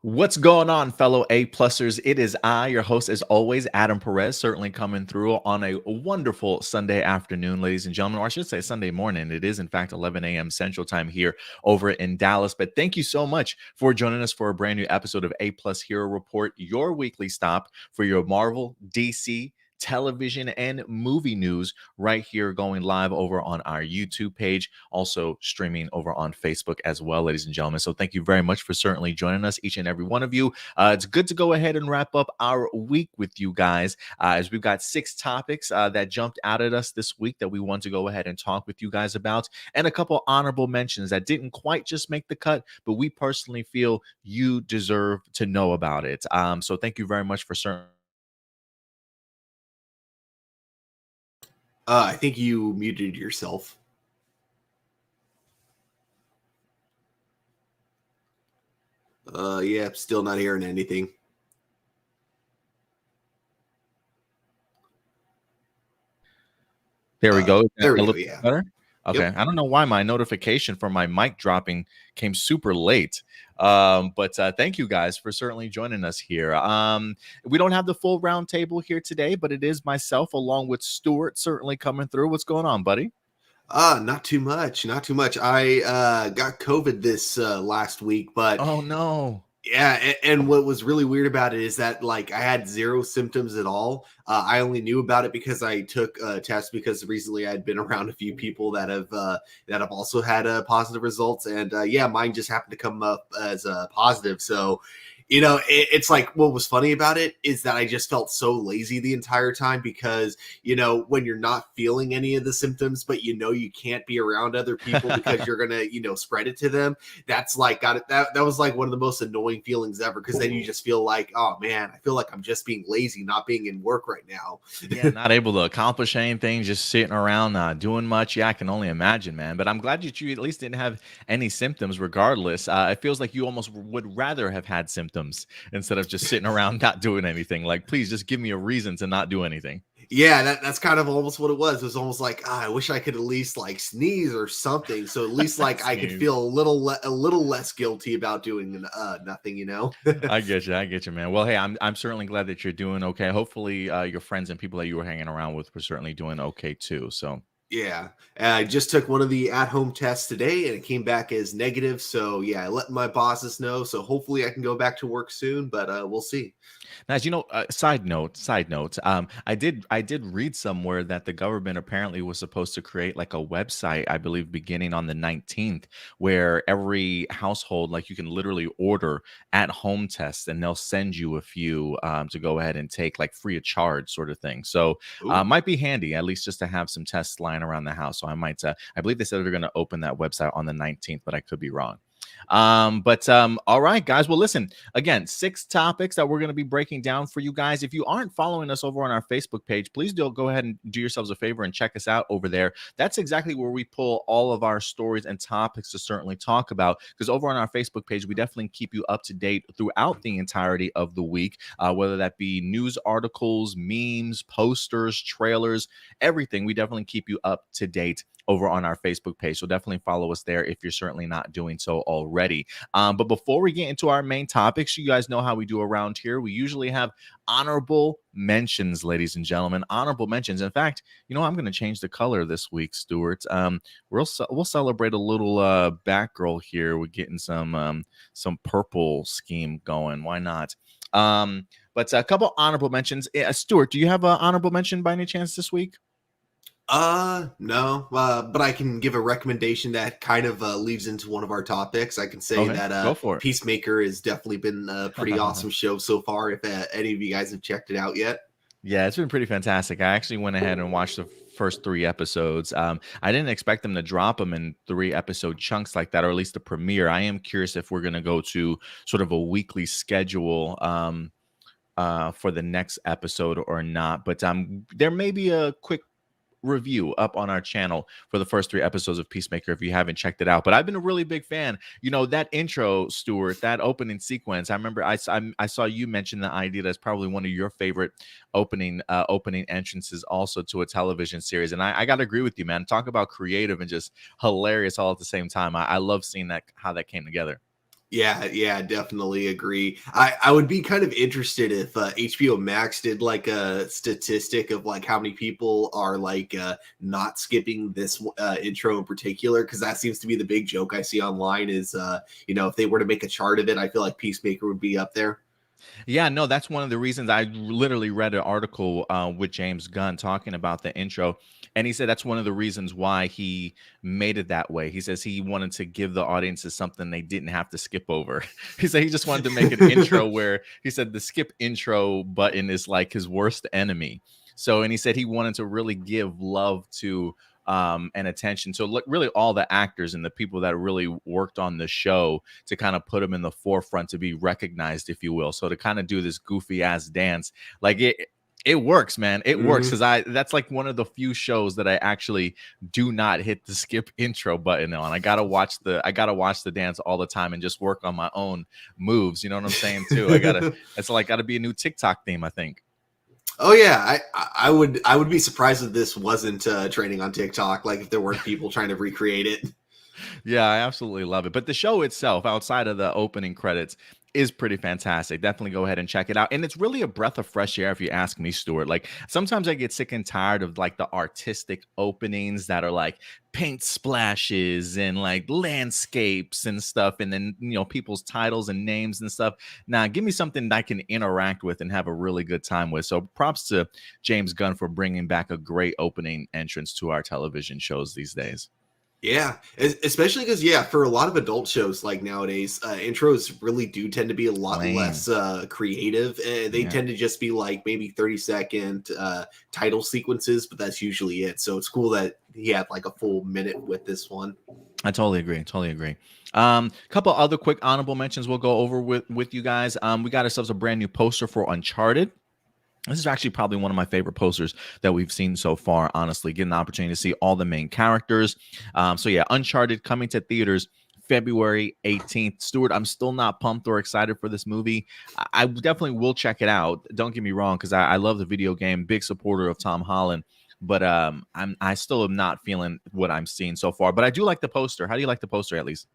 What's going on, fellow A-plussers? It is I, your host, as always, Adam Perez, certainly coming through on a wonderful Sunday afternoon, ladies and gentlemen, or I should say Sunday morning. It is, in fact, 11 a.m. Central Time here over in Dallas. But thank you so much for joining us for a brand new episode of A-Plus Hero Report, your weekly stop for your Marvel, DC, television, and movie news right here, going live over on our YouTube page, also streaming over on Facebook as well, ladies and gentlemen. So thank you very much for certainly joining us, each and every one of you. It's good to go ahead and wrap up our week with you guys, as we've got 6 topics that jumped out at us this week that we want to go ahead and talk with you guys about, and a couple honorable mentions that didn't quite just make the cut, but we personally feel you deserve to know about it. So thank you very much for certainly. I think you muted yourself. Yeah, still not hearing anything. There we go. There we go. Yeah. Better? Okay. Yep. I don't know why my notification for my mic dropping came super late. But thank you guys for certainly joining us here. We don't have the full round table here today, but it is myself along with Stuart certainly coming through. What's going on, buddy? Not too much. Not too much. I got COVID this last week, but Oh no. yeah, and what was really weird about it is that like I had 0 symptoms at all. I only knew about it because I took a test because recently I had been around a few people that have also had positive results, and yeah, mine just happened to come up as a positive. So it's like what was funny about it is that I just felt so lazy the entire time because, when you're not feeling any of the symptoms, but you can't be around other people because you're going to, spread it to them. That's like that was like one of the most annoying feelings ever, because then you just feel like, oh man, I feel like I'm just being lazy, not being in work right now. Yeah, not able to accomplish anything, just sitting around, not doing much. Yeah, I can only imagine, man. But I'm glad that you at least didn't have any symptoms regardless. It feels like you almost would rather have had symptoms instead of just sitting around not doing anything. Like, please just give me a reason to not do anything. Yeah, that's kind of almost what it was. It was almost like, I wish I could at least like sneeze or something, so at least like I could feel a little less guilty about doing nothing. I get you, man. Well, hey, I'm certainly glad that you're doing okay. Hopefully, your friends and people that you were hanging around with were certainly doing okay too. So. Yeah, I just took one of the at-home tests today, and it came back as negative. So yeah, I let my bosses know. So hopefully I can go back to work soon, but we'll see. Now, as you know, side note, I did read somewhere that the government apparently was supposed to create like a website, I believe, beginning on the 19th, where every household, like you can literally order at home tests, and they'll send you a few to go ahead and take, like free of charge, sort of thing. So, might be handy at least just to have some tests lying around the house. So I believe they said they're going to open that website on the 19th, but I could be wrong. All right, guys. Well, listen, again, 6 topics that we're going to be breaking down for you guys. If you aren't following us over on our Facebook page, please go ahead and do yourselves a favor and check us out over there. That's exactly where we pull all of our stories and topics to certainly talk about, because over on our Facebook page, we definitely keep you up to date throughout the entirety of the week, whether that be news articles, memes, posters, trailers, everything. We definitely keep you up to date over on our Facebook page. So definitely follow us there if you're certainly not doing so already. But before we get into our main topics, you guys know how we do around here. We usually have honorable mentions, ladies and gentlemen. Honorable mentions. In fact, I'm going to change the color this week, Stuart. We'll celebrate a little Batgirl here. We're getting some purple scheme going. Why not? But a couple honorable mentions. Stuart, do you have an honorable mention by any chance this week? No, but I can give a recommendation that kind of leads into one of our topics. I can say that go for it. Peacemaker has definitely been a pretty awesome show so far, if any of you guys have checked it out yet. Yeah, it's been pretty fantastic. I actually went ahead and watched the first 3 episodes. I didn't expect them to drop them in 3-episode chunks like that, or at least the premiere. I am curious if we're going to go to sort of a weekly schedule for the next episode or not. But there may be a quick review up on our channel for the first 3 episodes of Peacemaker if you haven't checked it out. But I've been a really big fan. That intro, Stuart, that opening sequence, I remember I saw you mention the idea that's probably one of your favorite opening entrances also to a television series. And I got to agree with you, man. Talk about creative and just hilarious all at the same time. I love seeing how that came together. Yeah, definitely agree. I would be kind of interested if HBO Max did like a statistic of like how many people are like not skipping this intro in particular, because that seems to be the big joke I see online is if they were to make a chart of it, I feel like Peacemaker would be up there. Yeah, no, that's one of the reasons. I literally read an article with James Gunn talking about the intro, and he said that's one of the reasons why he made it that way. He says he wanted to give the audiences something they didn't have to skip over. He said he just wanted to make an intro where he said the skip intro button is like his worst enemy. So, and he said he wanted to really give love to and attention to look really all the actors and the people that really worked on the show to kind of put them in the forefront to be recognized, if you will. So to kind of do this goofy ass dance, like it works, man. It works Mhm. because that's like one of the few shows that I actually do not hit the skip intro button on. I gotta watch the dance all the time and just work on my own moves. You know what I'm saying too? It's like gotta be a new TikTok theme, I think. Oh yeah, I would be surprised if this wasn't training on TikTok. Like if there weren't people trying to recreate it. Yeah, I absolutely love it. But the show itself, outside of the opening credits, is pretty fantastic. Definitely go ahead and check it out. And it's really a breath of fresh air if you ask me, Stuart. Like sometimes I get sick and tired of like the artistic openings that are like paint splashes and like landscapes and stuff, and then people's titles and names and stuff. Now, give me something that I can interact with and have a really good time with. So props to James Gunn for bringing back a great opening entrance to our television shows these days. Yeah, especially because for a lot of adult shows like nowadays, intros really do tend to be a lot Lame. less creative. They Yeah. tend to just be like maybe 30-second title sequences, but that's usually it. So it's cool that he had like a full minute with this one. I totally agree. Totally agree. Couple other quick honorable mentions we'll go over with you guys. We got ourselves a brand new poster for Uncharted. This is actually probably one of my favorite posters that we've seen so far. Honestly, getting the opportunity to see all the main characters. So yeah, Uncharted coming to theaters February 18th. Stuart, I'm still not pumped or excited for this movie. I definitely will check it out. Don't get me wrong, because I love the video game, big supporter of Tom Holland. But I still am not feeling what I'm seeing so far. But I do like the poster. How do you like the poster at least?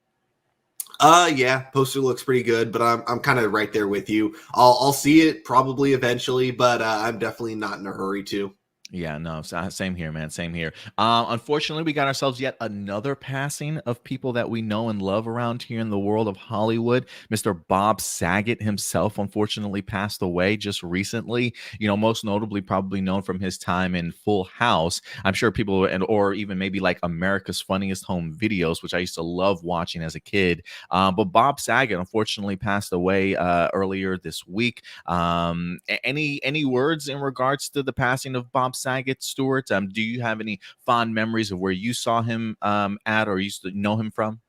Yeah, poster looks pretty good, but I'm kind of right there with you. I'll see it probably eventually, but I'm definitely not in a hurry to. Yeah, no, same here, man. Same here. Unfortunately, we got ourselves yet another passing of people that we know and love around here in the world of Hollywood. Mr. Bob Saget himself, unfortunately, passed away just recently. Most notably, probably known from his time in Full House. I'm sure people, or even maybe like America's Funniest Home Videos, which I used to love watching as a kid. But Bob Saget, unfortunately, passed away earlier this week. Any words in regards to the passing of Bob Saget, Stewart? Do you have any fond memories of where you saw him at or used to know him from?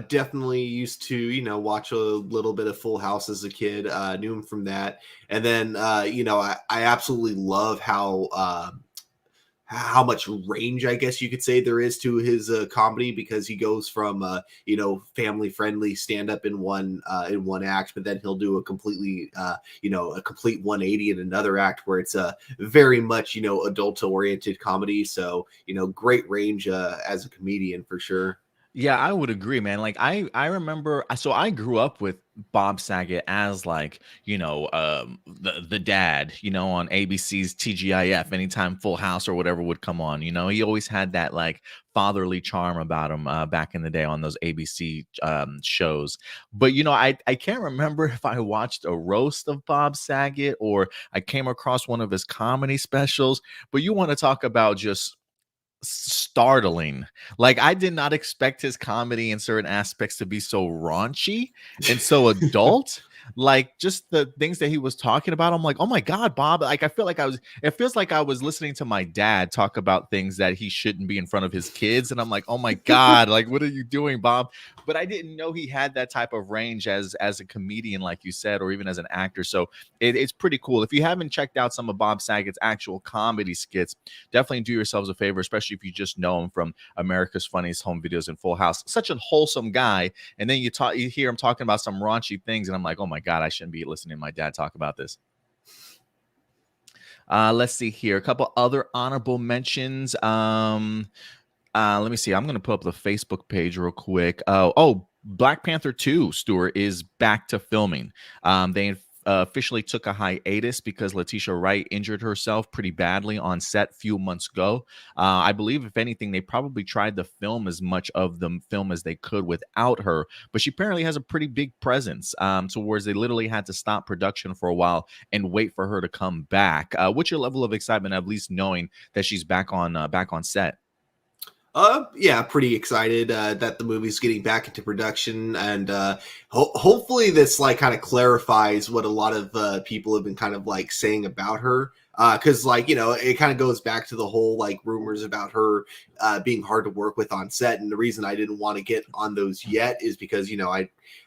Definitely used to, watch a little bit of Full House as a kid. Knew him from that, and then I absolutely love how much range, I guess you could say, there is to his comedy, because he goes from family friendly stand up in one act, but then he'll do a completely a complete 180 in another act where it's a very much adult oriented comedy. So great range as a comedian for sure. Yeah, I would agree, man. Like I remember, so I grew up with Bob Saget as like, the dad, on ABC's TGIF anytime Full House or whatever would come on. He always had that like fatherly charm about him back in the day on those ABC shows. But I can't remember if I watched a roast of Bob Saget or I came across one of his comedy specials. But you want to talk about just startling. Like I did not expect his comedy in certain aspects to be so raunchy and so adult. Like just the things that he was talking about, I'm like, oh my god, Bob! Like I feel like it feels like I was listening to my dad talk about things that he shouldn't be in front of his kids, and I'm like, oh my god, like what are you doing, Bob? But I didn't know he had that type of range as a comedian, like you said, or even as an actor. So it's pretty cool. If you haven't checked out some of Bob Saget's actual comedy skits, definitely do yourselves a favor, especially if you just know him from America's Funniest Home Videos and Full House. Such a wholesome guy, and then you hear him talking about some raunchy things, and I'm like, oh my god, I shouldn't be listening to my dad talk about this. Let's see here, a couple other honorable mentions. Let me see. I'm going to pull up the Facebook page real quick. Oh, Black Panther 2, Stuart, is back to filming. They officially took a hiatus because Letitia Wright injured herself pretty badly on set a few months ago. I believe, if anything, they probably tried to film as much of the film as they could without her, but she apparently has a pretty big presence, towards they literally had to stop production for a while and wait for her to come back. What's your level of excitement, at least knowing that she's back on set? Yeah, pretty excited that the movie's getting back into production, and hopefully this like kind of clarifies what a lot of people have been kind of like saying about her. Because like it kind of goes back to the whole like rumors about her being hard to work with on set, and the reason I didn't want to get on those yet is because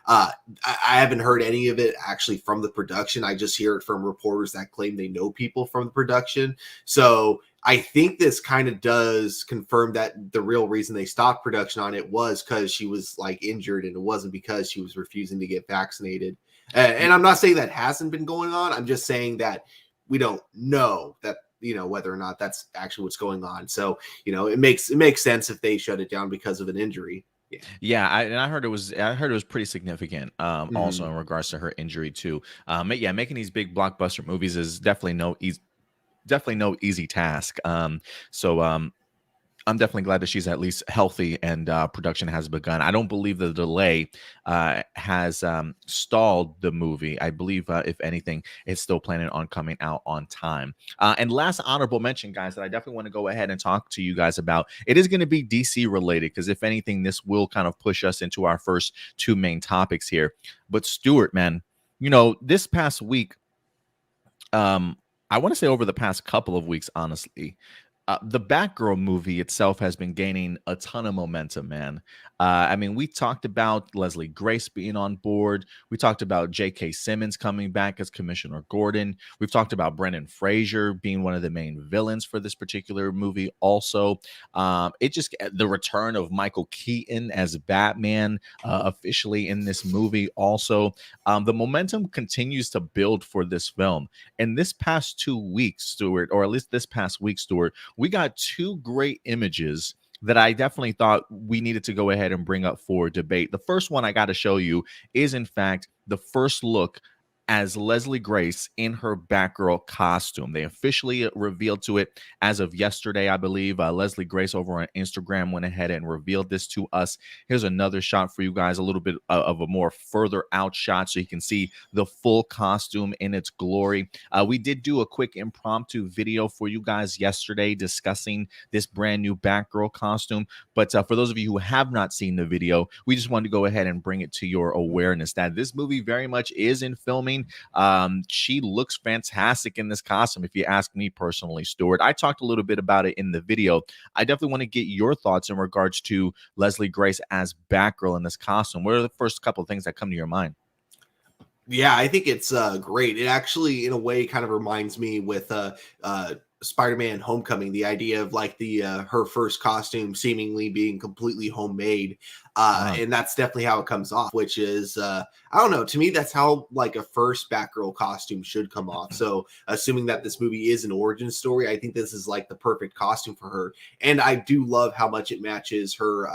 I haven't heard any of it actually from the production. I just hear it from reporters that claim they know people from the production. So I think this kind of does confirm that the real reason they stopped production on it was because she was like injured, and it wasn't because she was refusing to get vaccinated. And I'm not saying that hasn't been going on. I'm just saying that we don't know that whether or not that's actually what's going on. So it makes sense if they shut it down because of an injury. Yeah. Yeah, I heard it was pretty significant. Also Mhm. in regards to her injury too. Yeah, making these big blockbuster movies is definitely no easy task. So I'm definitely glad that she's at least healthy and production has begun. I don't believe the delay has stalled the movie. I believe, if anything, it's still planning on coming out on time. And last honorable mention, guys, that I definitely want to go ahead and talk to you guys about. It is going to be DC related because, if anything, this will kind of push us into our first two main topics here. But Stuart, man, this past week, um, I want to say over the past couple of weeks, honestly, the Batgirl movie itself has been gaining a ton of momentum, man. I mean, we talked about Leslie Grace being on board. We talked about J.K. Simmons coming back as Commissioner Gordon. We've talked about Brendan Fraser being one of the main villains for this particular movie. Also, it just the return of Michael Keaton as Batman officially in this movie. Also, the momentum continues to build for this film. And this past 2 weeks, Stuart, or at least this past week, Stuart, we got two great images that I definitely thought we needed to go ahead and bring up for debate. The first one I got to show you is, in fact, the first look as Leslie Grace in her Batgirl costume. They officially revealed to it as of yesterday, I believe. Leslie Grace over on Instagram went ahead and revealed this to us. Here's another shot for you guys, a little bit of a more further out shot so you can see the full costume in its glory. We did do a quick impromptu video for you guys yesterday discussing this brand new Batgirl costume. But for those of you who have not seen the video, we just wanted to go ahead and bring it to your awareness that this movie very much is in filming. She looks fantastic in this costume, if you ask me personally, Stuart. I talked a little bit about it in the video. I definitely want to get your thoughts in regards to Leslie Grace as Batgirl in this costume. What are the first couple of things that come to your mind? Yeah, I think it's great. It actually, in a way, kind of reminds me with Spider-Man: Homecoming, the idea of like the her first costume seemingly being completely homemade, Uh, and that's definitely how it comes off. Which is, I don't know. To me, that's how like a first Batgirl costume should come off. So, assuming that this movie is an origin story, I think this is like the perfect costume for her. And I do love how much it matches her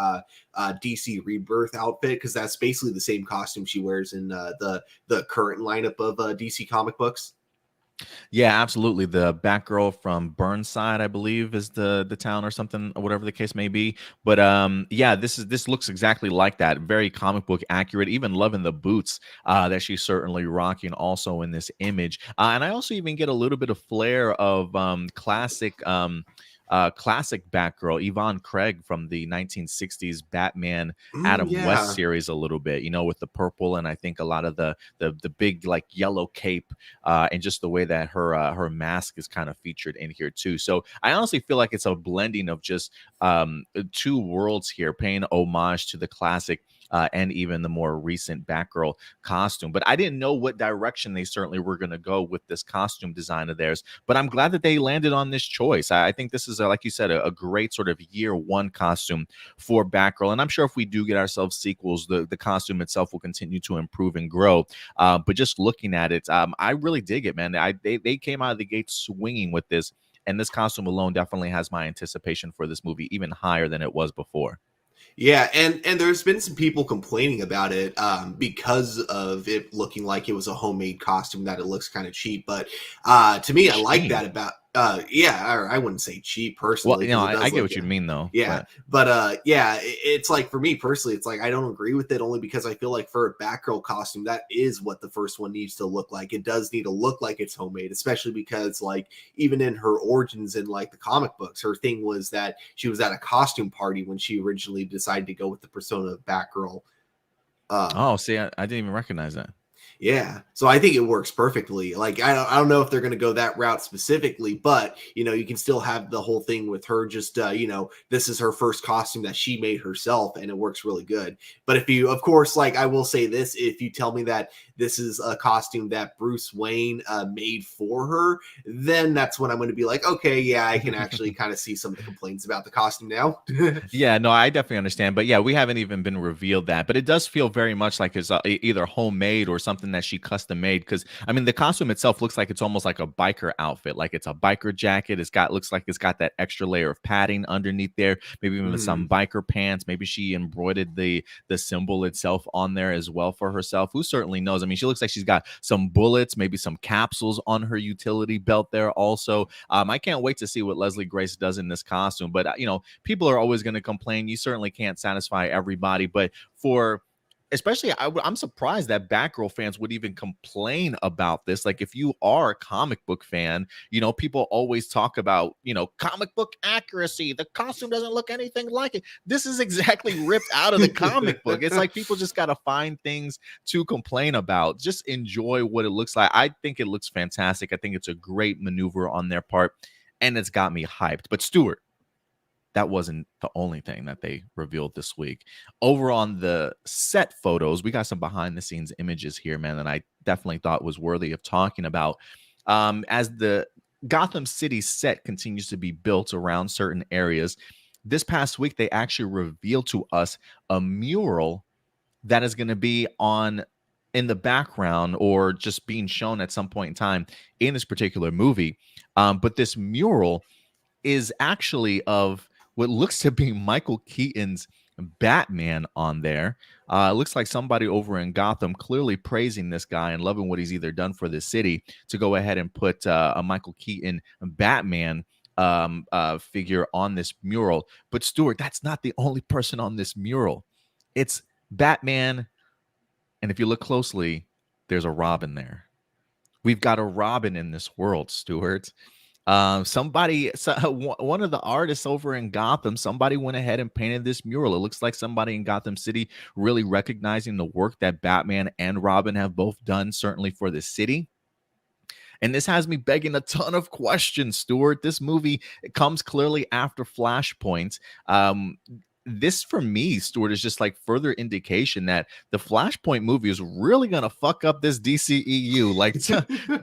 DC Rebirth outfit because that's basically the same costume she wears in the current lineup of DC comic books. Yeah, absolutely. The Batgirl from Burnside, I believe, is the town or something, or whatever the case may be. But yeah, this looks exactly like that. Very comic book accurate. Even loving the boots that she's certainly rocking also in this image. And I also even get a little bit of flair of classic Batgirl, Yvonne Craig from the 1960s Batman Adam West Yeah. series a little bit, with the purple and I think a lot of the big like yellow cape, and just the way that her mask is kind of featured in here too. So I honestly feel like it's a blending of just two worlds here, paying homage to the classic. And even the more recent Batgirl costume. But I didn't know what direction they certainly were going to go with this costume design of theirs. But I'm glad that they landed on this choice. I think this is, like you said, a great sort of year one costume for Batgirl. And I'm sure if we do get ourselves sequels, the costume itself will continue to improve and grow. But just looking at it, I really dig it, man. They came out of the gate swinging with this. And this costume alone definitely has my anticipation for this movie even higher than it was before. Yeah, and there's been some people complaining about it because of it looking like it was a homemade costume, that it looks kind of cheap. But to me, I like that Cheap. about yeah, I wouldn't say cheap Well, personally you know, because it I does get look what you mean though, yeah, but but yeah, it's like for me personally, it's like I don't agree with it only because I feel like for a Batgirl costume, that is what the first one needs to look like. It does need to look like it's homemade, especially because like even in her origins in like the comic books, her thing was that she was at a costume party when she originally decided to go with the persona of Batgirl. Uh, oh, see, I didn't even recognize that. yeah. So I think it works perfectly. Like I don't know if they're going to go that route specifically, but you know, you can still have the whole thing with her just you know, this is her first costume that she made herself and it works really good. But if you of course like I will say this, if you tell me that this is a costume that Bruce Wayne made for her, then that's when I'm going to be like, okay, yeah, I can actually kind of see some of the complaints about the costume now. Yeah, no, I definitely understand. But yeah, we haven't even been revealed that. But it does feel very much like it's either homemade or something that she custom made. Because I mean, the costume itself looks like it's almost like a biker outfit. Like it's a biker jacket. It's got looks like it's got that extra layer of padding underneath there. Maybe even some Mhm. biker pants. Maybe she embroidered the symbol itself on there as well for herself. Who certainly knows? I mean, she looks like she's got some bullets, maybe some capsules on her utility belt there. Also, I can't wait to see what Leslie Grace does in this costume. But you know, people are always going to complain. You certainly can't satisfy everybody, but for especially I'm surprised that Batgirl fans would even complain about this. Like if you are a comic book fan, you know, people always talk about, you know, comic book accuracy. The costume doesn't look anything like it. This is exactly ripped out of the comic book. It's like people just got to find things to complain about. Just enjoy what it looks like. I think it looks fantastic. I think it's a great maneuver on their part and it's got me hyped. But Stuart, that wasn't the only thing that they revealed this week. Over on the set photos, we got some behind the scenes images here, man, that I definitely thought was worthy of talking about. As the Gotham City set continues to be built around certain areas, this past week they actually revealed to us a mural that is going to be on in the background or just being shown at some point in time in this particular movie. But this mural is actually of what looks to be Michael Keaton's Batman on there. It looks like somebody over in Gotham clearly praising this guy and loving what he's either done for the city to go ahead and put a Michael Keaton Batman figure on this mural. But Stuart, that's not the only person on this mural. It's Batman, and if you look closely, there's a Robin there. We've got a Robin in this world, Stuart. One of the artists over in Gotham, somebody went ahead and painted this mural. It looks like somebody in Gotham City really recognizing the work that Batman and Robin have both done, certainly for the city. And this has me begging a ton of questions, Stuart. This movie comes clearly after Flashpoint. This for me, Stuart, is just like further indication that the Flashpoint movie is really gonna fuck up this DCEU. Like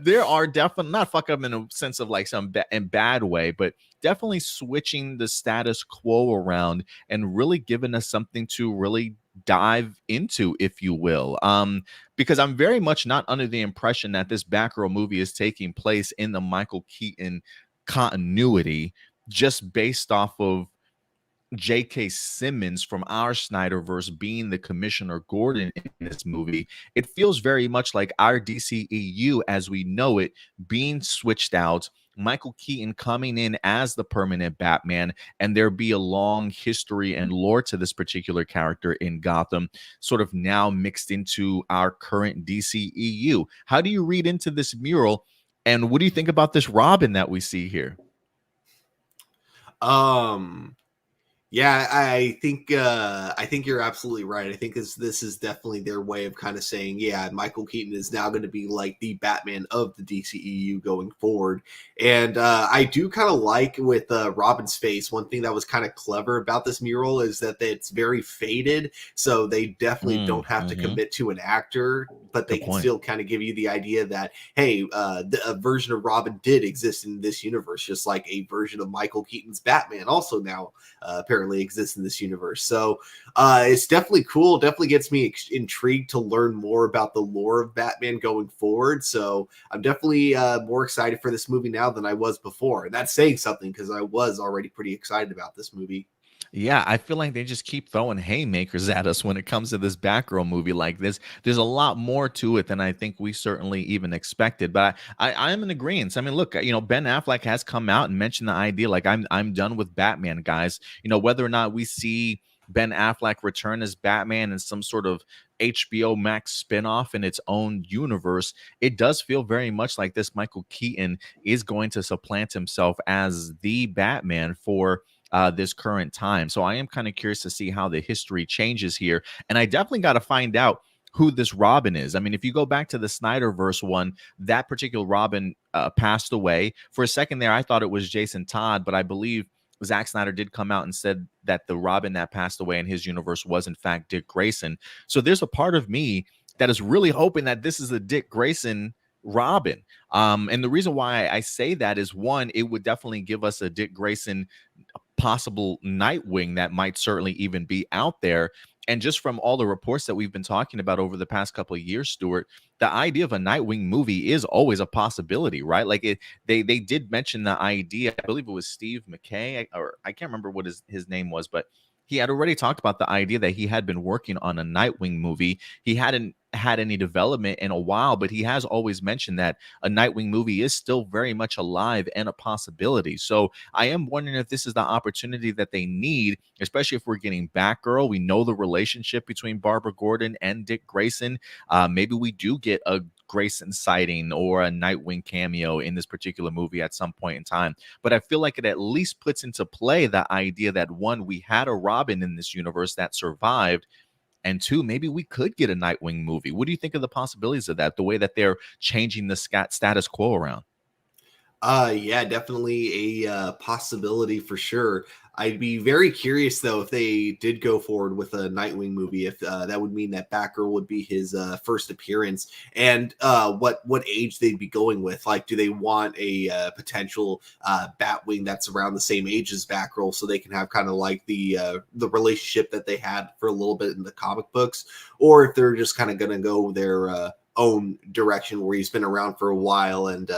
there are definitely not fuck up in a sense of like some in bad way, but definitely switching the status quo around and really giving us something to really dive into, if you will. Because I'm very much not under the impression that this Batgirl movie is taking place in the Michael Keaton continuity, just based off of J.K. Simmons from our Snyderverse being the Commissioner Gordon in this movie. It feels very much like our DCEU as we know it being switched out, Michael Keaton coming in as the permanent Batman, and there be a long history and lore to this particular character in Gotham, sort of now mixed into our current DCEU. How do you read into this mural? And what do you think about this Robin that we see here? um Yeah, I think you're absolutely right. I think this is definitely their way of kind of saying, yeah, Michael Keaton is now going to be like the Batman of the DCEU going forward. And I do kind of like with Robin's face. One thing that was kind of clever about this mural is that it's very faded, so they definitely don't have to Mm-hmm. commit to an actor, but they Good can point. still kind of give you the idea that hey, a version of Robin did exist in this universe, just like a version of Michael Keaton's Batman also now apparently exists in this universe. So it's definitely cool. Definitely gets me intrigued to learn more about the lore of Batman going forward. So I'm definitely more excited for this movie now than I was before. And that's saying something because I was already pretty excited about this movie. Yeah, I feel like they just keep throwing haymakers at us when it comes to this Batgirl movie like this. There's a lot more to it than I think we certainly even expected. But I am in agreement. I mean, look, Ben Affleck has come out and mentioned the idea, like I'm done with Batman, guys. Whether or not we see Ben Affleck return as Batman in some sort of HBO Max spinoff in its own universe, it does feel very much like this Michael Keaton is going to supplant himself as the Batman for this current time. So I am kind of curious to see how the history changes here. And I definitely got to find out who this Robin is. I mean, if you go back to the Snyderverse one, that particular Robin passed away. For a second there, I thought it was Jason Todd, but I believe Zack Snyder did come out and said that the Robin that passed away in his universe was, in fact, Dick Grayson. So there's a part of me that is really hoping that this is a Dick Grayson Robin. And the reason why I say that is, one, it would definitely give us a Dick Grayson possible Nightwing that might certainly even be out there. And just from all the reports that we've been talking about over the past couple of years, Stuart, the idea of a Nightwing movie is always a possibility, right? Like they did mention the idea. I believe it was Steve McKay, or I can't remember what his name was, but he had already talked about the idea that he had been working on a Nightwing movie. He hadn't had any development in a while, but he has always mentioned that a Nightwing movie is still very much alive and a possibility. So I am wondering if this is the opportunity that they need, especially if we're getting Batgirl. We know the relationship between Barbara Gordon and Dick Grayson. Maybe we do get a Grayson sighting or a Nightwing cameo in this particular movie at some point in time. But I feel like it at least puts into play the idea that, one, we had a Robin in this universe that survived, and two, maybe we could get a Nightwing movie. What do you think of the possibilities of that, the way that they're changing the status quo around? Yeah, definitely a possibility for sure. I'd be very curious though if they did go forward with a Nightwing movie, if that would mean that Batgirl would be his first appearance, and what age they'd be going with. Like, do they want a potential Batwing that's around the same age as Batgirl, so they can have kind of like the relationship that they had for a little bit in the comic books, or if they're just kind of going to go their own direction where he's been around for a while and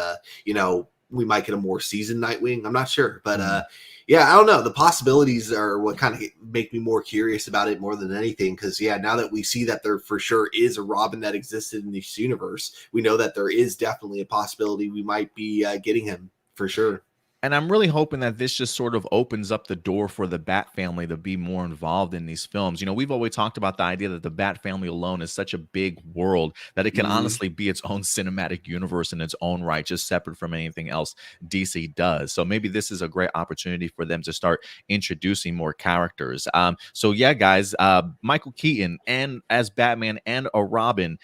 we might get a more seasoned Nightwing. I'm not sure, but yeah, I don't know. The possibilities are what kind of make me more curious about it more than anything. Because yeah, now that we see that there for sure is a Robin that existed in this universe, we know that there is definitely a possibility we might be getting him for sure. And I'm really hoping that this just sort of opens up the door for the Bat family to be more involved in these films. We've always talked about the idea that the Bat family alone is such a big world that it can honestly be its own cinematic universe in its own right, just separate from anything else DC does. So maybe this is a great opportunity for them to start introducing more characters. So yeah, guys, Michael Keaton and as Batman and a Robin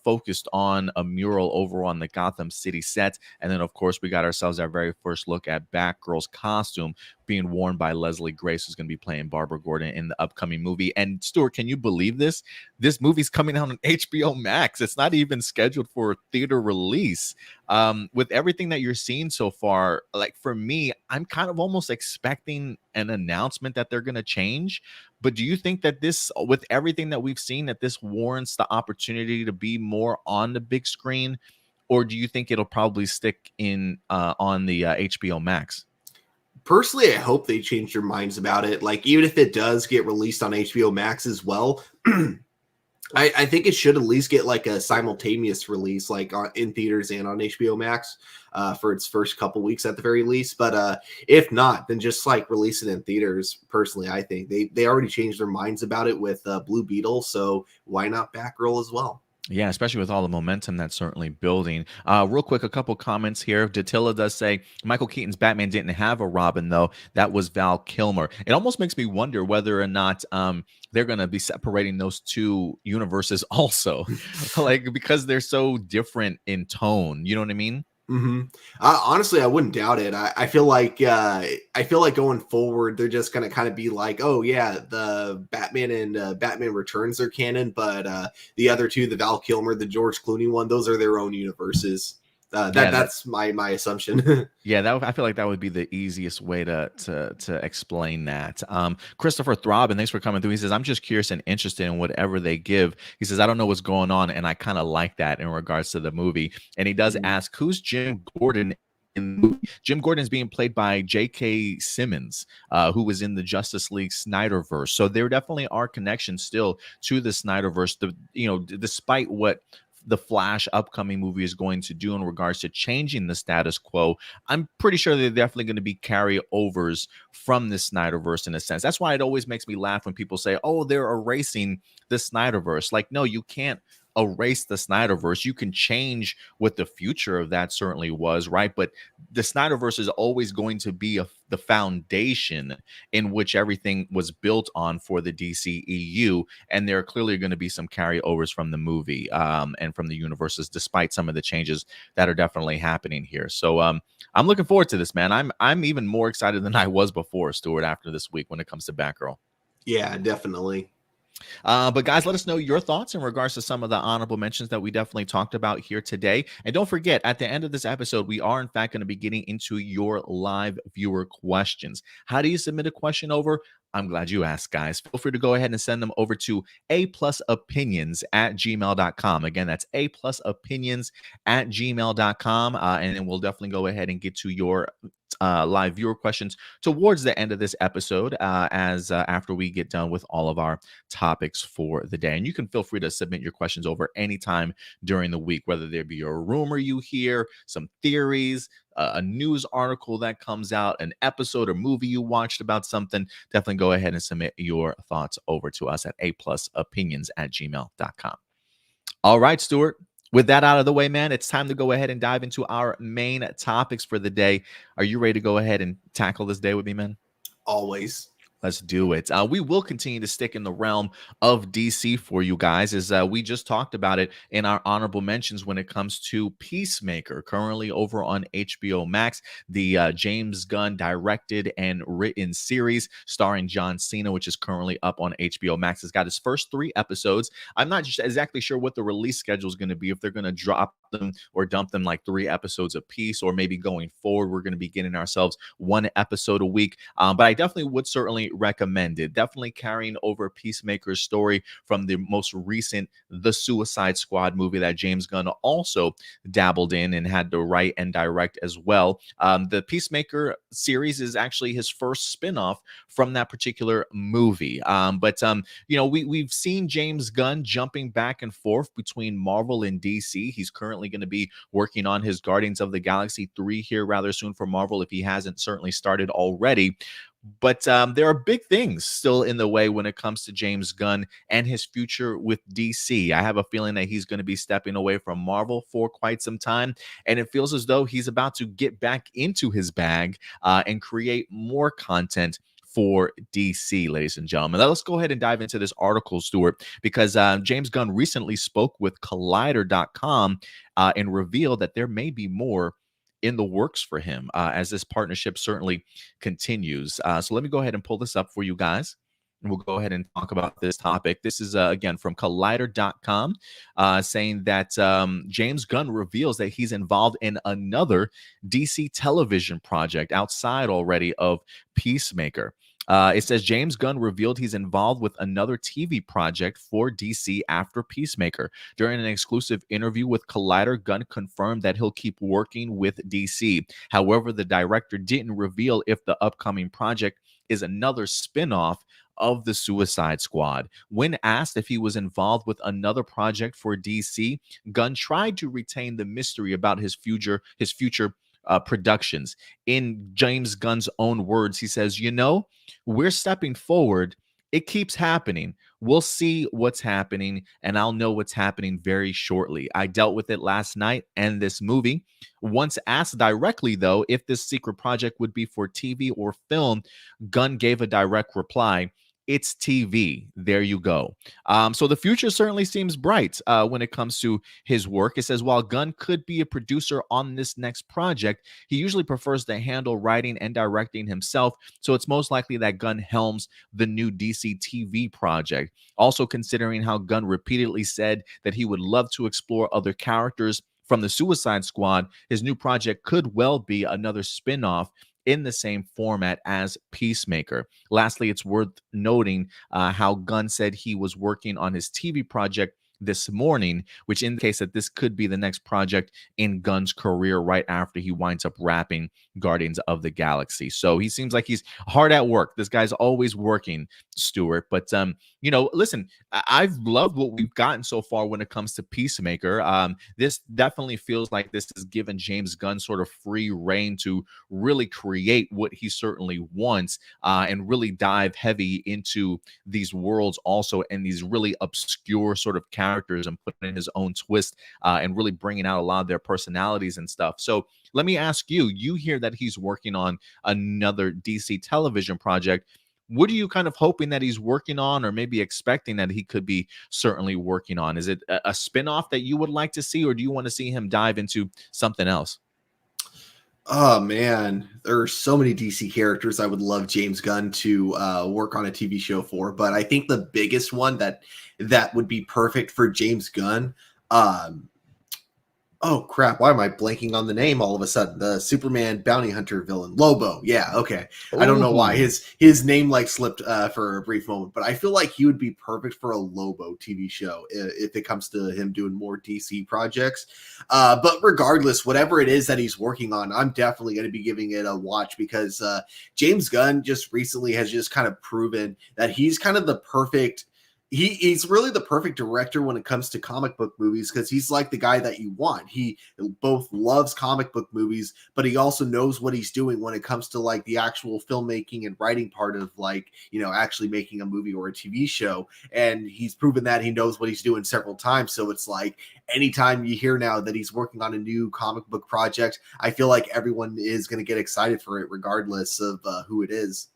focused on a mural over on the Gotham City set. And then, of course, we got ourselves our very first look at Batgirl's costume being worn by Leslie Grace, who's going to be playing Barbara Gordon in the upcoming movie. And Stuart, can you believe this? This movie's coming out on HBO Max. It's not even scheduled for a theater release. With everything that you're seeing so far, like for me, I'm kind of almost expecting an announcement that they're going to change. But do you think that this, with everything that we've seen, that this warrants the opportunity to be more on the big screen? Or do you think it'll probably stick in on the HBO Max? Personally, I hope they change their minds about it. Like, even if it does get released on HBO Max as well, I think it should at least get like a simultaneous release, like in theaters and on HBO Max for its first couple weeks at the very least. But if not, then just like release it in theaters. Personally, I think they already changed their minds about it with Blue Beetle, so why not Batgirl as well? Yeah, especially with all the momentum that's certainly building. Real quick, a couple comments here. Datilla does say Michael Keaton's Batman didn't have a Robin, though. That was Val Kilmer. It almost makes me wonder whether or not they're going to be separating those two universes also, like because they're so different in tone. You know what I mean? Mm-hmm. Honestly, I wouldn't doubt it. I feel like going forward, they're just gonna kind of be like, oh yeah, the Batman and Batman Returns are canon, but the other two, the Val Kilmer, the George Clooney one, those are their own universes. That's my assumption. Yeah, I feel like that would be the easiest way to explain that. Christopher Throb, thanks for coming through. He says, I'm just curious and interested in whatever they give. He says, I don't know what's going on, and I kind of like that in regards to the movie. And he does ask, who's Jim Gordon in the movie. Jim Gordon is being played by J.K. Simmons, who was in the Justice League Snyderverse. So there definitely are connections still to the Snyderverse. Despite what the Flash upcoming movie is going to do in regards to changing the status quo, I'm pretty sure they're definitely going to be carryovers from the Snyderverse in a sense. That's why it always makes me laugh when people say, "Oh, they're erasing the Snyderverse." Like, no, you can't erase the Snyderverse. You can change what the future of that certainly was, right? But the Snyderverse is always going to be the foundation in which everything was built on for the DCEU, and there are clearly going to be some carryovers from the movie and from the universes, despite some of the changes that are definitely happening here. So I'm looking forward to this, man. I'm even more excited than I was before, Stuart, after this week when it comes to Batgirl. Yeah, definitely. But guys, let us know your thoughts in regards to some of the honorable mentions that we definitely talked about here today. And don't forget, at the end of this episode, we are in fact going to be getting into your live viewer questions. How do you submit a question over? I'm glad you asked, guys. Feel free to go ahead and send them over to aplusopinions@gmail.com. Again, that's aplusopinions@gmail.com. And then we'll definitely go ahead and get to your live viewer questions towards the end of this episode as after we get done with all of our topics for the day. And you can feel free to submit your questions over anytime during the week, whether there be a rumor you hear, some theories, a news article that comes out, an episode or movie you watched about something. Definitely go ahead and submit your thoughts over to us at aplusopinions@gmail.com. All right, Stuart. With that out of the way, man, it's time to go ahead and dive into our main topics for the day. Are you ready to go ahead and tackle this day with me, man? Always. Let's do it. We will continue to stick in the realm of DC for you guys, as we just talked about it in our honorable mentions when it comes to Peacemaker, currently over on HBO Max, the James Gunn directed and written series starring John Cena, which is currently up on HBO Max. It's got its first 3 episodes. I'm not just exactly sure what the release schedule is going to be, if they're going to drop them or dump them like 3 episodes a piece, or maybe going forward, we're going to be getting ourselves 1 episode a week. But I definitely would certainly recommend it. Definitely carrying over Peacemaker's story from the most recent The Suicide Squad movie that James Gunn also dabbled in and had to write and direct as well. The Peacemaker series is actually his first spin-off from that particular movie. We've seen James Gunn jumping back and forth between Marvel and DC. He's currently going to be working on his Guardians of the Galaxy 3 here rather soon for Marvel, if he hasn't certainly started already. But there are big things still in the way when it comes to James Gunn and his future with DC. I have a feeling that he's going to be stepping away from Marvel for quite some time, and it feels as though he's about to get back into his bag and create more content for DC, ladies and gentlemen. Now, let's go ahead and dive into this article, Stuart, because James Gunn recently spoke with Collider.com and revealed that there may be more in the works for him as this partnership certainly continues. So let me go ahead and pull this up for you guys, and we'll go ahead and talk about this topic. This is, again, from Collider.com, saying that James Gunn reveals that he's involved in another DC television project outside already of Peacemaker. It says James Gunn revealed he's involved with another TV project for DC after Peacemaker. During an exclusive interview with Collider, Gunn confirmed that he'll keep working with DC. However, the director didn't reveal if the upcoming project is another spin-off of the Suicide Squad. When asked if he was involved with another project for DC, Gunn tried to retain the mystery about his future productions. In James Gunn's own words, he says, we're stepping forward. It keeps happening. We'll see what's happening, and I'll know what's happening very shortly. I dealt with it last night and this movie. Once asked directly, though, if this secret project would be for TV or film, Gunn gave a direct reply. It's TV. There you go. So the future certainly seems bright when it comes to his work. It says, while Gunn could be a producer on this next project, he usually prefers to handle writing and directing himself. So it's most likely that Gunn helms the new DC TV project. Also, considering how Gunn repeatedly said that he would love to explore other characters from the Suicide Squad, his new project could well be another spin-off in the same format as Peacemaker. Lastly, it's worth noting how Gunn said he was working on his TV project this morning, which indicates that this could be the next project in Gunn's career right after he winds up wrapping Guardians of the Galaxy. So he seems like he's hard at work. This guy's always working, Stuart. But listen, I've loved what we've gotten so far when it comes to Peacemaker. This definitely feels like this has given James Gunn sort of free reign to really create what he certainly wants, and really dive heavy into these worlds also, and these really obscure sort of characters, and putting in his own twist, and really bringing out a lot of their personalities and stuff. So let me ask you, you hear that he's working on another DC television project. What are you kind of hoping that he's working on, or maybe expecting that he could be certainly working on? Is it a spinoff that you would like to see, or do you want to see him dive into something else? Oh man, there are so many DC characters I would love James Gunn to work on a TV show for, but I think the biggest one that would be perfect for James Gunn, um, oh crap, why am I blanking on the name all of a sudden? The Superman bounty hunter villain, Lobo. Yeah, okay. I don't know why Oh, his name like slipped for a brief moment, but I feel like he would be perfect for a Lobo TV show if it comes to him doing more DC projects. But regardless, whatever it is that he's working on, I'm definitely going to be giving it a watch because James Gunn just recently has just kind of proven that he's kind of the perfect he's really the perfect director when it comes to comic book movies because he's like the guy that you want. He both loves comic book movies, but he also knows what he's doing when it comes to like the actual filmmaking and writing part of like, actually making a movie or a TV show. And he's proven that he knows what he's doing several times. So it's like anytime you hear now that he's working on a new comic book project, I feel like everyone is going to get excited for it regardless of who it is.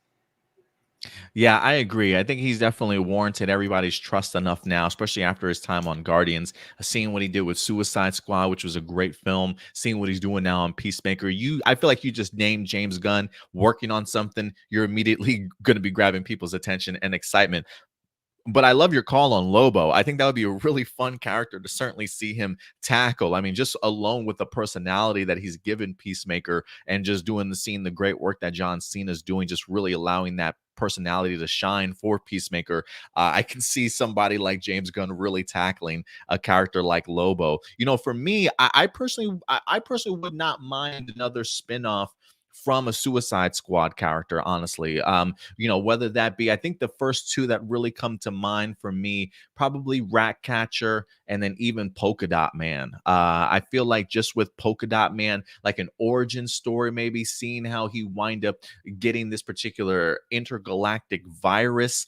yeah, I agree. I think he's definitely warranted everybody's trust enough now, especially after his time on Guardians. Seeing what he did with Suicide Squad, which was a great film, seeing what he's doing now on Peacemaker. I feel like you just named James Gunn working on something. You're immediately going to be grabbing people's attention and excitement. But I love your call on Lobo. I think that would be a really fun character to certainly see him tackle. I mean, just alone with the personality that he's given Peacemaker, and just doing the great work that John Cena's doing, just really allowing that personality to shine for Peacemaker. I can see somebody like James Gunn really tackling a character like Lobo. For me, I personally would not mind another spinoff from a Suicide Squad character, honestly. Whether that be, I think the first two that really come to mind for me, probably Ratcatcher and then even Polka Dot Man. I feel like just with Polka Dot Man, like an origin story, maybe seeing how he wind up getting this particular intergalactic virus,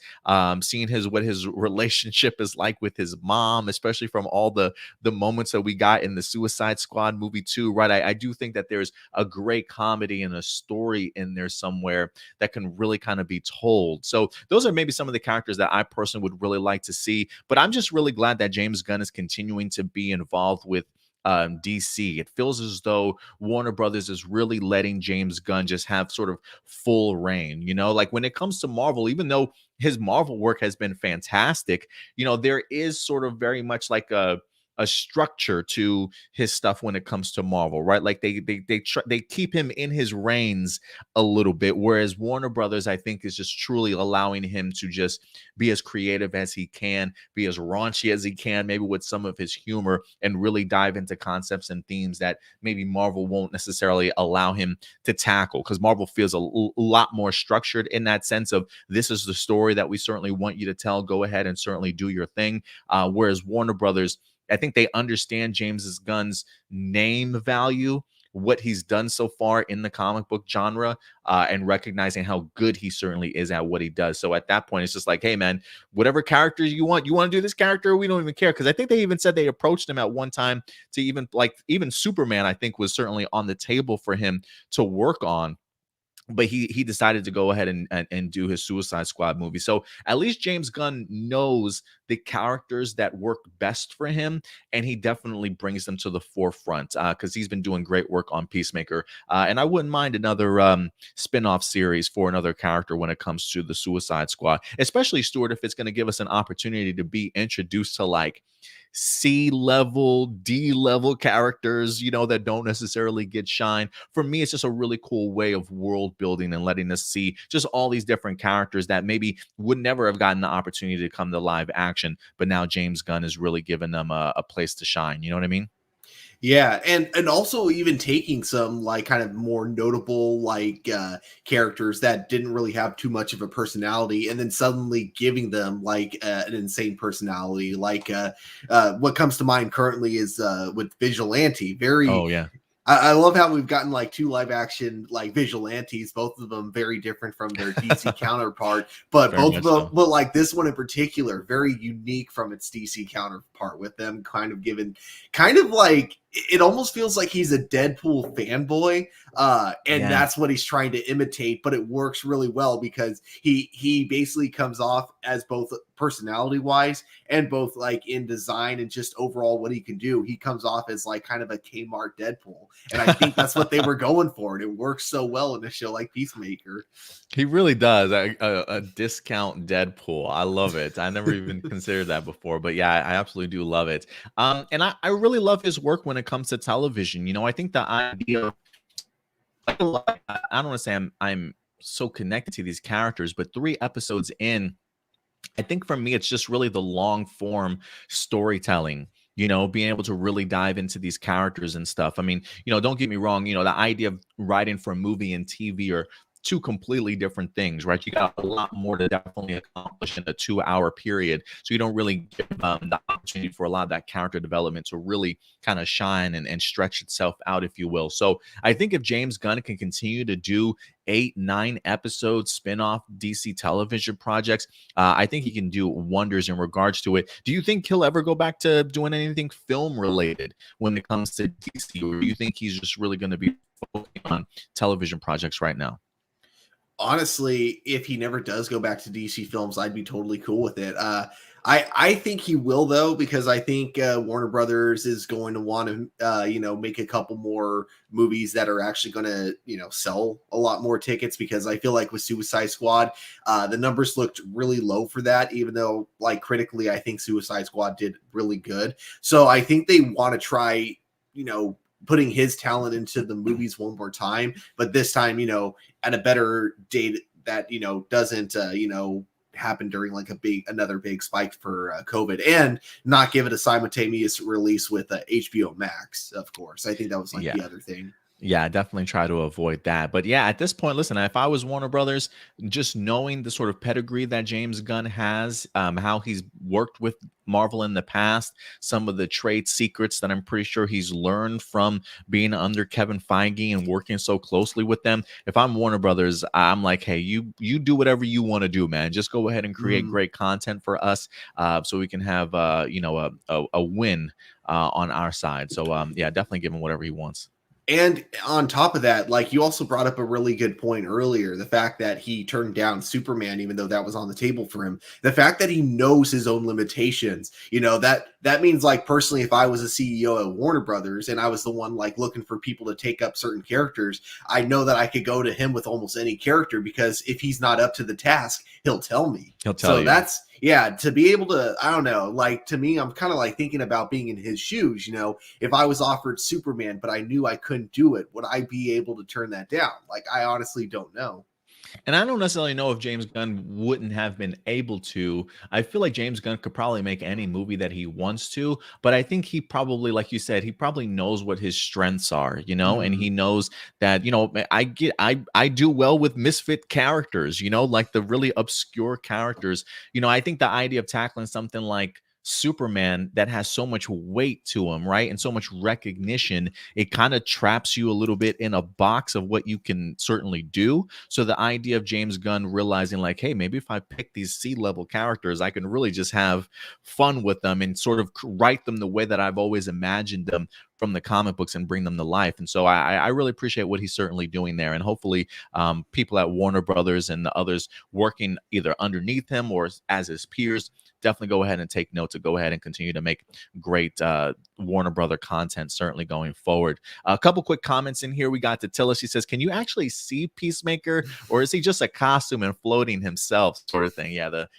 seeing what his relationship is like with his mom, especially from all the moments that we got in the Suicide Squad movie too, right? I do think that there's a great comedy and a story in there somewhere that can really kind of be told. So those are maybe some of the characters that I personally would really like to see. But I'm just really glad that James Gunn is continuing to be involved with DC. It feels as though Warner Brothers is really letting James Gunn just have sort of full reign. Like when it comes to Marvel, even though his Marvel work has been fantastic, there is sort of very much like a structure to his stuff when it comes to Marvel, right? Like they keep him in his reins a little bit, whereas Warner Brothers, I think, is just truly allowing him to just be as creative as he can, be as raunchy as he can, maybe with some of his humor, and really dive into concepts and themes that maybe Marvel won't necessarily allow him to tackle, because Marvel feels a lot more structured in that sense of, this is the story that we certainly want you to tell. Go ahead and certainly do your thing. Whereas Warner Brothers, I think they understand James Gunn's name value, what he's done so far in the comic book genre, and recognizing how good he certainly is at what he does. So at that point, it's just like, hey, man, whatever character you want to do this character, we don't even care. Because I think they even said they approached him at one time to even Superman, I think, was certainly on the table for him to work on, but he decided to go ahead and do his Suicide Squad movie. So at least James Gunn knows the characters that work best for him, and he definitely brings them to the forefront, because he's been doing great work on Peacemaker. And I wouldn't mind another spin-off series for another character when it comes to the Suicide Squad, especially, Stuart, if it's going to give us an opportunity to be introduced to like C-level, D-level characters, that don't necessarily get shine. For me, it's just a really cool way of world building and letting us see just all these different characters that maybe would never have gotten the opportunity to come to live action, but now James Gunn has really given them a place to shine. You know what I mean? Yeah, and also even taking some like kind of more notable like characters that didn't really have too much of a personality, and then suddenly giving them like an insane personality. Like what comes to mind currently is with Vigilante. Very Oh yeah, I love how we've gotten like two live action like vigilantes, both of them very different from their DC counterpart, but very both of much them, so. but like this one in particular, very unique from its DC counterpart, with them kind of given kind of like it almost feels like he's a Deadpool fanboy. And Yeah. that's what he's trying to imitate, but it works really well because he basically comes off as both personality wise and both like in design and just overall what he can do. He comes off as like kind of a Kmart Deadpool. And I think that's what they were going for. And it works so well in a show like Peacemaker. He really does. A discount Deadpool. I love it. I never even considered that before, but yeah, I absolutely do love it. And I really love his work when it comes to television. I think the idea, I don't want to say I'm so connected to these characters, but 3 episodes in, I think for me, it's just really the long form storytelling, being able to really dive into these characters and stuff. I mean, don't get me wrong, the idea of writing for a movie and TV are two completely different things, right? You got a lot more to definitely accomplish in a 2 hour period. So you don't really give the opportunity for a lot of that character development to really kind of shine and stretch itself out, if you will. So I think if James Gunn can continue to do 8, 9 episode spin-off DC television projects, I think he can do wonders in regards to it. Do you think he'll ever go back to doing anything film related when it comes to DC, or do you think he's just really going to be focusing on television projects right now? Honestly, if he never does go back to DC films, I'd be totally cool with it. I think he will though, because I think Warner Brothers is going to want to make a couple more movies that are actually going to sell a lot more tickets, because I feel like with Suicide Squad, the numbers looked really low for that, even though like critically I think Suicide Squad did really good. So I think they want to try putting his talent into the movies one more time, but this time, at a better date that, doesn't, happen during like another big spike for COVID, and not give it a simultaneous release with HBO Max, of course. I think that was like Yeah. the other thing. Yeah, definitely try to avoid that. But yeah, at this point, listen, if I was Warner Brothers, just knowing the sort of pedigree that James Gunn has, how he's worked with Marvel in the past, some of the trade secrets that I'm pretty sure he's learned from being under Kevin Feige and working so closely with them. If I'm Warner Brothers, I'm like, hey, you do whatever you want to do, man. Just go ahead and create Mm. great content for us, so we can have a win on our side. So yeah, definitely give him whatever he wants. And on top of that, like you also brought up a really good point earlier, the fact that he turned down Superman, even though that was on the table for him. The fact that he knows his own limitations, that means like personally, if I was a CEO at Warner Brothers and I was the one like looking for people to take up certain characters, I know that I could go to him with almost any character, because if he's not up to the task, he'll tell me. He'll tell So you. that's, yeah, to be able to, I don't know, like to me, I'm kind of like thinking about being in his shoes. If I was offered Superman, but I knew I couldn't do it, would I be able to turn that down? Like, I honestly don't know. And I don't necessarily know if James Gunn wouldn't have been able to. I feel like James Gunn could probably make any movie that he wants to, but I think he probably, like you said, he probably knows what his strengths are, and Mm. he knows that, I do well with misfit characters, like the really obscure characters. I think the idea of tackling something like Superman that has so much weight to him, right? And so much recognition, it kind of traps you a little bit in a box of what you can certainly do. So the idea of James Gunn realizing like, hey, maybe if I pick these C-level characters, I can really just have fun with them and sort of write them the way that I've always imagined them from the comic books and bring them to life. And so I really appreciate what he's certainly doing there. And hopefully people at Warner Brothers and the others working either underneath him or as his peers definitely go ahead and take note to go ahead and continue to make great Warner Brother content, certainly going forward. A couple quick comments in here. We got Tatilla. She says, can you actually see Peacemaker, or is he just a costume and floating himself sort of thing? Yeah, the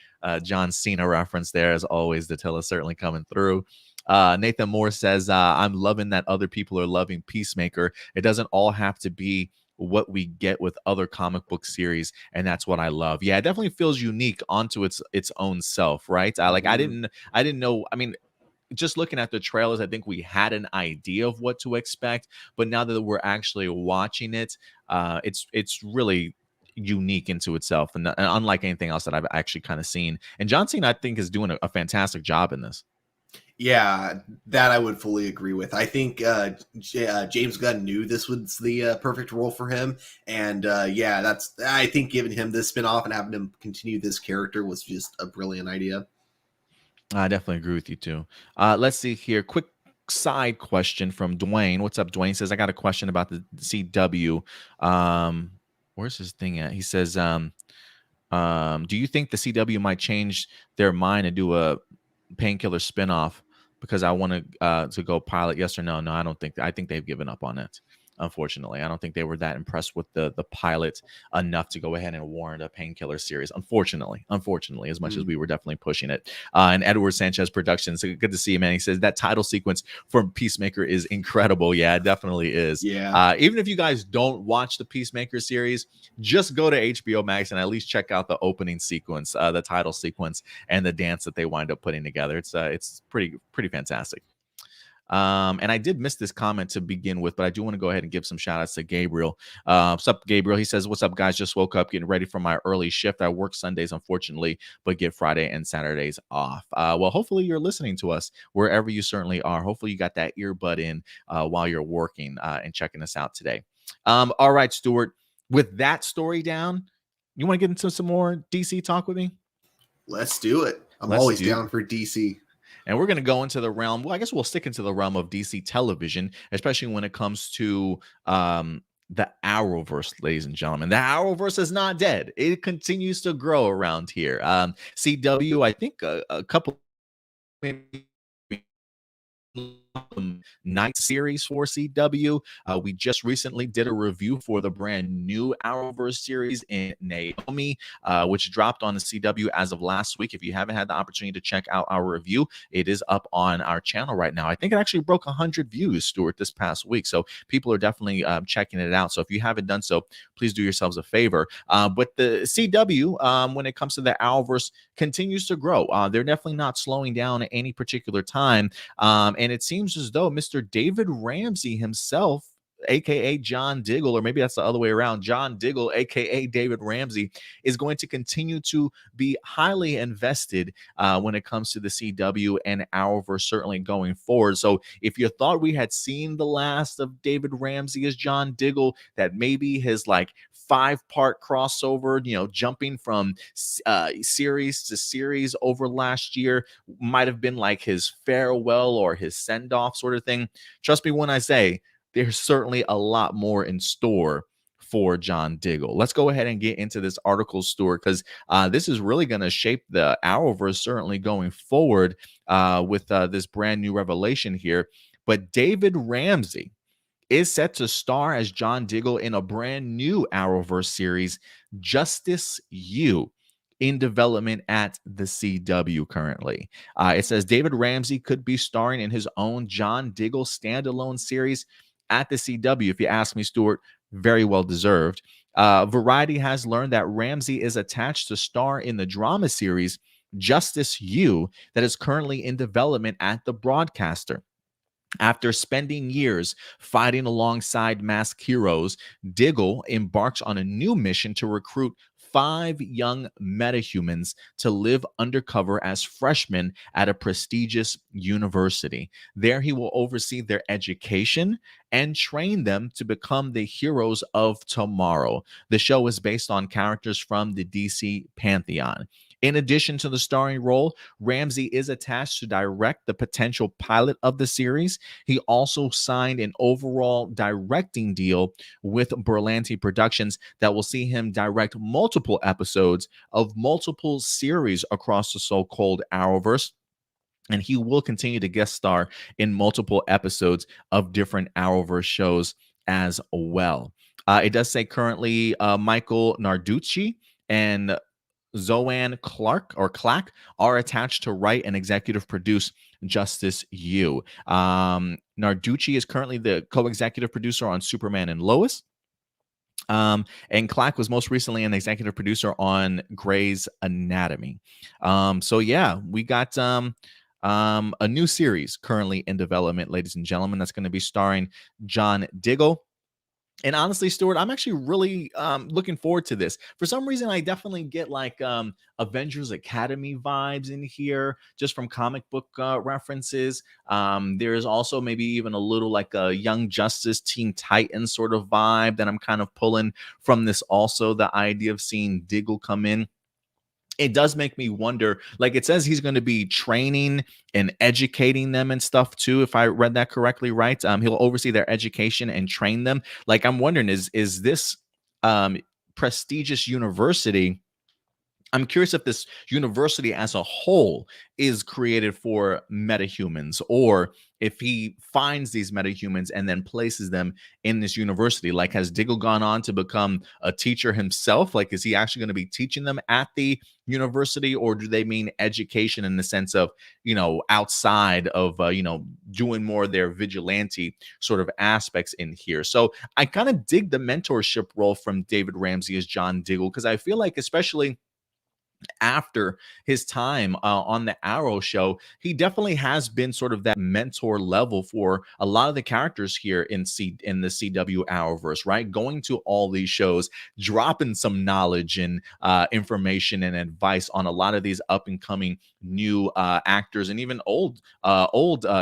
John Cena reference there, as always. Tatilla certainly coming through. Nathan Moore says, I'm loving that other people are loving Peacemaker. It doesn't all have to be what we get with other comic book series, and that's what I love. Yeah, it definitely feels unique onto its own self, right? Like Mhm. I didn't know. I mean, just looking at the trailers, I think we had an idea of what to expect, but now that we're actually watching it, it's really unique into itself, and unlike anything else that I've actually kind of seen. And John Cena, I think, is doing a fantastic job in this. Yeah, that I would fully agree with. I think James Gunn knew this was the perfect role for him, and yeah, that's I think giving him this spinoff and having him continue this character was just a brilliant idea. I definitely agree with you too. Let's see here. Quick side question from Dwayne. What's up, Dwayne? Says I got a question about the CW. Where's his thing at? He says, do you think the CW might change their mind and do a Painkiller spinoff? Because I want to go pilot. Yes or no? No, I don't think. I think they've given up on it. Unfortunately, I don't think they were that impressed with the pilot enough to go ahead and warrant a Painkiller series. Unfortunately, as much as we were definitely pushing it. And Edward Sanchez Productions, good to see you, man. He says that title sequence for Peacemaker is incredible. Yeah, it definitely is. Yeah. Even if you guys don't watch the Peacemaker series, just go to HBO Max and at least check out the opening sequence, the title sequence, and the dance that they wind up putting together. It's pretty fantastic. And I did miss this comment to begin with, but I do want to go ahead and give some shout outs to Gabriel. What's up, Gabriel? He says, what's up, guys? Just woke up getting ready for my early shift. I work Sundays, unfortunately, but get Friday and Saturdays off. Well, hopefully you're listening to us wherever you certainly are. Hopefully you got that earbud in while you're working and checking us out today. All right, Stuart, with that story down, you want to get into some more DC talk with me? Let's do it. I'm Let's always do down for DC. And we're going to go into the realm. Well, I guess we'll stick into the realm of DC television, especially when it comes to the Arrowverse, ladies and gentlemen. The Arrowverse is not dead. It continues to grow around here. CW, I think a couple maybe night series for CW. We just recently did a review for the brand new Arrowverse series in Naomi, which dropped on the CW as of last week. If you haven't had the opportunity to check out our review, it is up on our channel right now. I think it actually broke 100 views, Stuart, this past week. So people are definitely checking it out. So if you haven't done so, please do yourselves a favor. But the CW, when it comes to the Arrowverse, continues to grow. They're definitely not slowing down at any particular time. And it seems as though Mr. David Ramsey himself, aka John Diggle, or maybe that's the other way around, John Diggle, aka David Ramsey, is going to continue to be highly invested when it comes to the CW and Arrowverse, certainly going forward. So if you thought we had seen the last of David Ramsey as John Diggle, that maybe his like 5-part crossover, jumping from series to series over last year might have been like his farewell or his send off sort of thing. Trust me when I say there's certainly a lot more in store for John Diggle. Let's go ahead and get into this article, Stuart, because this is really going to shape the Arrowverse certainly going forward with this brand new revelation here. But David Ramsey is set to star as John Diggle in a brand new Arrowverse series, Justice U, in development at the CW currently. It says David Ramsey could be starring in his own John Diggle standalone series at the CW. If you ask me, Stuart, very well deserved. Variety has learned that Ramsey is attached to star in the drama series Justice U that is currently in development at the broadcaster. After spending years fighting alongside masked heroes, Diggle embarks on a new mission to recruit 5 young metahumans to live undercover as freshmen at a prestigious university. There, he will oversee their education and train them to become the heroes of tomorrow. The show is based on characters from the DC Pantheon. In addition to the starring role, Ramsey is attached to direct the potential pilot of the series. He also signed an overall directing deal with Berlanti Productions that will see him direct multiple episodes of multiple series across the so-called Arrowverse. And he will continue to guest star in multiple episodes of different Arrowverse shows as well. It does say currently Michael Narducci and Zoanne Clark are attached to write and executive produce Justice U. Narducci is currently the co-executive producer on Superman and Lois. And Clack was most recently an executive producer on Grey's Anatomy. So yeah, we got a new series currently in development, ladies and gentlemen, that's going to be starring John Diggle. And honestly, Stuart, I'm actually really looking forward to this. For some reason, I definitely get like Avengers Academy vibes in here, just from comic book references. There's also maybe even a little like a Young Justice, Teen Titans sort of vibe that I'm kind of pulling from this. Also, the idea of seeing Diggle come in, it does make me wonder. Like, it says he's going to be training and educating them and stuff too, if I read that correctly, right? He'll oversee their education and train them. Like, I'm wondering, is this um prestigious university, I'm curious if this university as a whole is created for metahumans, or if he finds these metahumans and then places them in this university. Like, has Diggle gone on to become a teacher himself? Like, is he actually going to be teaching them at the university, or do they mean education in the sense of, outside of, doing more of their vigilante sort of aspects in here? So I kind of dig the mentorship role from David Ramsey as John Diggle, because I feel like, especially after his time on the Arrow show, he definitely has been sort of that mentor level for a lot of the characters here in the CW Arrowverse, right? Going to all these shows, dropping some knowledge and information and advice on a lot of these up and coming new actors, and even old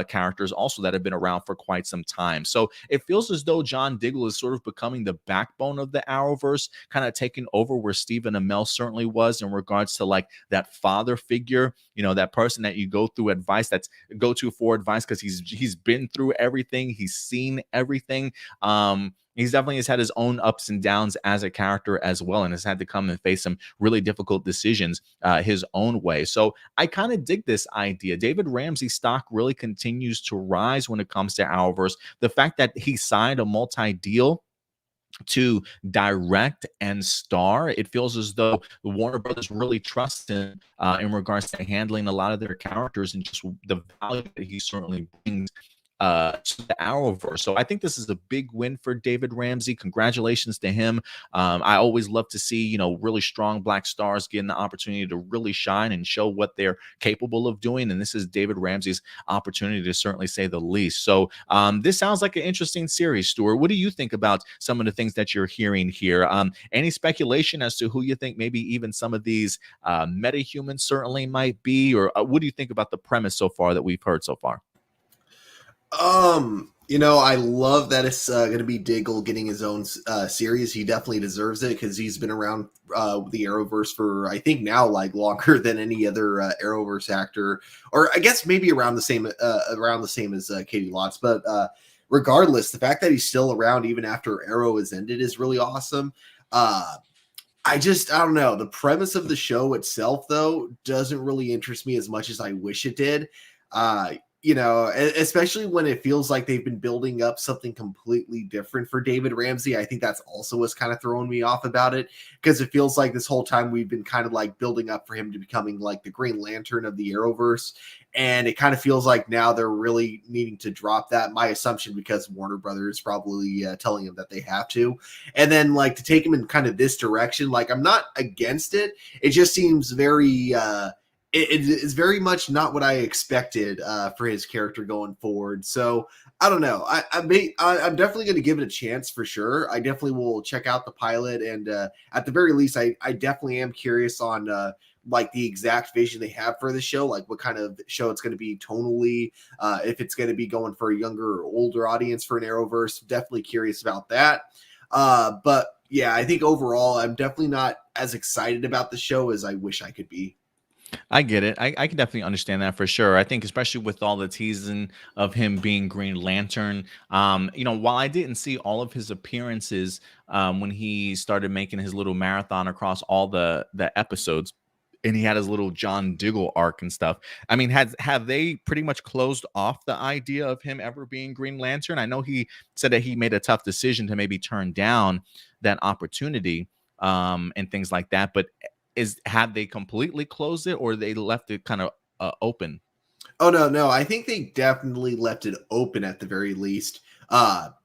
characters also that have been around for quite some time. So it feels as though John Diggle is sort of becoming the backbone of the Arrowverse, kind of taking over where Stephen Amell certainly was in regards to like that father figure, that person that you go through advice, that's go to for advice, because he's been through everything, he's seen everything. He's definitely has had his own ups and downs as a character as well, and has had to come and face some really difficult decisions his own way. So I kind of dig this idea. David Ramsey stock really continues to rise when it comes to Arrowverse. The fact that he signed a multi-deal to direct and star, it feels as though the Warner Brothers really trust him in regards to handling a lot of their characters, and just the value that he certainly brings to the Arrowverse. So I think this is a big win for David Ramsey. Congratulations to him. I always love to see, really strong Black stars getting the opportunity to really shine and show what they're capable of doing. And this is David Ramsey's opportunity, to certainly say the least. So this sounds like an interesting series, Stuart. What do you think about some of the things that you're hearing here? Any speculation as to who you think maybe even some of these metahumans certainly might be? Or what do you think about the premise so far that we've heard so far? I love that it's going to be Diggle getting his own series. He definitely deserves it, because he's been around the Arrowverse for, I think now, like longer than any other Arrowverse actor, or I guess maybe around the same as Katie Lotz. But regardless, the fact that he's still around even after Arrow has ended is really awesome. I don't know. The premise of the show itself, though, doesn't really interest me as much as I wish it did. Especially when it feels like they've been building up something completely different for David Ramsey. I think that's also what's kind of throwing me off about it, because it feels like this whole time we've been kind of like building up for him to becoming like the Green Lantern of the Arrowverse. And it kind of feels like now they're really needing to drop that. My assumption, because Warner Brothers probably telling him that they have to. And then like to take him in kind of this direction, like I'm not against it. It just seems very... it is very much not what I expected for his character going forward. So I don't know. I'm definitely going to give it a chance for sure. I definitely will check out the pilot, and at the very least, I definitely am curious on like the exact vision they have for the show, like what kind of show it's going to be tonally, if it's going to be going for a younger or older audience for an Arrowverse. Definitely curious about that. But yeah, I think overall, I'm definitely not as excited about the show as I wish I could be. I get it. I can definitely understand that for sure. I think especially with all the teasing of him being Green Lantern, while I didn't see all of his appearances when he started making his little marathon across all the episodes, and he had his little John Diggle arc and stuff. I mean, have they pretty much closed off the idea of him ever being Green Lantern? I know he said that he made a tough decision to maybe turn down that opportunity and things like that, but have they completely closed it, or they left it kind of open? Oh no, I think they definitely left it open at the very least.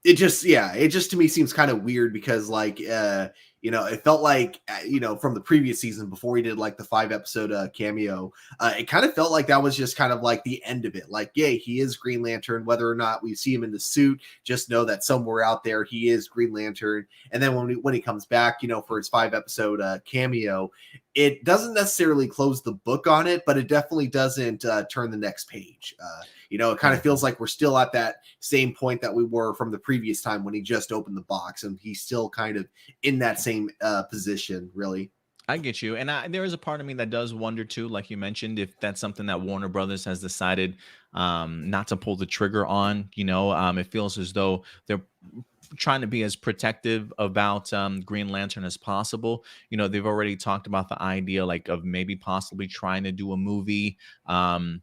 It just to me seems kind of weird because it felt like from the previous season before he did like the 5 episode cameo, it kind of felt like that was just kind of like the end of it. Like, yeah, he is Green Lantern, whether or not we see him in the suit, just know that somewhere out there he is Green Lantern. And then when he comes back, for his 5 episode cameo, it doesn't necessarily close the book on it, but it definitely doesn't turn the next page. It kind of feels like we're still at that same point that we were from the previous time when he just opened the box, and he's still kind of in that same position, really. I get you. And there is a part of me that does wonder too, like you mentioned, if that's something that Warner Brothers has decided not to pull the trigger on. It feels as though they're trying to be as protective about Green Lantern as possible. They've already talked about the idea like of maybe possibly trying to do a movie. One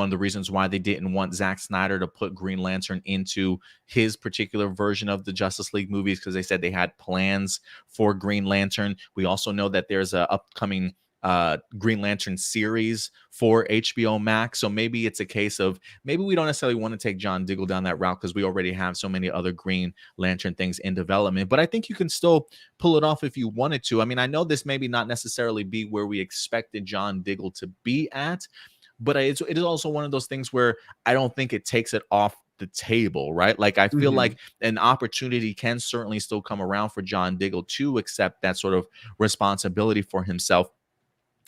of the reasons why they didn't want Zack Snyder to put Green Lantern into his particular version of the Justice League movies, because they said they had plans for Green Lantern. We also know that there's a upcoming Green Lantern series for HBO Max. So maybe it's a case of maybe we don't necessarily want to take John Diggle down that route because we already have so many other Green Lantern things in development. But I think you can still pull it off if you wanted to. I mean, I know this maybe not necessarily be where we expected John Diggle to be at, but it is also one of those things where I don't think it takes it off the table, right? Like I feel Mhm. like an opportunity can certainly still come around for John Diggle to accept that sort of responsibility for himself,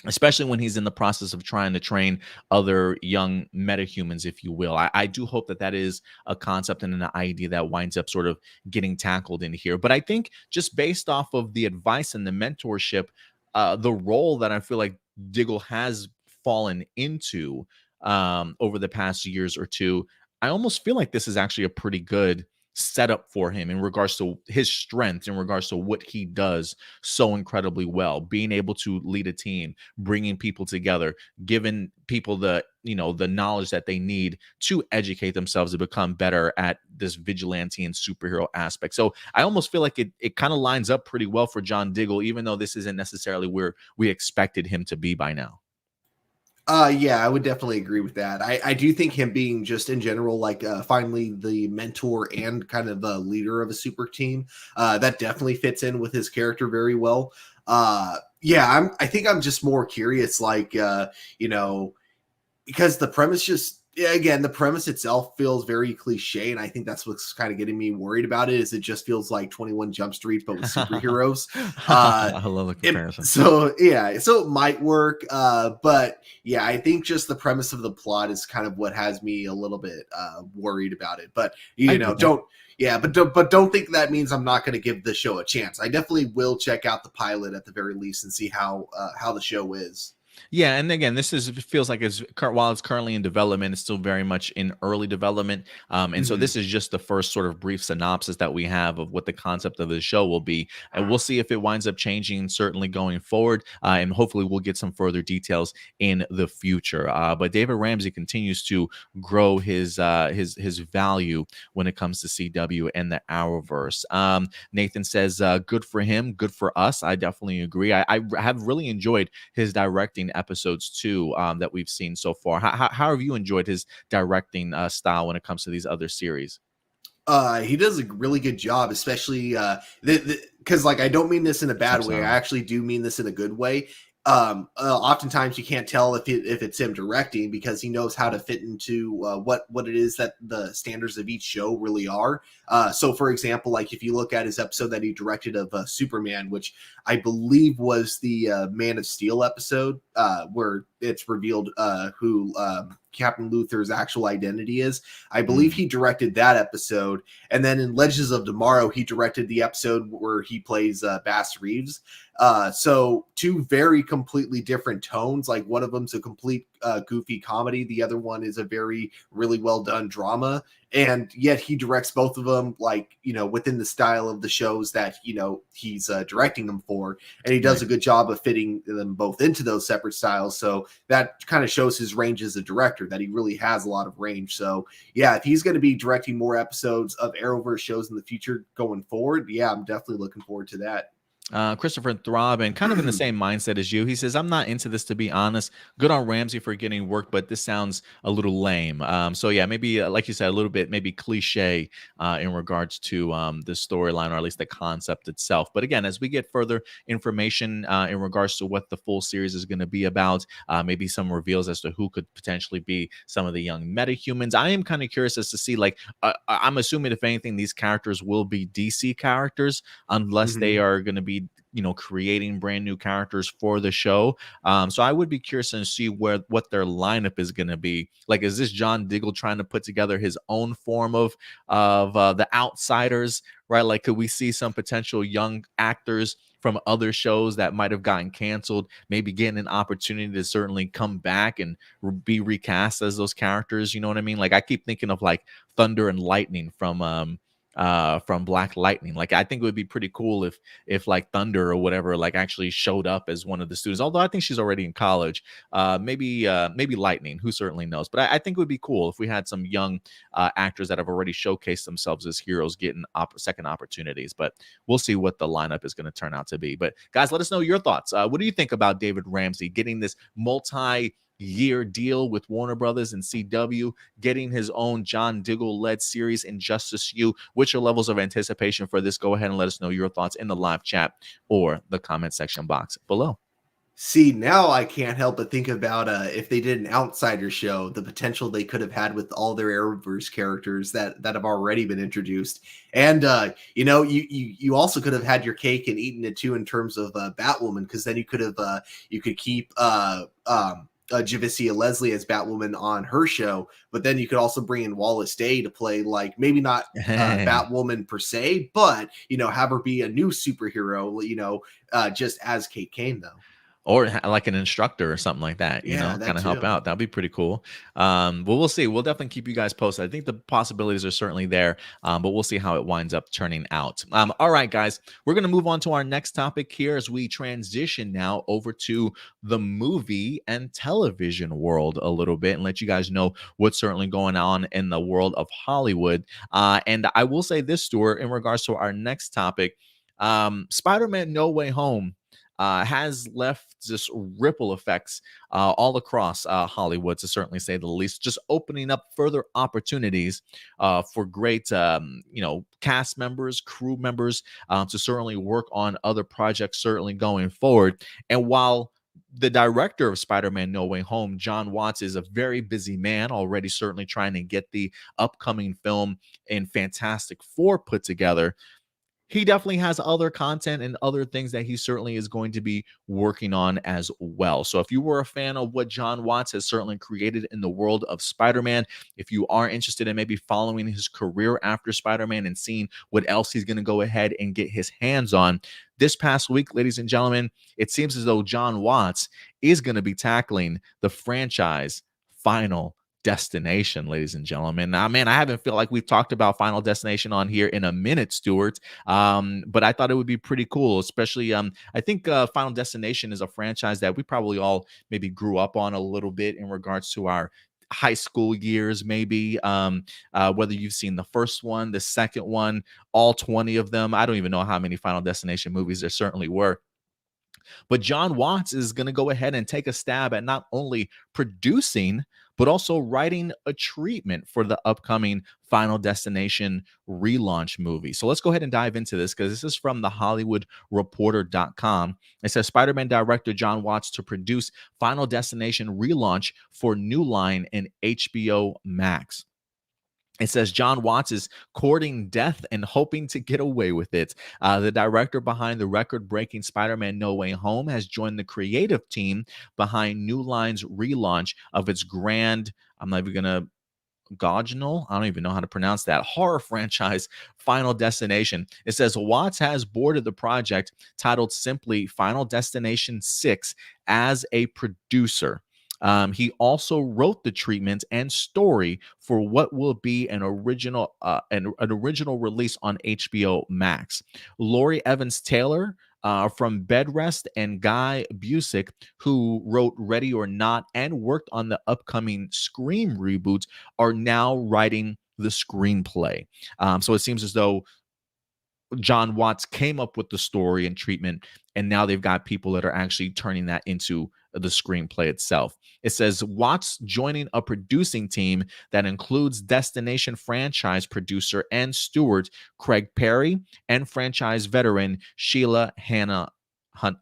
especially when he's in the process of trying to train other young metahumans, if you will. I do hope that that is a concept and an idea that winds up sort of getting tackled in here. But I think just based off of the advice and the mentorship, the role that I feel like Diggle has fallen into over the past years or two, I almost feel like this is actually a pretty good setup for him in regards to his strength, in regards to what he does so incredibly well, being able to lead a team, bringing people together, giving people the knowledge that they need to educate themselves to become better at this vigilante and superhero aspect. So I almost feel like it kind of lines up pretty well for John Diggle, even though this isn't necessarily where we expected him to be by now. Yeah, I would definitely agree with that. I do think him being just in general, like finally the mentor and kind of a leader of a super team, that definitely fits in with his character very well. Yeah, I think I'm just more curious, you know, because the premise just yeah, again, the premise itself feels very cliche, and I think that's what's kind of getting me worried about it. Is it just feels like 21 Jump Street, but with superheroes? Uh, I love the comparison. so it might work, but yeah, I think just the premise of the plot is kind of what has me a little bit worried about it. But I get that. don't don't think that means I'm not going to give the show a chance. I definitely will check out the pilot at the very least and see how the show is. Yeah, and again, this is feels like while it's currently in development, it's still very much in early development. And so Mhm. this is just the first sort of brief synopsis that we have of what the concept of the show will be, and we'll see if it winds up changing certainly going forward. And hopefully, we'll get some further details in the future. But David Ramsey continues to grow his value when it comes to CW and the Arrowverse. Nathan says, "Good for him, good for us." I definitely agree. I have really enjoyed his directing episodes too, that we've seen so far. How have you enjoyed his directing style when it comes to these other series? He does a really good job, especially because like I don't mean this in a bad Except way. I sound. actually do mean this in a good way. Oftentimes you can't tell if it's him directing because he knows how to fit into what it is that the standards of each show really are. So, for example, like if you look at his episode that he directed of Superman, which I believe was the Man of Steel episode, where it's revealed who Captain Luther's actual identity is. I believe Mm, he directed that episode, and then in Legends of Tomorrow, he directed the episode where he plays Bass Reeves. So two very completely different tones. Like one of them's a complete goofy comedy, the other one is a very really well done drama, and yet he directs both of them like within the style of the shows that he's directing them for, and he does right. a good job of fitting them both into those separate styles. So that kind of shows his range as a director, that he really has a lot of range. So yeah, if he's going to be directing more episodes of Arrowverse shows in the future going forward, yeah, I'm definitely looking forward to that. Christopher Throb, and kind of in the same mindset as you. He says, I'm not into this, to be honest. Good on Ramsey for getting work, but this sounds a little lame. So, yeah, maybe, like you said, a little bit maybe cliche in regards to the storyline, or at least the concept itself. But again, as we get further information in regards to what the full series is going to be about, maybe some reveals as to who could potentially be some of the young metahumans, I am kind of curious as to see, like, I'm assuming, if anything, these characters will be DC characters, unless they Mhm. are going to be, creating brand new characters for the show. So I would be curious to see what their lineup is going to be. Like, is this John Diggle trying to put together his own form of the Outsiders, right? Like, could we see some potential young actors from other shows that might have gotten canceled, maybe getting an opportunity to certainly come back and be recast as those characters? You know what I mean? Like, I keep thinking of like Thunder and Lightning from Black Lightning. Like, I think it would be pretty cool if like Thunder or whatever like actually showed up as one of the students. Although I think she's already in college. Maybe Lightning, who certainly knows. But I think it would be cool if we had some young actors that have already showcased themselves as heroes getting second opportunities. But we'll see what the lineup is going to turn out to be. But guys, let us know your thoughts. What do you think about David Ramsey getting this multi-year deal with Warner Brothers and CW, getting his own John Diggle-led series, Injustice U? What's your levels of anticipation for this? Go ahead and let us know your thoughts in the live chat or the comment section box below. See, now I can't help but think about if they did an Outsider show, the potential they could have had with all their Arrowverse characters that have already been introduced. And you also could have had your cake and eaten it too in terms of Batwoman, because then you could keep Javicia Leslie as Batwoman on her show, but then you could also bring in Wallace Day to play, like, maybe not Batwoman per se, but have her be a new superhero, just as Kate Kane though. Or like an instructor or something like that, Yeah, kind that of help too. out. That'd be pretty cool. But we'll see. We'll definitely keep you guys posted. I think the possibilities are certainly there, but we'll see how it winds up turning out. All right, guys, we're going to move on to our next topic here as we transition now over to the movie and television world a little bit, and let you guys know what's certainly going on in the world of Hollywood. And I will say this, Stuart, in regards to our next topic, Spider-Man No Way Home has left just ripple effects all across Hollywood, to certainly say the least, just opening up further opportunities for great, cast members, crew members to certainly work on other projects, certainly going forward. And while the director of Spider-Man No Way Home, John Watts, is a very busy man already, certainly trying to get the upcoming film in Fantastic Four put together, he definitely has other content and other things that he certainly is going to be working on as well. So if you were a fan of what John Watts has certainly created in the world of Spider-Man, if you are interested in maybe following his career after Spider-Man and seeing what else he's going to go ahead and get his hands on, this past week, ladies and gentlemen, it seems as though John Watts is going to be tackling the franchise Final Destination, ladies and gentlemen. Now, man, I haven't feel like we've talked about Final Destination on here in a minute, Stuart. But I thought it would be pretty cool, especially I think Final Destination is a franchise that we probably all maybe grew up on a little bit in regards to our high school years, maybe whether you've seen the first one, the second one, all 20 of them. I don't even know how many Final Destination movies there certainly were. But John Watts is going to go ahead and take a stab at not only producing, but also writing a treatment for the upcoming Final Destination relaunch movie. So let's go ahead and dive into this, because this is from the HollywoodReporter.com. It says Spider-Man director John Watts to produce Final Destination relaunch for New Line and HBO Max. It says John Watts is courting death and hoping to get away with it. The director behind the record-breaking Spider-Man No Way Home has joined the creative team behind New Line's relaunch of its grand, I'm not even going to, Goginal, I don't even know how to pronounce that, horror franchise Final Destination. It says Watts has boarded the project, titled simply Final Destination 6, as a producer. He also wrote the treatment and story for what will be an original release on HBO Max. Laurie Evans Taylor from Bedrest, and Guy Busick, who wrote Ready or Not and worked on the upcoming Scream reboot, are now writing the screenplay. So it seems as though John Watts came up with the story and treatment, and now they've got people that are actually turning that into the screenplay itself. It says Watts joining a producing team that includes Destination franchise producer and steward Craig Perry and franchise veteran Sheila Hannah Hunt.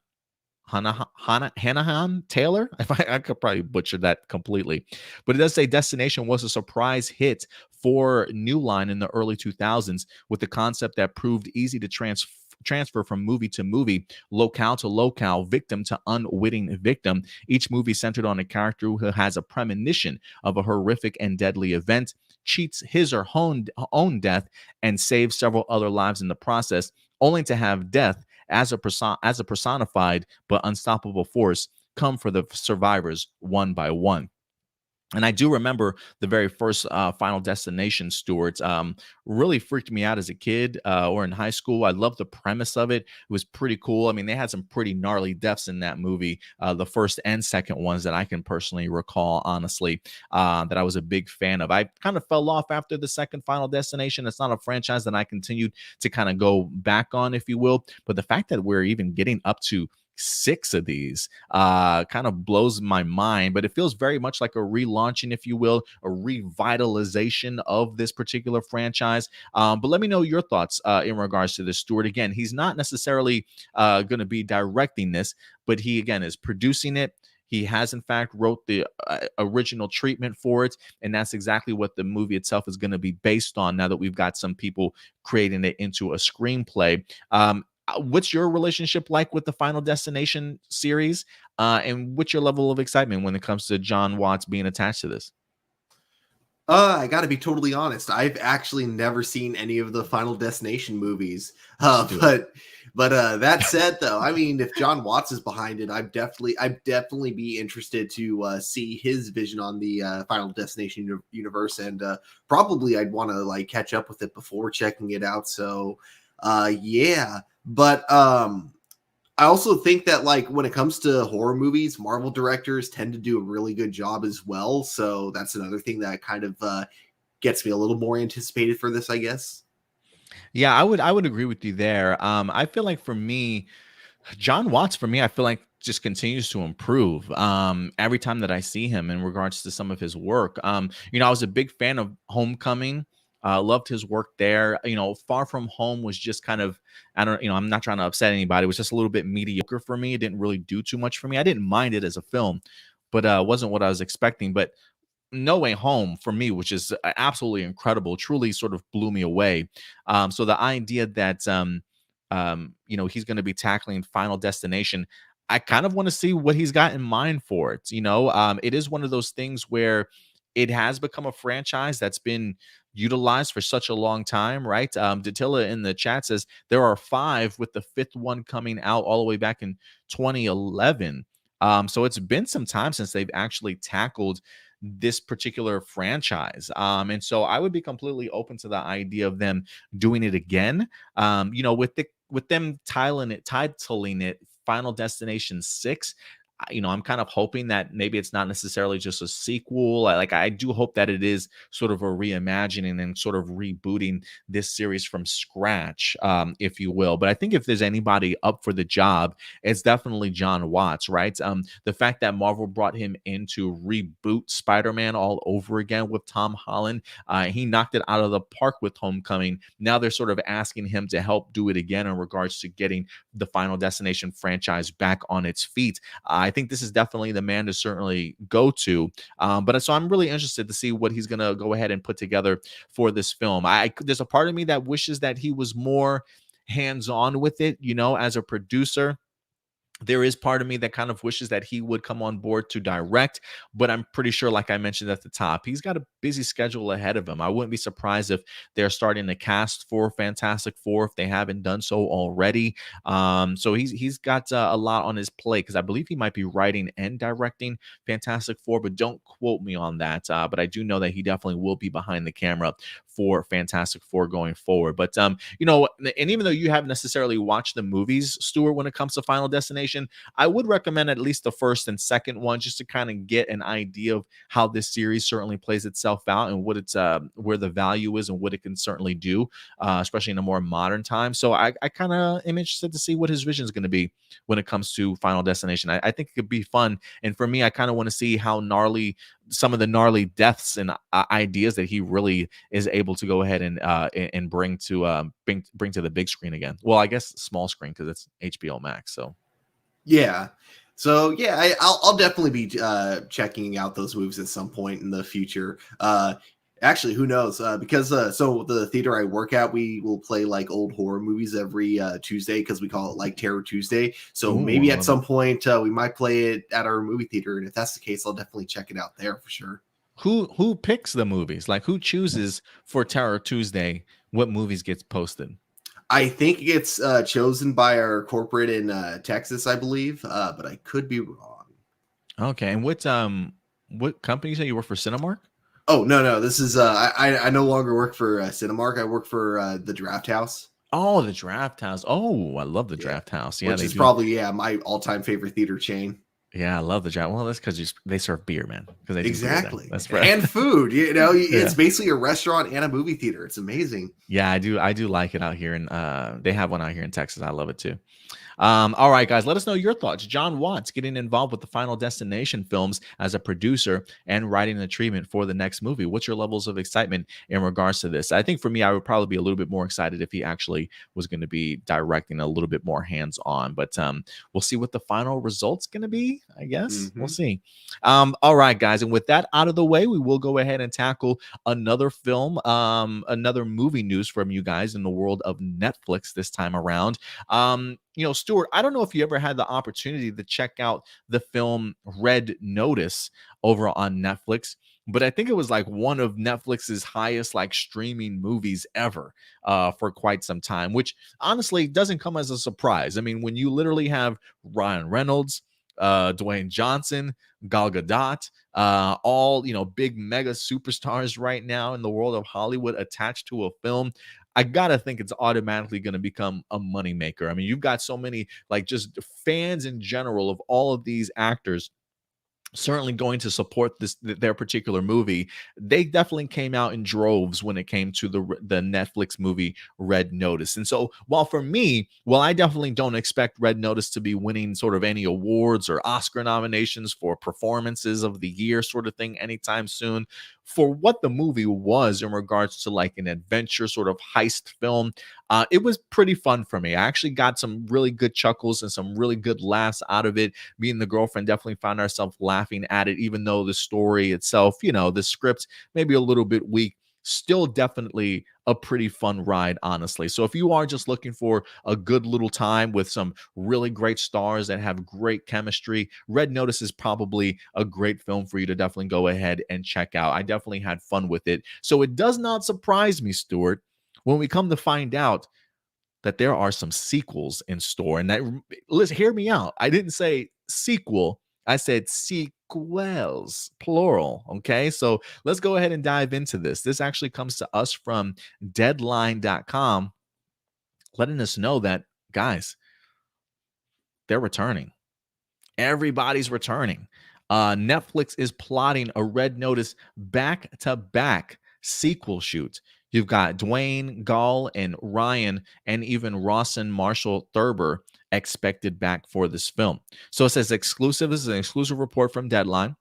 Hanahan Taylor. If I could probably butcher that completely, but it does say Destination was a surprise hit for New Line in the early 2000s with the concept that proved easy to transfer from movie to movie, locale to locale, victim to unwitting victim. Each movie centered on a character who has a premonition of a horrific and deadly event, cheats his or her own death, and saves several other lives in the process, only to have death as a personified but unstoppable force come for the survivors one by one. And I do remember the very first Final Destination Stewards really freaked me out as a kid or in high school. I loved the premise of it. It was pretty cool. I mean, they had some pretty gnarly deaths in that movie, the first and second ones that I can personally recall, honestly, that I was a big fan of. I kind of fell off after the second Final Destination. It's not a franchise that I continued to kind of go back on, if you will. But the fact that we're even getting up to 6 of these kind of blows my mind, but it feels very much like a relaunching, if you will, a revitalization of this particular franchise. But let me know your thoughts in regards to this, Stuart. Again, he's not necessarily going to be directing this, but he, again, is producing it. He has, in fact, wrote the original treatment for it, and that's exactly what the movie itself is going to be based on now that we've got some people creating it into a screenplay. What's your relationship like with the Final Destination series? And what's your level of excitement when it comes to John Watts being attached to this? I got to be totally honest. I've actually never seen any of the Final Destination movies. Let's do it. But that said, though, I mean, if John Watts is behind it, I'd definitely be interested to see his vision on the Final Destination universe, and probably I'd want to like catch up with it before checking it out. So, yeah. But I also think that like when it comes to horror movies, Marvel directors tend to do a really good job as well. So that's another thing that kind of gets me a little more anticipated for this, I guess. Yeah, I would agree with you there. I feel like for me, John Watts, for me, I feel like just continues to improve every time that I see him in regards to some of his work. I was a big fan of Homecoming. Loved his work there. Far From Home was just kind of, I don't, I'm not trying to upset anybody. It was just a little bit mediocre for me. It didn't really do too much for me. I didn't mind it as a film, but wasn't what I was expecting. But No Way Home for me, which is absolutely incredible, truly sort of blew me away. So the idea that he's going to be tackling Final Destination, I kind of want to see what he's got in mind for it. It is one of those things where it has become a franchise that's been utilized for such a long time, right? Datilla in the chat says there are 5, with the 5th one coming out all the way back in 2011. So it's been some time since they've actually tackled this particular franchise. And so I would be completely open to the idea of them doing it again. With them titling it Final Destination 6. I'm kind of hoping that maybe it's not necessarily just a sequel. I do hope that it is sort of a reimagining and sort of rebooting this series from scratch, if you will. But I think if there's anybody up for the job, it's definitely John Watts, right? The fact that Marvel brought him in to reboot Spider-Man all over again with Tom Holland, he knocked it out of the park with Homecoming. Now they're sort of asking him to help do it again in regards to getting the Final Destination franchise back on its feet. I think this is definitely the man to certainly go to. But so I'm really interested to see what he's going to go ahead and put together for this film. There's a part of me that wishes that he was more hands-on with it, as a producer. There is part of me that kind of wishes that he would come on board to direct, but I'm pretty sure, like I mentioned at the top, he's got a busy schedule ahead of him. I wouldn't be surprised if they're starting to cast for Fantastic Four if they haven't done so already. So he's got a lot on his plate, because I believe he might be writing and directing Fantastic Four, but don't quote me on that. But I do know that he definitely will be behind the camera for Fantastic Four going forward. But you know, and even though you haven't necessarily watched the movies, Stuart, when it comes to Final Destination, I would recommend at least the first and second one just to kind of get an idea of how this series certainly plays itself out and what it's where the value is and what it can certainly do, especially in a more modern time. So I kind of am interested to see what his vision is going to be when it comes to Final Destination. I think it could be fun, and for me, I kind of want to see how gnarly some of the gnarly deaths and ideas that he really is able to go ahead and bring to bring to the big screen again. Well, I guess small screen because it's HBO Max. So yeah. So yeah, I'll definitely be checking out those movies at some point in the future. Actually, who knows? Because so the theater I work at, we will play like old horror movies every Tuesday because we call it like Terror Tuesday. So ooh, maybe I at love some it. point we might play it at our movie theater, and if that's the case, I'll definitely check it out there for sure. Who picks the movies? Like who chooses for Terror Tuesday what movies gets posted? I think it's chosen by our corporate in Texas, I believe, but I could be wrong. Okay, and what company you say you work for? Cinemark? Oh no, this is I no longer work for Cinemark. I work for the Draft House. Oh, the Draft House. Oh, I love the Yeah, Draft House. Yeah, which they is do. probably my all-time favorite theater chain. Yeah, I love the Draft. Well, that's because they serve beer, man. Because they do beer there. Exactly, That's right. and food. You know, Yeah. it's basically a restaurant and a movie theater. It's amazing. Yeah, I do like it out here, and they have one out here in Texas. I love it too. All right, guys, let us know your thoughts. John Watts getting involved with the Final Destination films as a producer and writing the treatment for the next movie. What's your levels of excitement in regards to this? I think for me, I would probably be a little bit more excited if he actually was going to be directing a little bit more hands-on. But we'll see what the final result's going to be. I guess we'll Hmm. see. All right, guys, and with that out of the way, we will go ahead and tackle another film, another movie news from you guys in the world of Netflix this time around. You know, Stuart, I don't know if you ever had the opportunity to check out the film Red Notice over on Netflix, but I think it was like one of Netflix's highest like streaming movies ever for quite some time, which honestly doesn't come as a surprise. I mean, when you literally have Ryan Reynolds, Dwayne Johnson, Gal Gadot, all you know, big mega superstars right now in the world of Hollywood attached to a film, I gotta think it's automatically going to become a moneymaker. I mean, you've got so many like just fans in general of all of these actors certainly going to support their particular movie. They definitely came out in droves when it came to the Netflix movie Red Notice. And so while for me, well, I definitely don't expect Red Notice to be winning sort of any awards or Oscar nominations for performances of the year sort of thing anytime soon. For what the movie was in regards to like an adventure sort of heist film, it was pretty fun for me. I actually got some really good chuckles and some really good laughs out of it. Me and the girlfriend definitely found ourselves laughing at it, even though the story itself, you know, the script maybe a little bit weak. Still, definitely a pretty fun ride, honestly. So, if you are just looking for a good little time with some really great stars that have great chemistry, Red Notice is probably a great film for you to definitely go ahead and check out. I definitely had fun with it. So, it does not surprise me, Stuart, when we come to find out that there are some sequels in store. And that, let's hear me out. I didn't say sequel, I said sequels, plural. Okay. So let's go ahead and dive into this. This actually comes to us from deadline.com, letting us know that, guys, they're returning. Everybody's returning. Netflix is plotting a Red Notice back-to-back sequel shoot. You've got Dwayne, Gall, and Ryan, and even Rawson Marshall Thurber expected back for this film. So it says exclusive. This is an exclusive report from Deadline.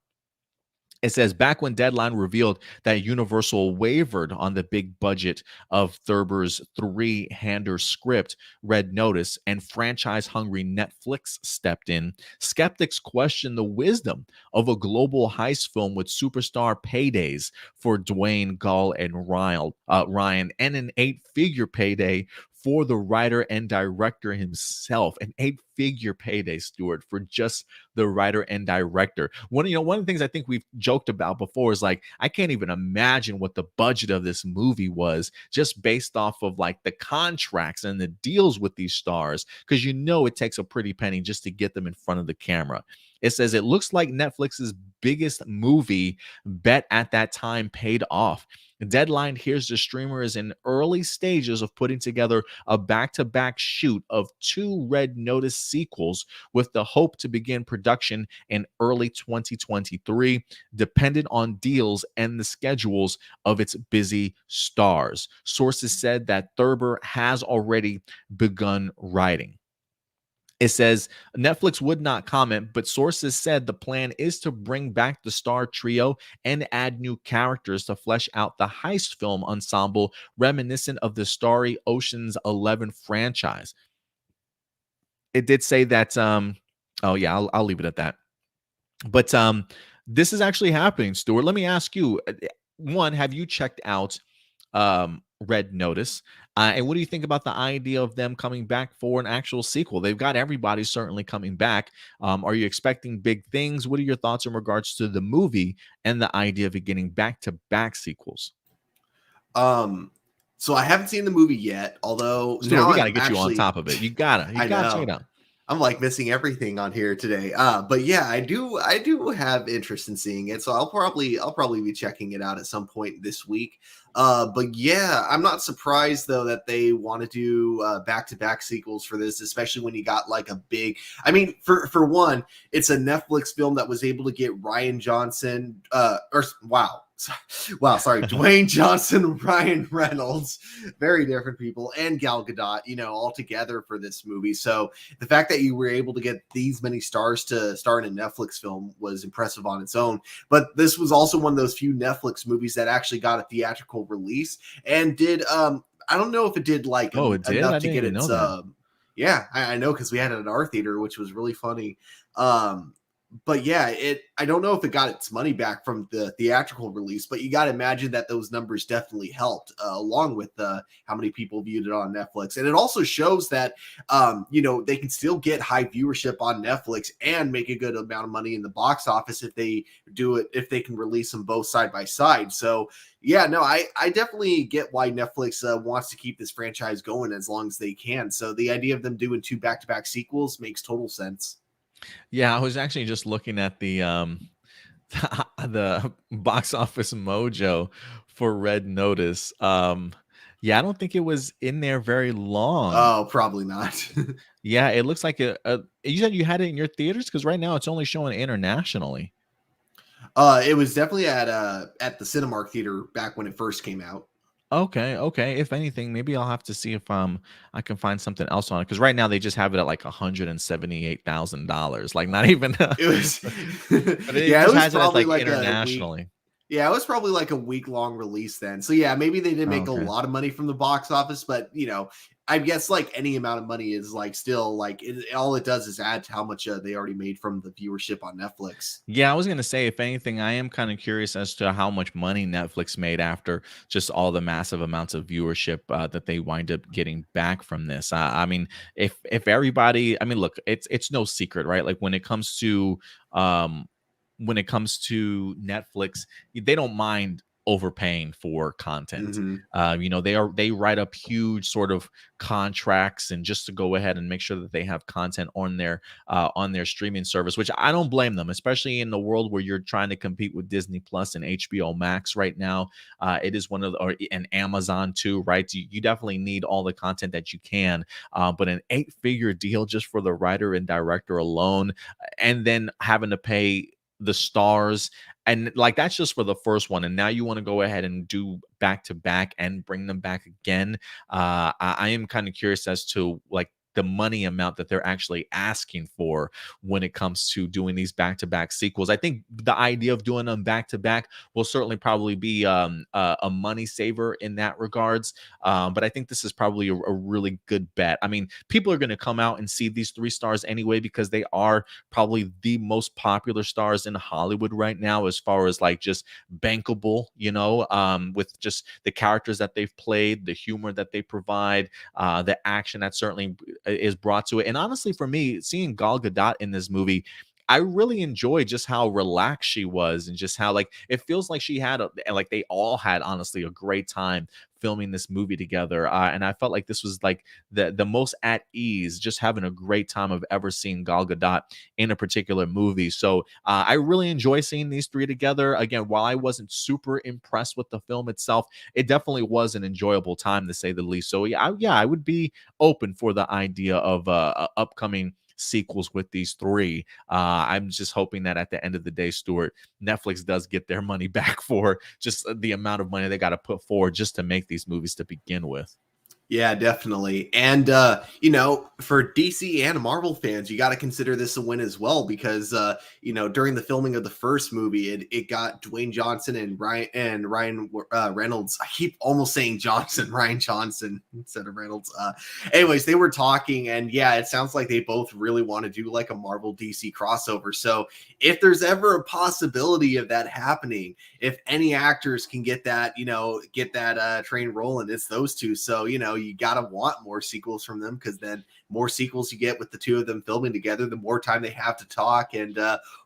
It says back when Deadline revealed that Universal wavered on the big budget of Thurber's three-hander script, Red Notice, and franchise-hungry Netflix stepped in, skeptics questioned the wisdom of a global heist film with superstar paydays for Dwayne, Gall, and Ryan, and an eight-figure payday for the writer and director himself. An eight-figure payday, Stuart, for just the writer and director. One of the things I think we've joked about before is like, I can't even imagine what the budget of this movie was just based off of like the contracts and the deals with these stars, because you know it takes a pretty penny just to get them in front of the camera. It says it looks like Netflix's biggest movie bet at that time paid off. Deadline hears the streamer is in early stages of putting together a back-to-back shoot of two Red Notice sequels with the hope to begin production in early 2023, dependent on deals and the schedules of its busy stars. Sources said that Thurber has already begun writing. It says Netflix would not comment, but sources said the plan is to bring back the star trio and add new characters to flesh out the heist film ensemble reminiscent of the starry Ocean's 11 franchise. It did say that oh yeah, I'll leave it at that. But this is actually happening, Stuart. Let me ask you, one, have you checked out Red Notice? And what do you think about the idea of them coming back for an actual sequel? They've got everybody certainly coming back. Are you expecting big things? What are your thoughts in regards to the movie and the idea of it getting back-to-back sequels? So I haven't seen the movie yet, although Stuart, now we got to I'm get you on actually top of it. You gotta I check know. it out. I'm like missing everything on here today. But yeah, I do have interest in seeing it. So I'll probably be checking it out at some point this week. But yeah, I'm not surprised though that they want to do back-to-back sequels for this, especially when you got like a big, I mean, for one, it's a Netflix film that was able to get Ryan Johnson sorry, Dwayne Johnson, Ryan Reynolds, very different people, and Gal Gadot, all together for this movie. So the fact that you were able to get these many stars to star in a Netflix film was impressive on its own. But this was also one of those few Netflix movies that actually got a theatrical release and did I don't know if it did like Oh, it did? enough I to didn't get even know its that. yeah, I know because we had it at our theater, which was really funny. But yeah, I don't know if it got its money back from the theatrical release, but you got to imagine that those numbers definitely helped, along with how many people viewed it on Netflix. And it also shows that they can still get high viewership on Netflix and make a good amount of money in the box office if they can release them both side by side. So yeah, no, I definitely get why Netflix wants to keep this franchise going as long as they can. So the idea of them doing two back-to-back sequels makes total sense. Yeah, I was actually just looking at the the box office mojo for Red Notice. Yeah, I don't think it was in there very long. Oh, probably not. Yeah, it looks like you said you had it in your theaters because right now it's only showing internationally. It was definitely at the Cinemark theater back when it first came out. Okay, okay. If anything, maybe I'll have to see if I can find something else on it because right now they just have it at like $178,000. Like not even, It was but it yeah, it just was has it as probably like like a week. internationally. Yeah, it was probably like a week-long release then. So yeah, maybe they didn't Oh, make a okay. lot of money from the box office, but I guess like any amount of money is like still like all it does is add to how much they already made from the viewership on Netflix. Yeah, I was gonna say, if anything, I am kind of curious as to how much money Netflix made after just all the massive amounts of viewership that they wind up getting back from this. I mean, if everybody, I mean, look, it's no secret, right? Like um, when it comes to Netflix, they don't mind overpaying for content. Hmm. They write up huge sort of contracts and just to go ahead and make sure that they have content on their streaming service, which I don't blame them, especially in the world where you're trying to compete with Disney Plus and HBO Max right now. It is one of and Amazon too, right? You definitely need all the content that you can, but an eight-figure deal just for the writer and director alone, and then having to pay the stars and like that's just for the first one and now you want to go ahead and do back to back and bring them back again. I am kind of curious as to like the money amount that they're actually asking for when it comes to doing these back-to-back sequels. I think the idea of doing them back-to-back will certainly probably be a money saver in that regards. But I think this is probably a really good bet. I mean, people are going to come out and see these three stars anyway because they are probably the most popular stars in Hollywood right now as far as like just bankable, with just the characters that they've played, the humor that they provide, the action that certainly is brought to it. And honestly, for me, seeing Gal Gadot in this movie, I really enjoy just how relaxed she was and just how like it feels like she had like they all had honestly a great time filming this movie together. And I felt like this was like the most at ease, just having a great time I've ever seen Gal Gadot in a particular movie. So I really enjoy seeing these three together. Again, while I wasn't super impressed with the film itself, it definitely was an enjoyable time to say the least. So yeah, I would be open for the idea of upcoming sequels with these three. I'm just hoping that at the end of the day, Stuart, Netflix does get their money back for just the amount of money they got to put forward just to make these movies to begin with. Yeah, definitely. And you know, for DC and Marvel fans, you got to consider this a win as well because you know, during the filming of the first movie, it got Dwayne Johnson and Ryan Reynolds. I keep almost saying Johnson, Ryan Johnson instead of Reynolds. Anyways, they were talking, and yeah, it sounds like they both really want to do like a Marvel DC crossover. So if there's ever a possibility of that happening, if any actors can get that, you know, get that train rolling, it's those two. So, you know, you got to want more sequels from them because then more sequels you get with the two of them filming together, the more time they have to talk and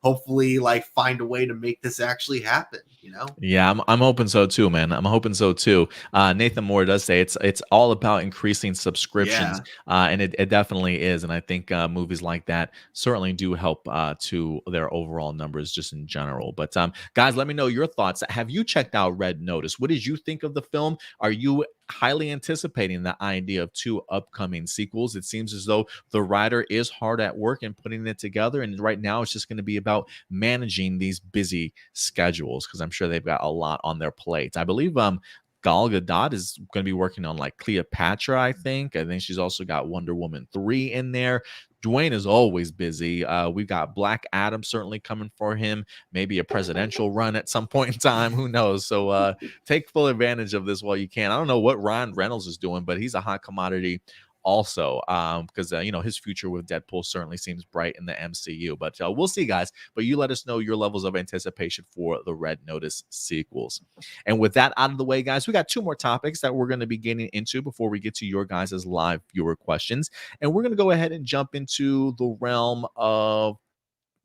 hopefully like find a way to make this actually happen, you know? Yeah, I'm hoping so too, man. I'm hoping so too. Nathan Moore does say it's all about increasing subscriptions, Yeah. and it definitely is. And I think movies like that certainly do help to their overall numbers just in general. But guys, let me know your thoughts. Have you checked out Red Notice? What did you think of the film? Are you highly anticipating the idea of two upcoming sequels? It seems as though the writer is hard at work and putting it together, and right now it's just going to be about managing these busy schedules because I'm sure they've got a lot on their plates. I believe Gal Gadot is going to be working on like Cleopatra. I think she's also got Wonder Woman 3 in there. Dwayne is always busy. We've got Black Adam certainly coming for him. Maybe a presidential run at some point in time. Who knows? So take full advantage of this while you can. I don't know what Ryan Reynolds is doing, but he's a hot commodity also because you know, his future with Deadpool certainly seems bright in the MCU. But we'll see, guys. But you let us know your levels of anticipation for the Red Notice sequels. And with that out of the way, guys, we got two more topics that we're going to be getting into before we get to your guys' live viewer questions. And we're going to go ahead and jump into the realm of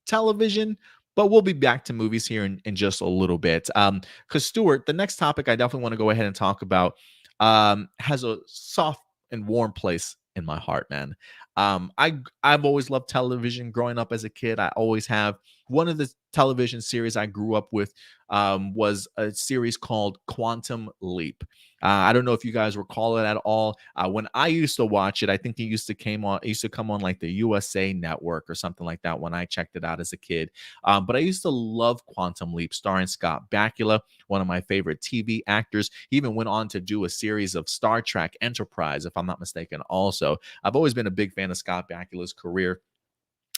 television, but we'll be back to movies here in just a little bit. Because Stuart, the next topic I definitely want to go ahead and talk about has a soft and warm place in my heart, man. I've always loved television growing up as a kid. I always have. One of the television series I grew up with was a series called Quantum Leap. I don't know if you guys recall it at all. When I used to watch it, I think it used to come on like the USA Network or something like that when I checked it out as a kid. But I used to love Quantum Leap, starring Scott Bakula, one of my favorite TV actors. He even went on to do a series of Star Trek Enterprise, if I'm not mistaken. Also, I've always been a big fan of Scott Bakula's career.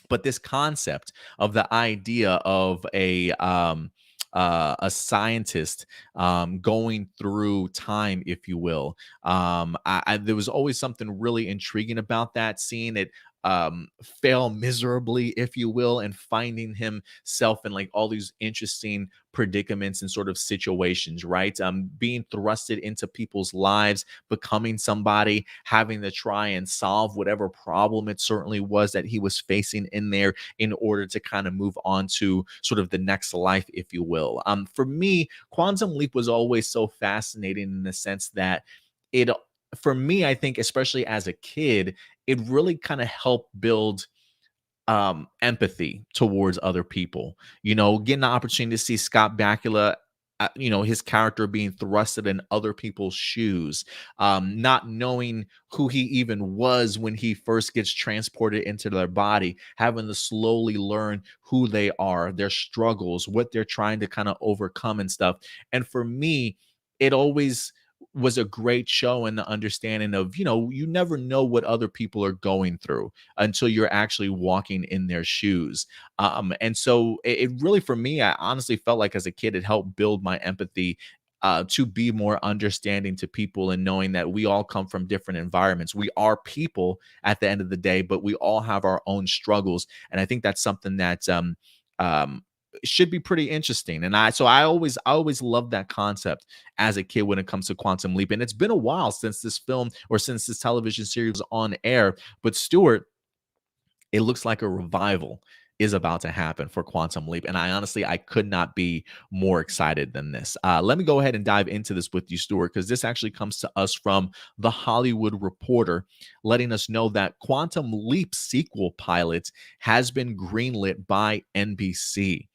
But this concept of the idea of a scientist going through time, if you will, there was always something really intriguing about that. Seeing it fail miserably, if you will, and finding himself in like all these interesting predicaments and sort of situations, right? Being thrusted into people's lives, becoming somebody, having to try and solve whatever problem it certainly was that he was facing in there in order to kind of move on to sort of the next life, if you will. For me, Quantum Leap was always so fascinating in the sense that it, for me, I think, especially as a kid, it really kind of helped build empathy towards other people. You know, getting the opportunity to see Scott Bakula, you know, his character being thrusted in other people's shoes, not knowing who he even was when he first gets transported into their body, having to slowly learn who they are, their struggles, what they're trying to kind of overcome and stuff. And for me, it always was a great show in the understanding of, you know, you never know what other people are going through until you're actually walking in their shoes. And so it really, for me, I honestly felt like as a kid, it helped build my empathy to be more understanding to people and knowing that we all come from different environments. We are people at the end of the day, but we all have our own struggles. And I think that's something that um, should be pretty interesting. And I always loved that concept as a kid when it comes to Quantum Leap. And it's been a while since this film or since this television series was on air. But Stuart, it looks like a revival is about to happen for Quantum Leap. And I could not be more excited than this. Let me go ahead and dive into this with you, Stuart, because this actually comes to us from The Hollywood Reporter, letting us know that Quantum Leap sequel pilot has been greenlit by NBC.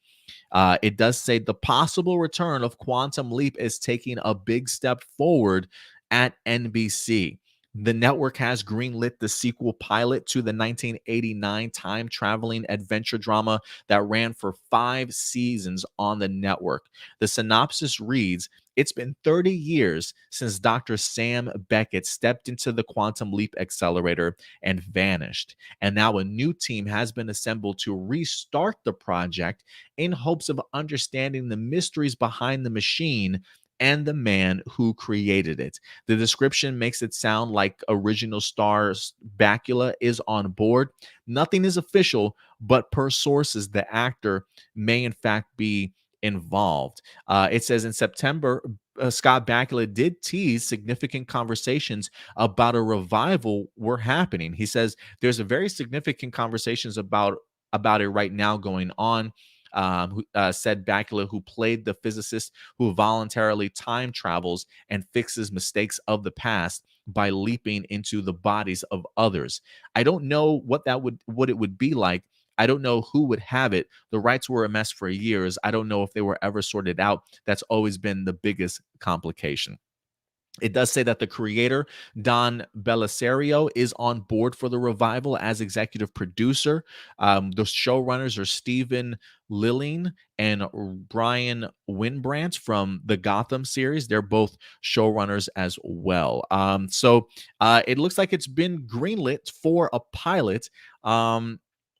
It does say the possible return of Quantum Leap is taking a big step forward at NBC. The network has greenlit the sequel pilot to the 1989 time traveling adventure drama that ran for 5 seasons on the network. The synopsis reads, it's been 30 years since Dr. Sam Beckett stepped into the Quantum Leap accelerator and vanished. And now a new team has been assembled to restart the project in hopes of understanding the mysteries behind the machine and the man who created it. The description makes it sound like original stars Bakula is on board. Nothing is official, but per sources, the actor may in fact be involved. It says in September, Scott Bakula did tease significant conversations about a revival were happening. He says there's a very significant conversations about it right now going on. Said Bakula, who played the physicist who voluntarily time travels and fixes mistakes of the past by leaping into the bodies of others. I don't know what it would be like. I don't know who would have it. The rights were a mess for years. I don't know if they were ever sorted out. That's always been the biggest complication. It does say that the creator, Don Belisario, is on board for the revival as executive producer. The showrunners are Stephen Lilling and Brian Winbrandt from the Gotham series. They're both showrunners as well. So it looks like it's been greenlit for a pilot.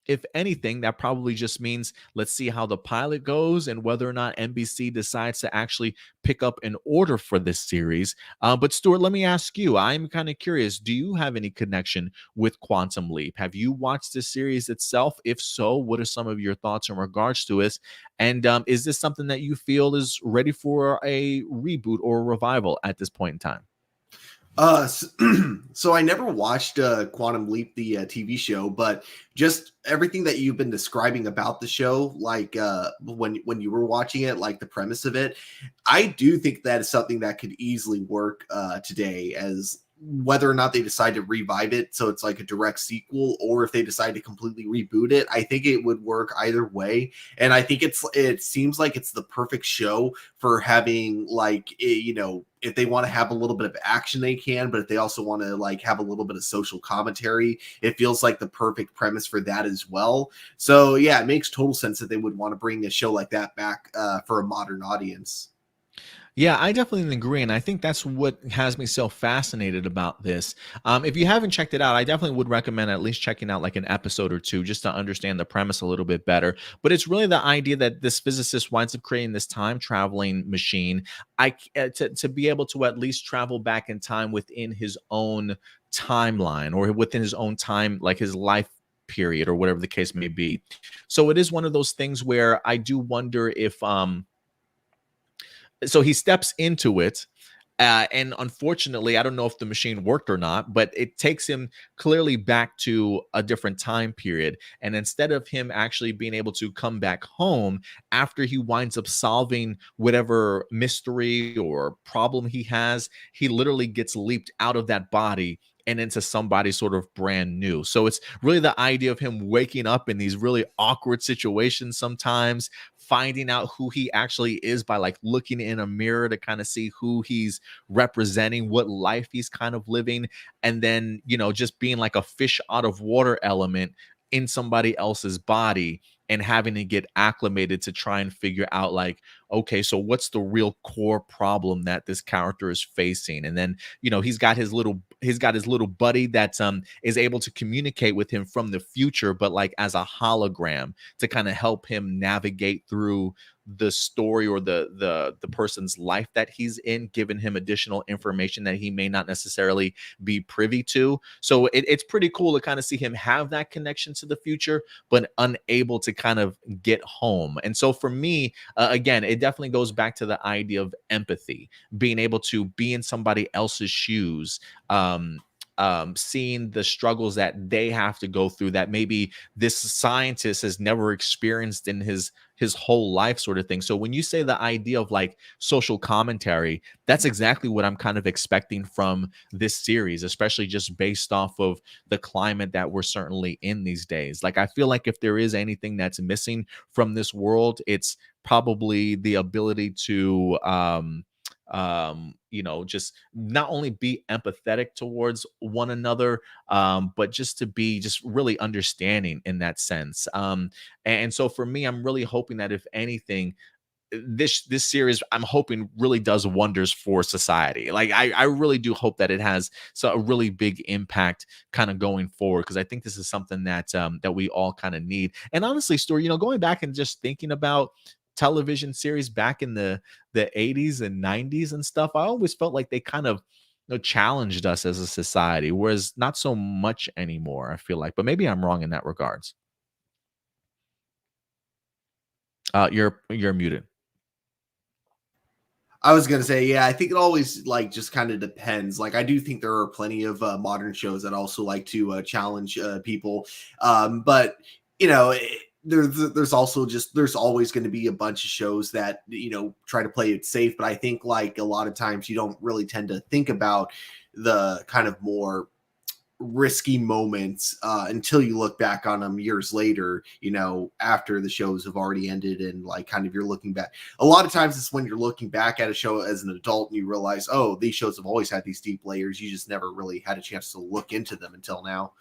If anything, that probably just means let's see how the pilot goes and whether or not NBC decides to actually pick up an order for this series. But Stuart, let me ask you, I'm kind of curious, do you have any connection with Quantum Leap? Have you watched the series itself? If so, what are some of your thoughts in regards to it? And is this something that you feel is ready for a reboot or a revival at this point in time? So, so I never watched Quantum Leap, the TV show, but just everything that you've been describing about the show, like when you were watching it, like the premise of it, I do think that is something that could easily work today, as whether or not they decide to revive it so it's like a direct sequel, or if they decide to completely reboot it. I think it would work either way, and I think it seems like it's the perfect show for having, like, if they want to have a little bit of action they can, but if they also want to like have a little bit of social commentary, it feels like the perfect premise for that as well. So yeah, it makes total sense that they would want to bring a show like that back for a modern audience. Yeah, I definitely agree. And I think that's what has me so fascinated about this. If you haven't checked it out, I definitely would recommend at least checking out like an episode or two just to understand the premise a little bit better. But it's really the idea that this physicist winds up creating this time traveling machine to be able to at least travel back in time within his own timeline or within his own time, like his life period or whatever the case may be. So it is one of those things where I do wonder if so he steps into it. And unfortunately, I don't know if the machine worked or not, but it takes him clearly back to a different time period. And instead of him actually being able to come back home after he winds up solving whatever mystery or problem he has, he literally gets leaped out of that body and into somebody sort of brand new. So it's really the idea of him waking up in these really awkward situations sometimes, finding out who he actually is by like looking in a mirror to kind of see who he's representing, what life he's kind of living, and then, just being like a fish out of water element in somebody else's body and having to get acclimated to try and figure out like, okay, so what's the real core problem that this character is facing? And then, he's got his little buddy that is able to communicate with him from the future, but like as a hologram to kind of help him navigate through the story or the person's life that he's in, giving him additional information that he may not necessarily be privy to. So it's pretty cool to kind of see him have that connection to the future, but unable to kind of get home. And so for me, again, it definitely goes back to the idea of empathy, being able to be in somebody else's shoes, seeing the struggles that they have to go through that maybe this scientist has never experienced in his whole life, sort of thing. So when you say the idea of like social commentary, that's exactly what I'm kind of expecting from this series, especially just based off of the climate that we're certainly in these days. Like, I feel like if there is anything that's missing from this world, it's probably the ability to just not only be empathetic towards one another, but just to be just really understanding in that sense. And so for me, I'm really hoping that if anything, this series, I'm hoping, really does wonders for society. Like, I really do hope that it has a really big impact kind of going forward, because I think this is something that that we all kind of need. And honestly, Story, going back and just thinking about television series back in the 80s and 90s and stuff, I always felt like they kind of challenged us as a society, whereas not so much anymore, I feel like. But maybe I'm wrong in that regards. You're muted. I was gonna say, yeah, I think it always like just kind of depends. Like, I do think there are plenty of modern shows that also like to challenge people, but you know, there's also just there's always going to be a bunch of shows that try to play it safe. But I think like a lot of times you don't really tend to think about the kind of more risky moments until you look back on them years later, after the shows have already ended, and like kind of you're looking back. A lot of times it's when you're looking back at a show as an adult and you realize, oh, these shows have always had these deep layers. You just never really had a chance to look into them until now.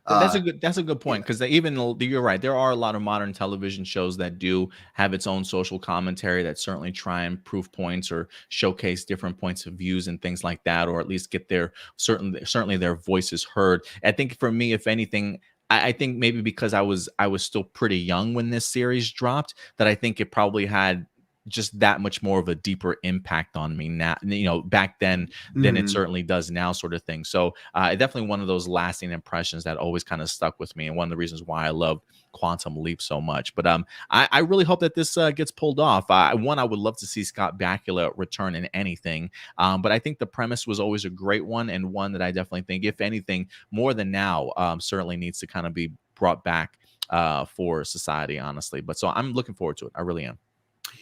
That's a good point, Yeah. because even you're right, there are a lot of modern television shows that do have its own social commentary that certainly try and prove points or showcase different points of views and things like that, or at least get their certainly their voices heard. I think for me, if anything, I think maybe because I was still pretty young when this series dropped, that I think it probably had just that much more of a deeper impact on me now, back then, than it Mhm. certainly does now, sort of thing. So definitely one of those lasting impressions that always kind of stuck with me, and one of the reasons why I love Quantum Leap so much. But I really hope that this gets pulled off. One, I would love to see Scott Bakula return in anything, but I think the premise was always a great one, and one that I definitely think, if anything, more than now, certainly needs to kind of be brought back for society, honestly. But so I'm looking forward to it. I really am.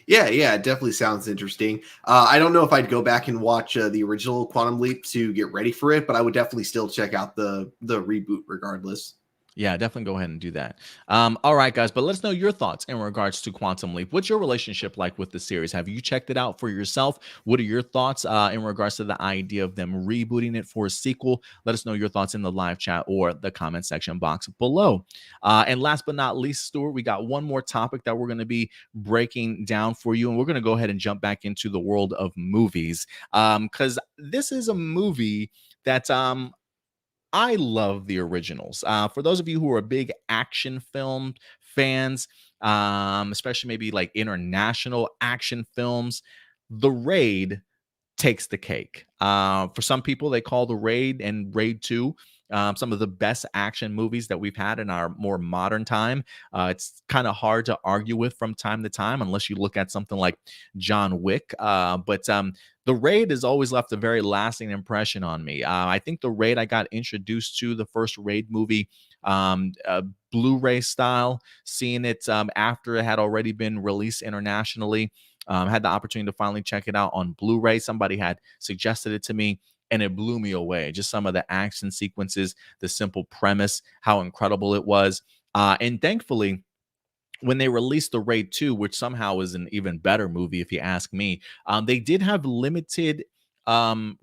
Yeah, it definitely sounds interesting. I don't know if I'd go back and watch the original Quantum Leap to get ready for it, but I would definitely still check out the reboot regardless. Yeah, definitely go ahead and do that. All right, guys, but let us know your thoughts in regards to Quantum Leap. What's your relationship like with the series? Have you checked it out for yourself? What are your thoughts in regards to the idea of them rebooting it for a sequel? Let us know your thoughts in the live chat or the comment section box below. And last but not least, Stuart, we got one more topic that we're going to be breaking down for you, and we're going to go ahead and jump back into the world of movies, because this is a movie that I love the originals. For those of you who are big action film fans, especially maybe like international action films, The Raid takes the cake. For some people, they call The Raid and Raid 2 some of the best action movies that we've had in our more modern time. It's kind of hard to argue with from time to time, unless you look at something like John Wick. But The Raid has always left a very lasting impression on me. I think The Raid, I got introduced to the first Raid movie Blu-ray style, seeing it after it had already been released internationally. Had the opportunity to finally check it out on Blu-ray. Somebody had suggested it to me, and it blew me away. Just some of the action sequences, the simple premise, how incredible it was. And thankfully, when they released the Raid 2, which somehow is an even better movie, if you ask me, they did have limited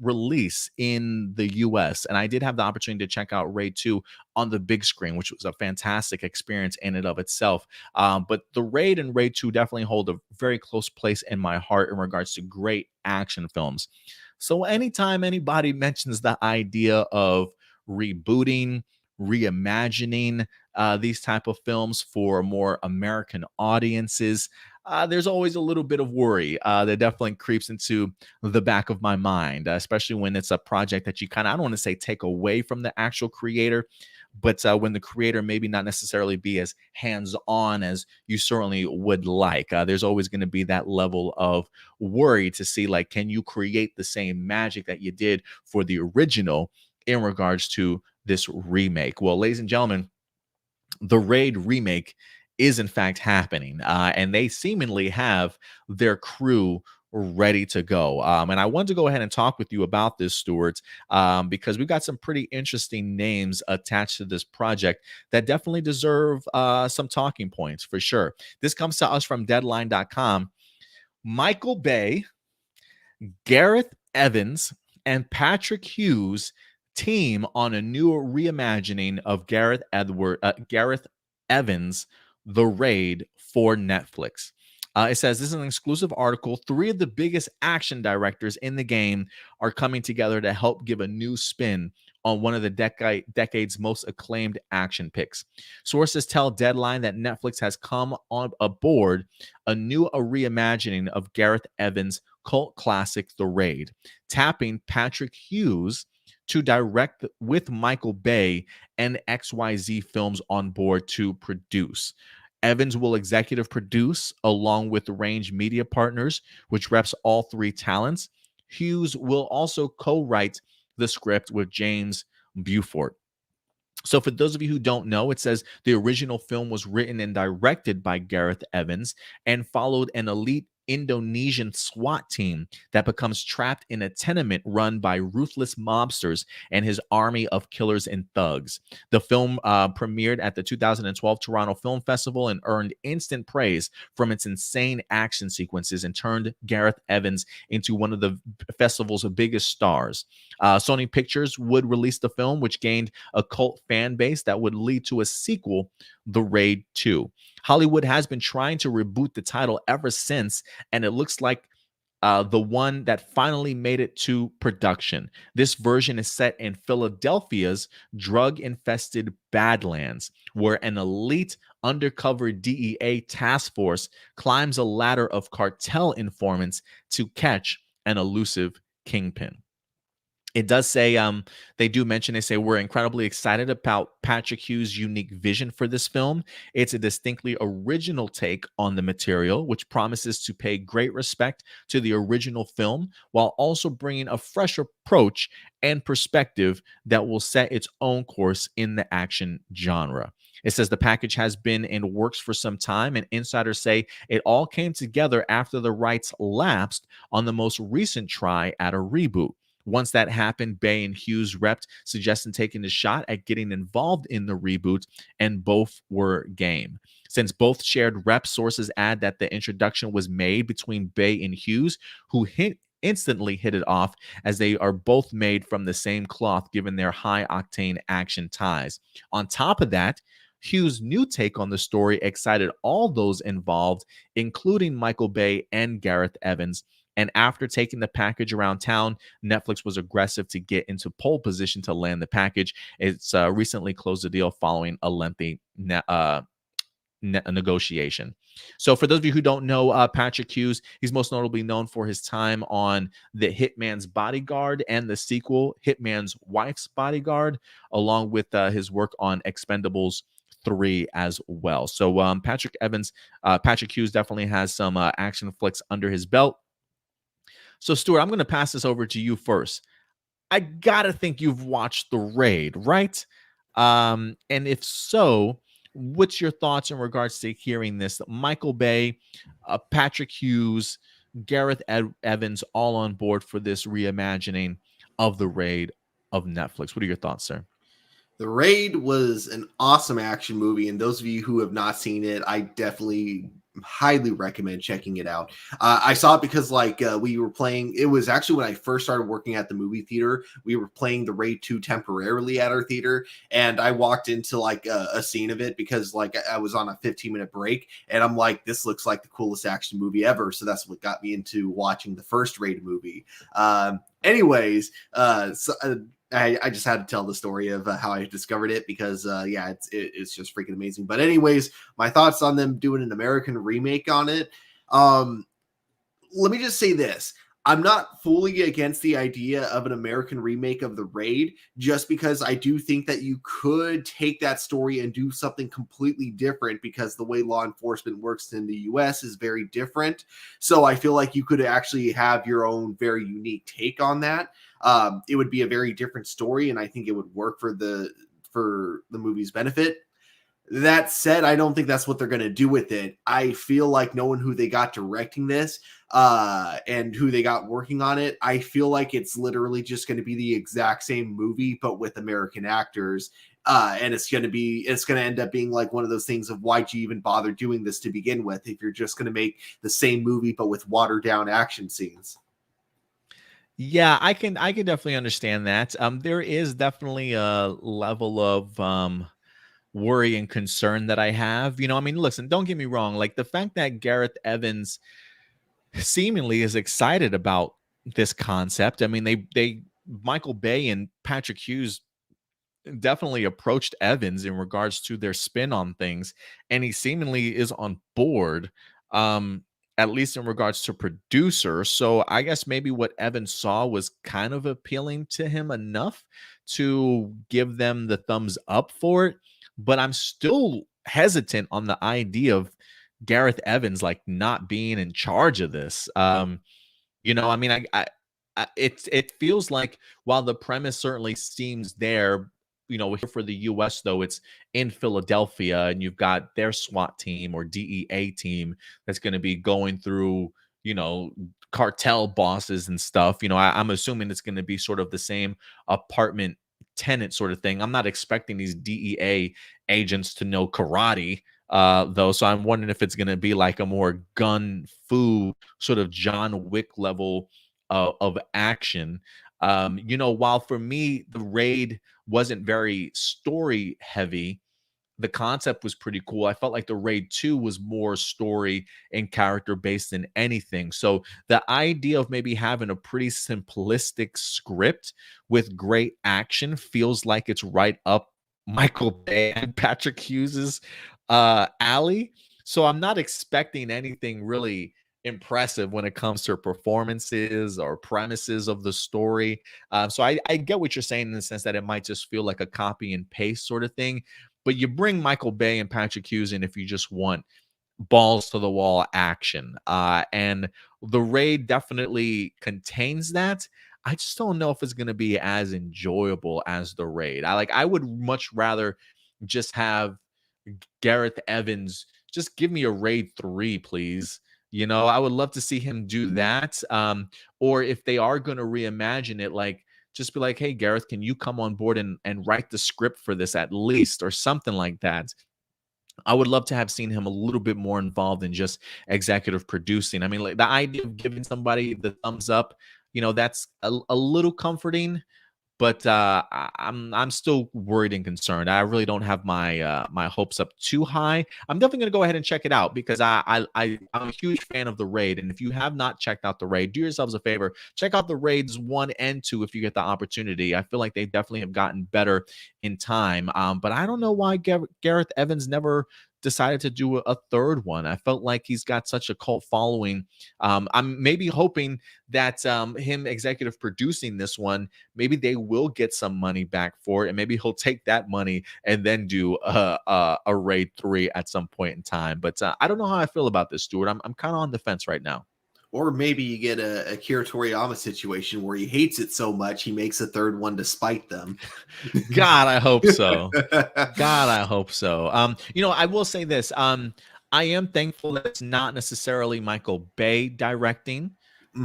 release in the US. And I did have the opportunity to check out Raid 2 on the big screen, which was a fantastic experience in and of itself. But the Raid and Raid 2 definitely hold a very close place in my heart in regards to great action films. So anytime anybody mentions the idea of rebooting, reimagining these type of films for more American audiences, there's always a little bit of worry that definitely creeps into the back of my mind, especially when it's a project that you kind of, I don't want to say take away from the actual creator, but when the creator maybe not necessarily be as hands-on as you certainly would like. There's always going to be that level of worry to see, like, can you create the same magic that you did for the original in regards to this remake. Well, ladies and gentlemen, the Raid remake is in fact happening, and they seemingly have their crew ready to go. And I wanted to go ahead and talk with you about this, Stuart, because we've got some pretty interesting names attached to this project that definitely deserve some talking points for sure. This comes to us from Deadline.com. Michael Bay, Gareth Evans, and Patrick Hughes team on a new reimagining of Gareth Evans' The Raid for Netflix. It says this is an exclusive article. 3 of the biggest action directors in the game are coming together to help give a new spin on one of the decade's most acclaimed action picks. Sources tell Deadline that Netflix has come on aboard a reimagining of Gareth Evans' cult classic The Raid, tapping Patrick Hughes to direct with Michael Bay and XYZ Films on board to produce. Evans will executive produce along with Range Media Partners, which reps all 3 talents. Hughes will also co-write the script with James Beaufort. So for those of you who don't know, it says the original film was written and directed by Gareth Evans and followed an elite Indonesian SWAT team that becomes trapped in a tenement run by ruthless mobsters and his army of killers and thugs. The film premiered at the 2012 Toronto Film Festival and earned instant praise from its insane action sequences and turned Gareth Evans into one of the festival's biggest stars. Sony Pictures would release the film, which gained a cult fan base that would lead to a sequel, The Raid 2. Hollywood has been trying to reboot the title ever since, and it looks like the one that finally made it to production. This version is set in Philadelphia's drug-infested Badlands, where an elite undercover DEA task force climbs a ladder of cartel informants to catch an elusive kingpin. It does say, they do mention, they say, we're incredibly excited about Patrick Hughes' unique vision for this film. It's a distinctly original take on the material, which promises to pay great respect to the original film while also bringing a fresh approach and perspective that will set its own course in the action genre. It says the package has been in works for some time, and insiders say it all came together after the rights lapsed on the most recent try at a reboot. Once that happened, Bay and Hughes repped, suggesting taking a shot at getting involved in the reboot, and both were game. Since both shared rep, sources add that the introduction was made between Bay and Hughes, who instantly hit it off as they are both made from the same cloth given their high-octane action ties. On top of that, Hughes' new take on the story excited all those involved, including Michael Bay and Gareth Evans. And after taking the package around town, Netflix was aggressive to get into pole position to land the package. It's recently closed the deal following a lengthy negotiation. So for those of you who don't know Patrick Hughes, he's most notably known for his time on The Hitman's Bodyguard and the sequel, Hitman's Wife's Bodyguard, along with his work on Expendables 3 as well. So Patrick Hughes definitely has some action flicks under his belt. So, Stuart, I'm going to pass this over to you first. I got to think you've watched The Raid, right? And if so, what's your thoughts in regards to hearing this? Michael Bay, Patrick Hughes, Gareth Evans, all on board for this reimagining of The Raid of Netflix. What are your thoughts, sir? The Raid was an awesome action movie, and those of you who have not seen it, I definitely highly recommend checking it out. I saw it because we were playing, it was actually when I first started working at the movie theater, we were playing The Raid 2 temporarily at our theater, and I walked into a scene of it because I was on a 15-minute break, and I'm like, this looks like the coolest action movie ever. So that's what got me into watching the first Raid movie. I just had to tell the story of how I discovered it because, it's just freaking amazing. But anyways, my thoughts on them doing an American remake on it. Let me just say this. I'm not fully against the idea of an American remake of The Raid, just because I do think that you could take that story and do something completely different, because the way law enforcement works in the US is very different. So I feel like you could actually have your own very unique take on that. It would be a very different story, and I think it would work for the movie's benefit. That said, I don't think that's what they're going to do with it. I feel like knowing who they got directing this and who they got working on it, I feel like it's literally just going to be the exact same movie, but with American actors. And it's going to end up being like one of those things of, why'd you even bother doing this to begin with if you're just going to make the same movie, but with watered down action scenes? Yeah, I can definitely understand that. There is definitely a level of worry and concern that I have. I mean, listen, don't get me wrong. Like the fact that Gareth Evans seemingly is excited about this concept. I mean, they Michael Bay and Patrick Hughes definitely approached Evans in regards to their spin on things, and he seemingly is on board, um, at least in regards to producer. So I guess maybe what Evans saw was kind of appealing to him enough to give them the thumbs up for it. But I'm still hesitant on the idea of Gareth Evans like not being in charge of this. I mean, it feels like while the premise certainly seems there, here for the U.S. though, it's in Philadelphia, and you've got their SWAT team or DEA team that's going to be going through, you know, cartel bosses and stuff. I'm assuming it's going to be sort of the same apartment tenant sort of thing. I'm not expecting these DEA agents to know karate, though. So I'm wondering if it's going to be like a more gun fu sort of John Wick level of action. While for me the raid wasn't very story heavy, the concept was pretty cool. I felt like the Raid 2 was more story and character based than anything. So the idea of maybe having a pretty simplistic script with great action feels like it's right up Michael Bay and Patrick Hughes's alley. So I'm not expecting anything really impressive when it comes to performances or premises of the story. So I get what you're saying in the sense that it might just feel like a copy and paste sort of thing, but you bring Michael Bay and Patrick Hughes in if you just want balls to the wall action. And the raid definitely contains that. I just don't know if it's going to be as enjoyable as the raid. I would much rather just have Gareth Evans just give me a raid 3, please. I would love to see him do that. Or if they are going to reimagine it, like just be like, hey, Gareth, can you come on board and write the script for this at least, or something like that? I would love to have seen him a little bit more involved in just executive producing. I mean, like the idea of giving somebody the thumbs up, that's a little comforting, but I'm still worried and concerned. I really don't have my hopes up too high. I'm definitely gonna go ahead and check it out because I'm a huge fan of the raid. And if you have not checked out the raid, do yourselves a favor, check out the raids 1 and 2 if you get the opportunity. I feel like they definitely have gotten better in time. But I don't know why Gareth Evans never decided to do a third one. I felt like he's got such a cult following. I'm maybe hoping that him executive producing this one, maybe they will get some money back for it, and maybe he'll take that money and then do a raid 3 at some point in time. But I don't know how I feel about this, Stuart. I'm kind of on the fence right now. Or maybe you get a Akira Toriyama situation where he hates it so much he makes a third one to spite them. God, I hope so. God, I hope so. I will say this. I am thankful that it's not necessarily Michael Bay directing.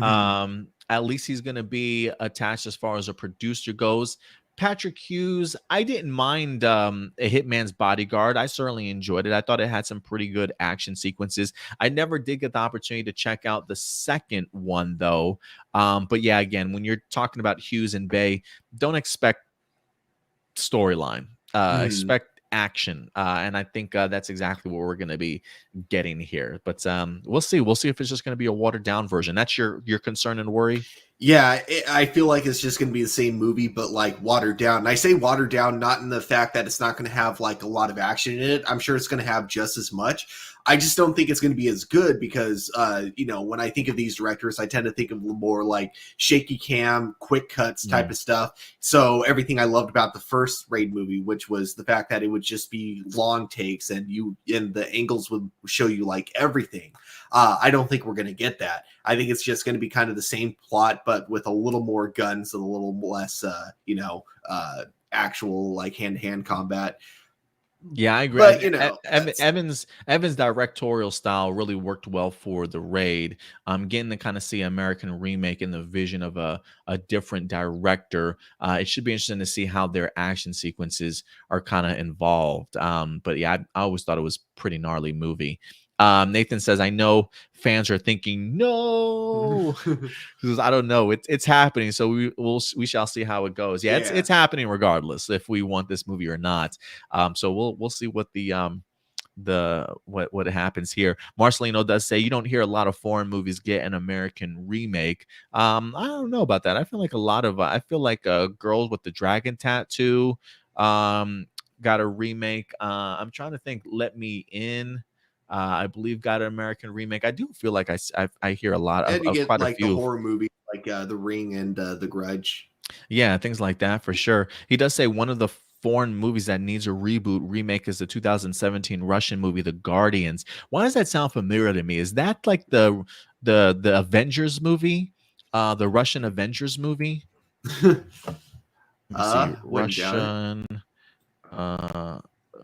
At least he's going to be attached as far as a producer goes. Patrick Hughes, I didn't mind A Hitman's Bodyguard. I certainly enjoyed it. I thought it had some pretty good action sequences. I never did get the opportunity to check out the second one, though. But yeah, again, when you're talking about Hughes and Bay, don't expect storyline. Expect action, and I think that's exactly what we're going to be getting here. But we'll see. We'll see if it's just going to be a watered down version. That's your concern and worry. Yeah, I feel like it's just going to be the same movie, but like watered down. And I say watered down not in the fact that it's not going to have like a lot of action in it. I'm sure it's going to have just as much. I just don't think it's going to be as good because, when I think of these directors, I tend to think of more like shaky cam, quick cuts type of stuff. So everything I loved about the first Raid movie, which was the fact that it would just be long takes and the angles would show you like everything. I don't think we're going to get that. I think it's just going to be kind of the same plot, but with a little more guns and a little less, actual like hand-to-hand combat. Yeah, I agree. But Evan's directorial style really worked well for the Raid. Getting to kind of see American remake in the vision of a different director. It should be interesting to see how their action sequences are kind of involved. But yeah, I always thought it was pretty gnarly movie. Nathan says, I know fans are thinking, no, because I don't know. It's happening. So we shall see how it goes. Yeah, it's happening regardless if we want this movie or not. So we'll see what what happens here. Marcelino does say you don't hear a lot of foreign movies get an American remake. I don't know about that. I feel like Girls with the Dragon Tattoo got a remake. I'm trying to think. Let Me In. I believe got an American remake. I do feel like I hear a lot and you of get quite a like the few horror movie, like The Ring and The Grudge. Yeah, things like that for sure. He does say one of the foreign movies that needs a remake is the 2017 Russian movie The Guardians. Why does that sound familiar to me? Is that like the Avengers movie? The Russian Avengers movie? Let me see. Wouldn't doubt it. Russian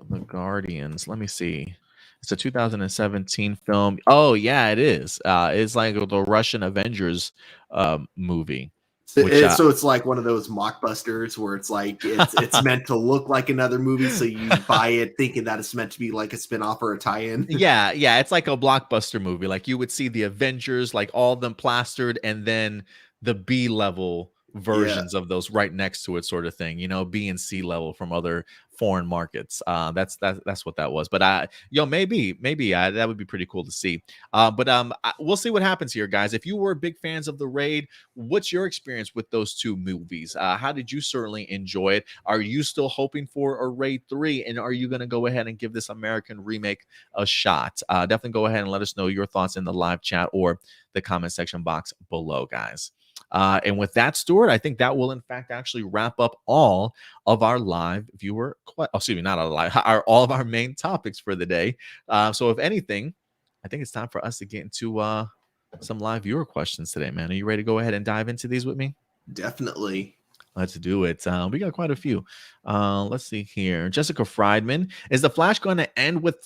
The Guardians. Let me see. It's a 2017 film. Oh yeah, it is. It's like the Russian Avengers movie. Which So it's like one of those mockbusters where it's like it's meant to look like another movie, so you buy it thinking that it's meant to be like a spin-off or a tie-in. yeah, it's like a blockbuster movie. Like you would see the Avengers, like all of them plastered, and then the B level versions of those right next to it, sort of thing. B and C level from other foreign markets. That's what that was. But maybe that would be pretty cool to see. We'll see what happens here, guys. If you were big fans of The Raid, what's your experience with those two movies? How did you certainly enjoy it? Are you still hoping for a Raid 3? And are you going to go ahead and give this American remake a shot? Definitely go ahead and let us know your thoughts in the live chat or the comment section box below, guys. And with that, Stuart, I think that will in fact actually wrap up all of our live viewer, not our live, all of our main topics for the day. So if anything, I think it's time for us to get into some live viewer questions today, man. Are you ready to go ahead and dive into these with me? Definitely. Let's do it. We got quite a few. Let's see here. Jessica Friedman, is The Flash going to end with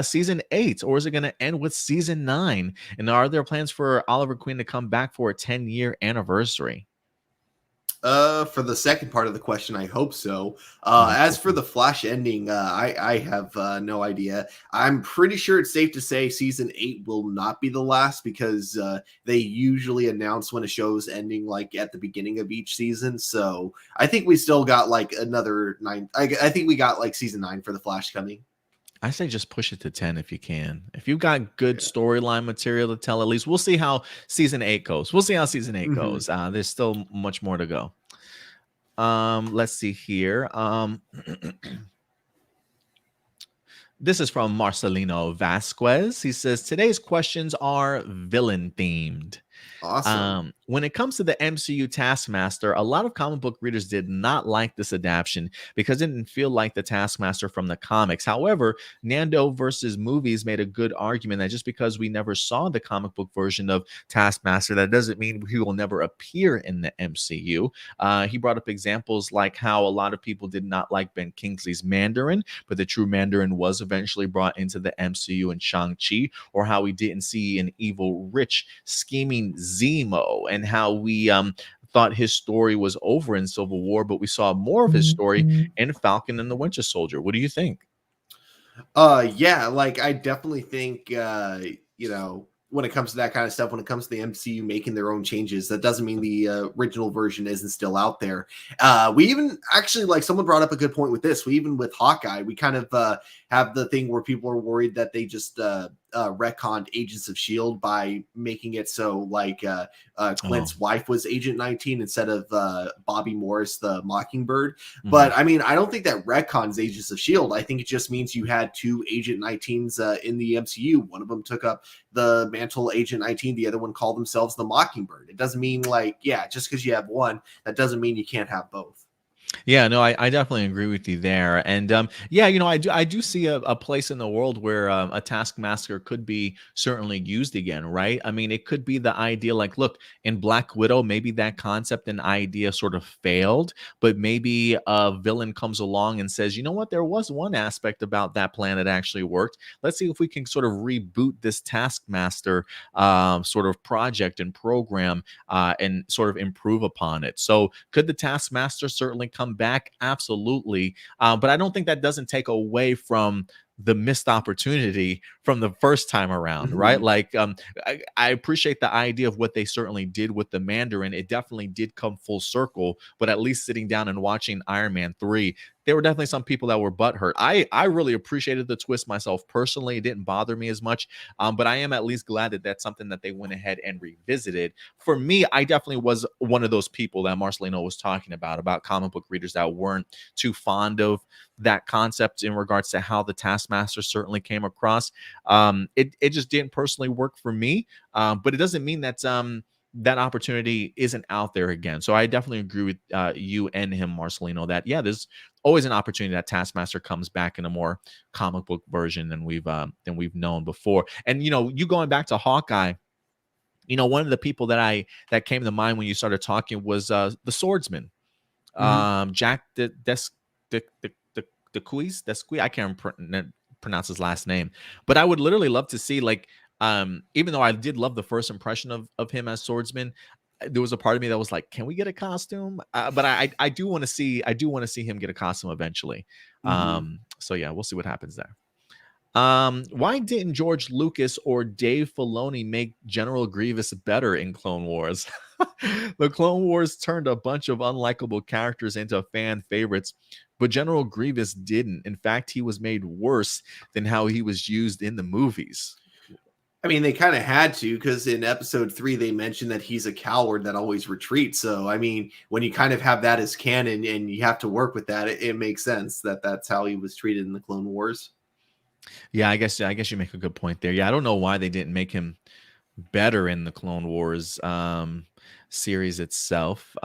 season 8 or is it going to end with season 9? And are there plans for Oliver Queen to come back for a 10-year anniversary? For the second part of the question, I hope so. As for the Flash ending, I have no idea. I'm pretty sure it's safe to say season 8 will not be the last because they usually announce when a show's ending like at the beginning of each season. So I think we still got like another 9. I think we got like season 9 for the Flash coming. I say just push it to 10 if you can. If you've got good storyline material to tell, at least we'll see how season 8 goes. Goes. There's still much more to go. Let's see here. This is from Marcelino Vasquez. He says, today's questions are villain themed. Awesome. When it comes to the MCU Taskmaster, a lot of comic book readers did not like this adaptation because it didn't feel like the Taskmaster from the comics. However, Nando versus movies made a good argument that just because we never saw the comic book version of Taskmaster, that doesn't mean he will never appear in the MCU. He brought up examples like how a lot of people did not like Ben Kingsley's Mandarin, but the true Mandarin was eventually brought into the MCU in Shang-Chi, or how we didn't see an evil, rich, scheming Zemo, and how we thought his story was over in Civil War, but we saw more of his story in Falcon and the Winter Soldier. What do you think? Yeah, like I definitely think when it comes to that kind of stuff, when it comes to the MCU making their own changes, that doesn't mean the original version isn't still out there. We even actually, like someone brought up a good point with this. We even with Hawkeye, we kind of have the thing where people are worried that they just retconned Agents of Shield by making it so like Oh. Clint's wife was Agent 19 instead of Bobby Morris, the Mockingbird. Mhm. But I mean, I don't think that retcons Agents of Shield. I think it just means you had two Agent 19s in the MCU. One of them took up the mantle Agent 19. The other one called themselves the Mockingbird. It doesn't mean like, yeah, just because you have one, that doesn't mean you can't have both. Yeah, no, I definitely agree with you there. And yeah, I do see a place in the world where a taskmaster could be certainly used again, right? I mean, it could be the idea like, look, in Black Widow, maybe that concept and idea sort of failed, but maybe a villain comes along and says, you know what, there was one aspect about that plan that actually worked. Let's see if we can sort of reboot this taskmaster sort of project and program and sort of improve upon it. So could the taskmaster certainly come back? Absolutely. But I don't think that doesn't take away from the missed opportunity from the first time around, right? Mm-hmm. Like, I appreciate the idea of what they certainly did with the Mandarin. It definitely did come full circle, but at least sitting down and watching Iron Man 3, there were definitely some people that were butthurt. I really appreciated the twist myself personally. It didn't bother me as much, but I am at least glad that that's something that they went ahead and revisited. For me, I definitely was one of those people that Marcelino was talking about comic book readers that weren't too fond of that concept in regards to how the Taskmaster certainly came across. It just didn't personally work for me, but it doesn't mean that that opportunity isn't out there again. So I definitely agree with you and him, Marcelino, that yeah, there's always an opportunity that Taskmaster comes back in a more comic book version than we've known before. And you going back to Hawkeye, one of the people that came to mind when you started talking was the swordsman, Mm-hmm. Jack Desquis. I can't pronounce his last name, but I would literally love to see, like, even though I did love the first impression of him as swordsman, there was a part of me that was like, can we get a costume? But I do want to see him get a costume eventually. Mm-hmm. So yeah, we'll see what happens there. Why didn't George Lucas or Dave Filoni make General Grievous better in Clone Wars? The Clone Wars turned a bunch of unlikable characters into fan favorites, but General Grievous didn't. In fact, he was made worse than how he was used in the movies. I mean, they kind of had to because in episode 3, they mentioned that he's a coward that always retreats. So, I mean, when you kind of have that as canon and you have to work with that, it makes sense that that's how he was treated in the Clone Wars. Yeah, I guess you make a good point there. Yeah, I don't know why they didn't make him better in the Clone Wars series itself.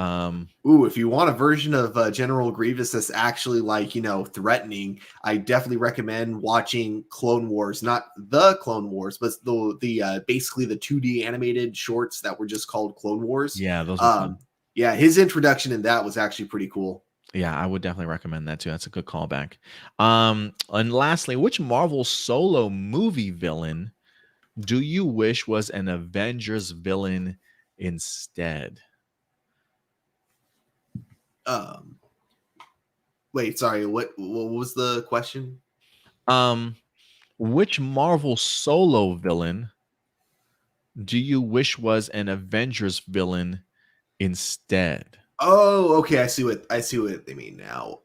Ooh, if you want a version of General Grievous that's actually like, threatening, I definitely recommend watching Clone Wars, not the Clone Wars, but the basically the 2D animated shorts that were just called Clone Wars. Yeah, those were fun. Yeah, his introduction in that was actually pretty cool. Yeah, I would definitely recommend that too. That's a good callback. And lastly, which Marvel solo movie villain do you wish was an Avengers villain instead? Um, Wait, sorry, what was the question? Um, which Marvel solo villain do you wish was an Avengers villain instead? Oh, okay, I see what they mean now.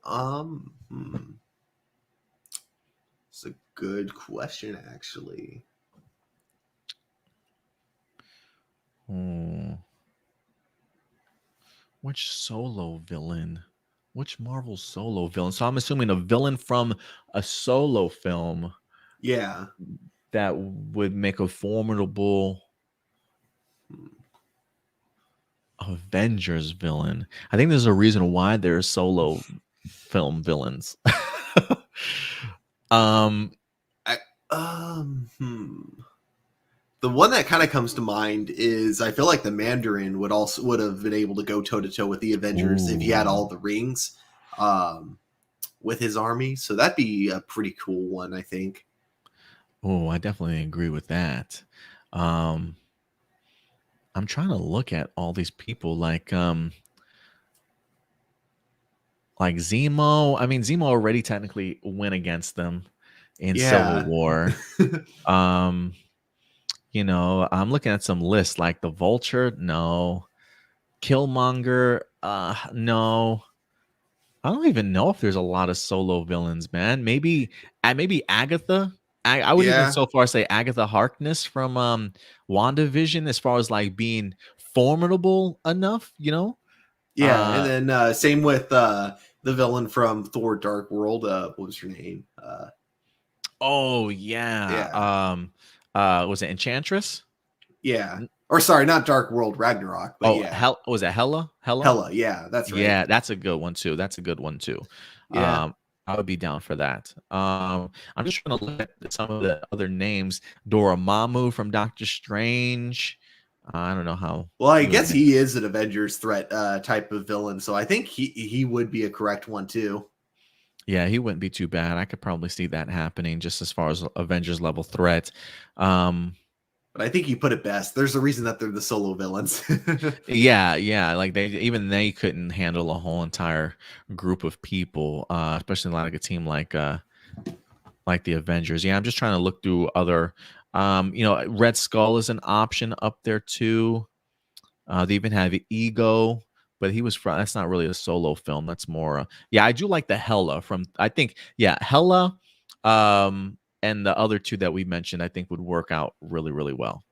It's a good question, actually. Hmm. Which solo villain? Which Marvel solo villain? So I'm assuming a villain from a solo film Yeah. that would make a formidable Avengers villain. I think there's a reason why they're solo film villains. um, I um hmm. The one that kind of comes to mind is I feel like the Mandarin would have been able to go toe to toe with the Avengers if he had ooh, all the rings um with his army. So that'd be a pretty cool one, I think. I definitely agree with that. Um, I'm trying to look at all these people like Zemo. I mean, Zemo already technically went against them in Civil Yeah. War. Um, I'm looking at some lists like the Vulture, no. Killmonger, no. I don't even know if there's a lot of solo villains, man. Maybe Agatha. I would even Yeah. so far say Agatha Harkness from WandaVision, as far as like being formidable enough, you know. Yeah, and then same with the villain from Thor: Dark World. What was her name? Oh yeah. Yeah, Was it Enchantress? yeah. Or sorry, not Dark World, Ragnarok, but Oh, yeah, hell, was it Hella? Hella? Hela. Yeah, that's right. Yeah, that's a good one too. That's a good one too. Yeah. I would be down for that. I'm just trying to look at some of the other names. Dormammu from Doctor Strange. I don't know how Well, I you would. guess he is an Avengers threat type of villain, so I think he would be a correct one too. Yeah, he wouldn't be too bad. I could probably see that happening just as far as Avengers level threat. Um, But I think you put it best. There's a reason that they're the solo villains. yeah, yeah, like they couldn't handle a whole entire group of people, especially like a team like the Avengers. Yeah, I'm just trying to look through other Red Skull is an option up there too. They even have Ego, but he was from that's not really a solo film. That's more yeah, I do like the Hella from I think yeah, Hella and the other two that we mentioned I think would work out really really well.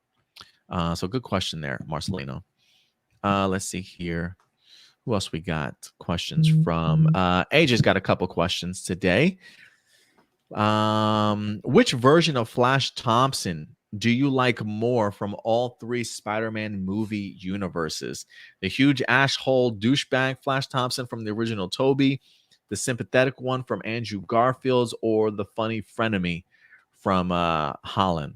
So good question there, Marcelino. Let's see here. Who else we got questions from? AJ's got a couple questions today. Which version of Flash Thompson do you like more from all three Spider-Man movie universes? The huge asshole douchebag Flash Thompson from the original Toby, the sympathetic one from Andrew Garfield's, or the funny frenemy from Holland?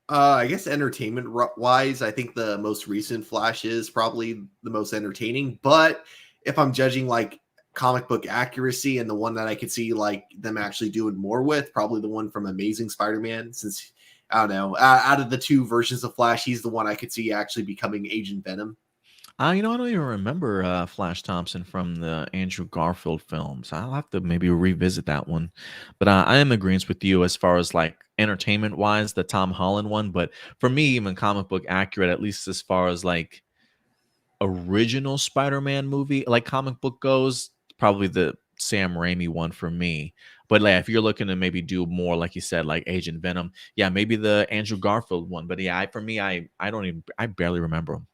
I guess entertainment wise, I think the most recent Flash is probably the most entertaining. But if I'm judging like comic book accuracy and the one that I could see like them actually doing more with, probably the one from Amazing Spider-Man. Since I don't know, out of the two versions of Flash, he's the one I could see actually becoming Agent Venom. I don't even remember Flash Thompson from the Andrew Garfield films. I'll have to maybe revisit that one. But I am in agreement with you as far as like entertainment wise, the Tom Holland one. But for me, even comic book accurate, at least as far as like original Spider-Man movie, like comic book goes, probably the Sam Raimi one for me. But like if you're looking to maybe do more, like you said, like Agent Venom, yeah, maybe the Andrew Garfield one. But yeah, for me, I don't even I barely remember them.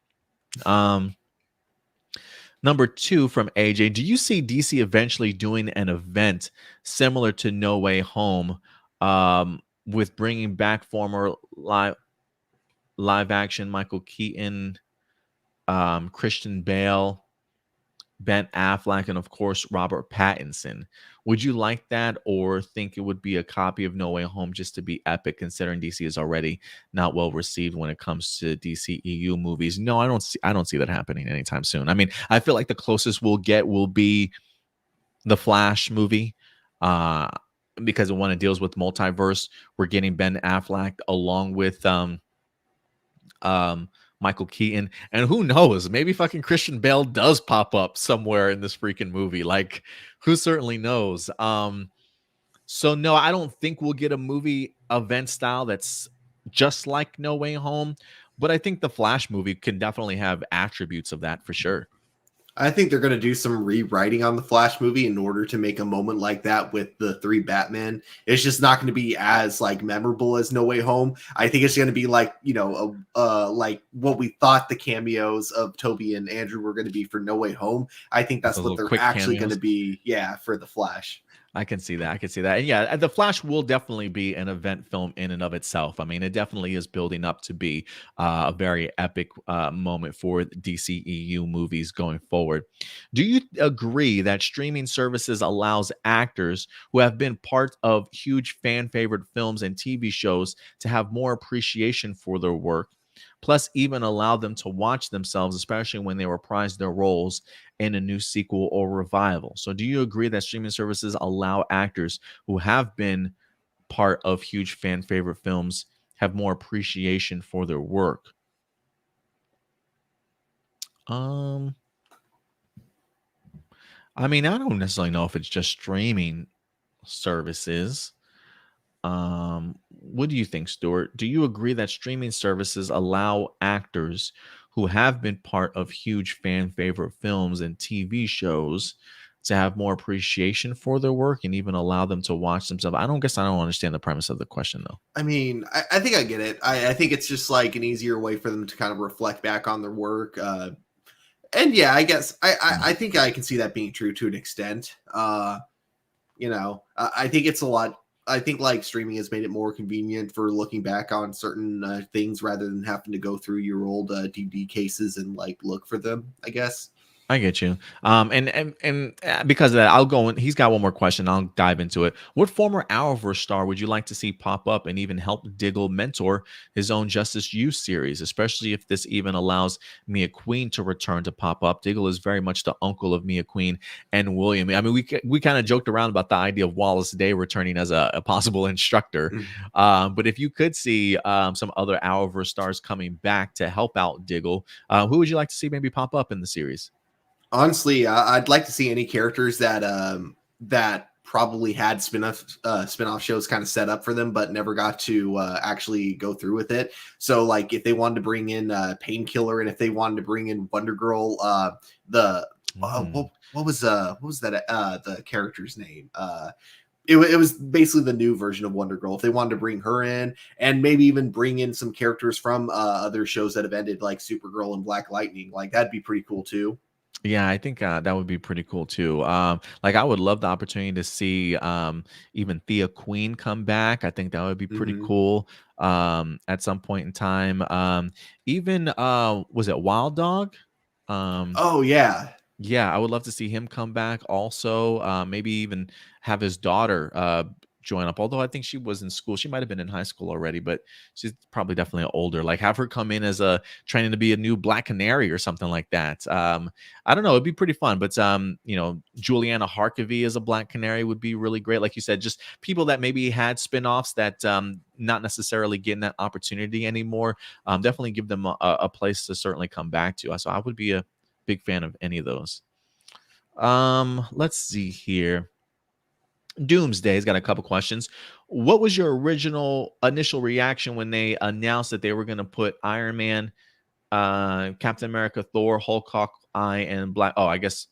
Number two from AJ, do you see DC eventually doing an event similar to No Way Home, with bringing back former live action Michael Keaton, Christian Bale, Ben Affleck, and of course Robert Pattinson? Would you like that, or think it would be a copy of No Way Home just to be epic, considering DC is already not well received when it comes to DCEU movies? No, I don't see that happening anytime soon. I mean, I feel like the closest we'll get will be the Flash movie, uh, because when it deals with multiverse, we're getting Ben Affleck along with Michael Keaton, and who knows, maybe fucking Christian Bale does pop up somewhere in this freaking movie. Like, who certainly knows? So no, I don't think we'll get a movie event style that's just like No Way Home, but I think the Flash movie can definitely have attributes of that for sure. I think they're going to do some rewriting on the Flash movie in order to make a moment like that with the three Batman. It's just not going to be as like memorable as No Way Home. I think it's going to be like, you know, like what we thought the cameos of Toby and Andrew were going to be for No Way Home. I think that's Those what little they're quick actually going to cameos. be, yeah, for the Flash. I can see that. I can see that. And yeah, the Flash will definitely be an event film in and of itself. I mean, it definitely is building up to be a very epic moment for DCEU movies going forward. Do you agree that streaming services allows actors who have been part of huge fan favorite films and TV shows to have more appreciation for their work? Plus, even allow them to watch themselves, especially when they reprise their roles in a new sequel or revival. So, do you agree that streaming services allow actors who have been part of huge fan favorite films have more appreciation for their work? Um, I mean, I don't necessarily know if it's just streaming services. What do you think, Stuart? Do you agree that streaming services allow actors who have been part of huge fan favorite films and TV shows to have more appreciation for their work and even allow them to watch themselves? I don't understand the premise of the question though. I mean, I think I get it. I think it's just like an easier way for them to kind of reflect back on their work. And yeah, I guess I think I can see that being true to an extent. I think it's a lot. I think like streaming has made it more convenient for looking back on certain things rather than having to go through your old DVD cases and like look for them, I guess. I get you. And because of that, I'll go in. He's got one more question. I'll dive into it. What former Arrowverse star would you like to see pop up and even help Diggle mentor his own Justice U series, especially if this even allows Mia Queen to return to pop up? Diggle is very much the uncle of Mia Queen and William. I mean, we kind of joked around about the idea of Wallace Day returning as a possible instructor, Mhm. but if you could see some other Arrowverse stars coming back to help out Diggle, who would you like to see maybe pop up in the series? Honestly, I'd like to see any characters that probably had spin-off shows kind of set up for them, but never got to actually go through with it. So, like, if they wanted to bring in Painkiller, and if they wanted to bring in Wonder Girl, the Mm. what was that the character's name? It was basically the new version of Wonder Girl. If they wanted to bring her in, and maybe even bring in some characters from other shows that have ended, like Supergirl and Black Lightning, like that'd be pretty cool too. Yeah, I think that would be pretty cool too. Like I would love the opportunity to see even Thea Queen come back. I think that would be pretty Hmm. cool at some point in time. Even was it Wild Dog? Um, Oh yeah. yeah, I would love to see him come back also. Maybe even have his daughter join up. Although I think she was in school. She might have been in high school already, but she's probably definitely older. Like have her come in as a training to be a new Black Canary or something like that. I don't know. It'd be pretty fun. But Juliana Harkavy as a Black Canary would be really great. Like you said, just people that maybe had spinoffs that not necessarily getting that opportunity anymore. Definitely give them a place to certainly come back to. So I would be a big fan of any of those. Let's see here. Doomsday's got a couple questions. What was your original initial reaction when they announced that they were going to put Iron Man, Captain America, Thor, Hulk, Hawkeye, and Black? Oh, I guess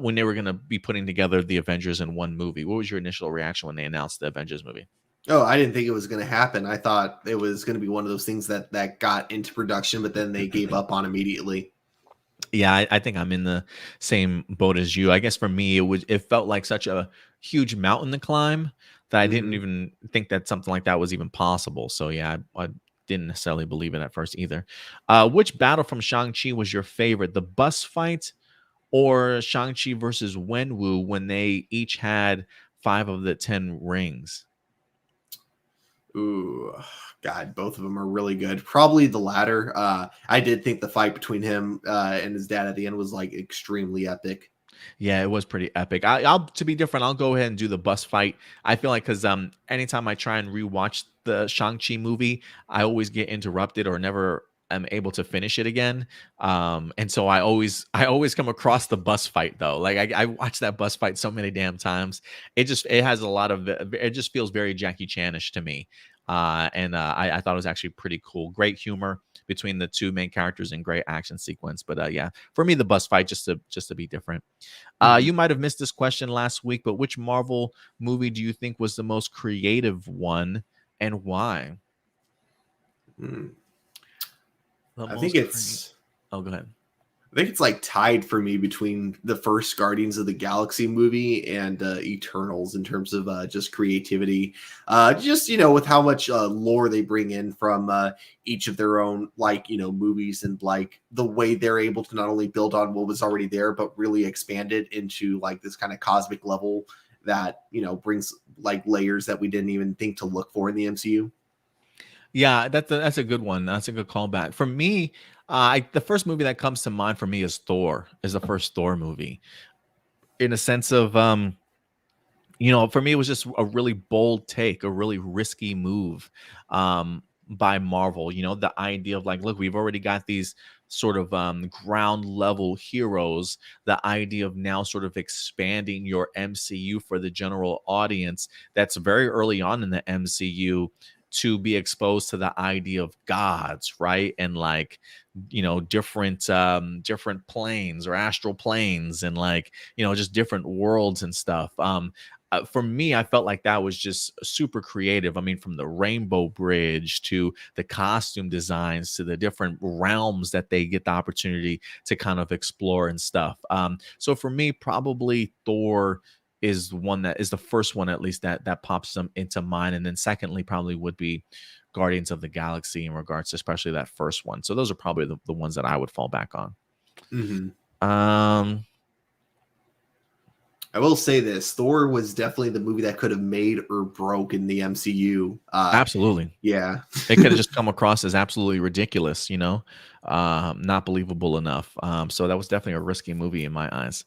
when they were going to be putting together the Avengers in one movie. What was your initial reaction when they announced the Avengers movie? Oh, I didn't think it was going to happen. I thought it was going to be one of those things that got into production, but then they gave up on immediately. Yeah, I think I'm in the same boat as you. I guess for me, it felt like such a huge mountain to climb that I didn't Hmm. even think that something like that was even possible. So yeah, I didn't necessarily believe it at first either. Which battle from Shang-Chi was your favorite? The bus fight or Shang-Chi versus Wenwu when they each had 5 of the 10 rings? Ooh, God, both of them are really good. Probably the latter. I did think the fight between him and his dad at the end was like extremely epic. Yeah, it was pretty epic. I'll to be different. I'll go ahead and do the bus fight. I feel like because anytime I try and rewatch the Shang-Chi movie, I always get interrupted or never am able to finish it again. And so I always come across the bus fight though. Like I watched that bus fight so many damn times. It has a lot of it just feels very Jackie Chanish to me. And I thought it was actually pretty cool. Great humor between the two main characters and great action sequence. But yeah, for me, the bus fight just to be different. Mhm. You might have missed this question last week, but which Marvel movie do you think was the most creative one and why? Mm. The I think most creative. it's Oh, go ahead. I think it's like tied for me between the first Guardians of the Galaxy movie and Eternals in terms of just creativity. Just with how much lore they bring in from each of their own movies, and like the way they're able to not only build on what was already there but really expand it into like this kind of cosmic level that brings like layers that we didn't even think to look for in the MCU. Yeah, that's a good one. That's a good callback. For me, the first movie that comes to mind for me is Thor. Is the first Thor movie in a sense of for me, it was just a really bold take, a really risky move by Marvel. The idea of like, look, we've already got these sort of ground level heroes. The idea of now sort of expanding your MCU for the general audience that's very early on in the MCU. to be exposed to the idea of gods, right? And like, different planes or astral planes, and like, just different worlds and stuff. For me, I felt like that was just super creative. I mean, from the Rainbow Bridge to the costume designs to the different realms that they get the opportunity to kind of explore and stuff. So for me, probably Thor is one that is the first one, at least, that pops them into mind, and then secondly probably would be Guardians of the Galaxy in regards to especially that first one. So those are probably the ones that I would fall back on. Hmm. Um, I will say this: Thor was definitely the movie that could have made or broken the MCU. Absolutely. Yeah. It could have just come across as absolutely ridiculous, not believable enough. So that was definitely a risky movie in my eyes.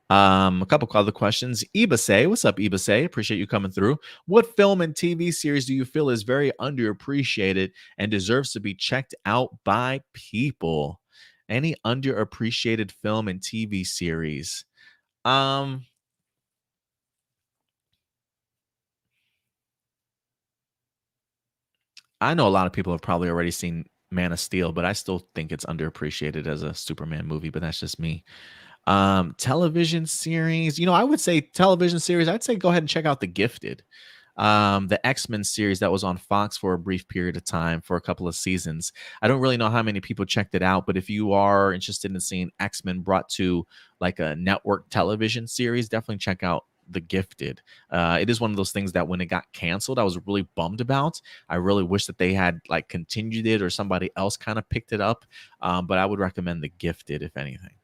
A couple other questions. Ibase, what's up, Ibase? Appreciate you coming through. What film and TV series do you feel is very underappreciated and deserves to be checked out by people? Any underappreciated film and TV series? Um, I know a lot of people have probably already seen Man of Steel, but I still think it's underappreciated as a Superman movie, but that's just me. Television series, I would say television series, I'd say go ahead and check out The Gifted. The X-Men series that was on Fox for a brief period of time for a couple of seasons. I don't really know how many people checked it out, but if you are interested in seeing X-Men brought to like a network television series, definitely check out The Gifted. It is one of those things that when it got canceled, I was really bummed about. I really wish that they had like continued it or somebody else kind of picked it up. But I would recommend The Gifted if anything.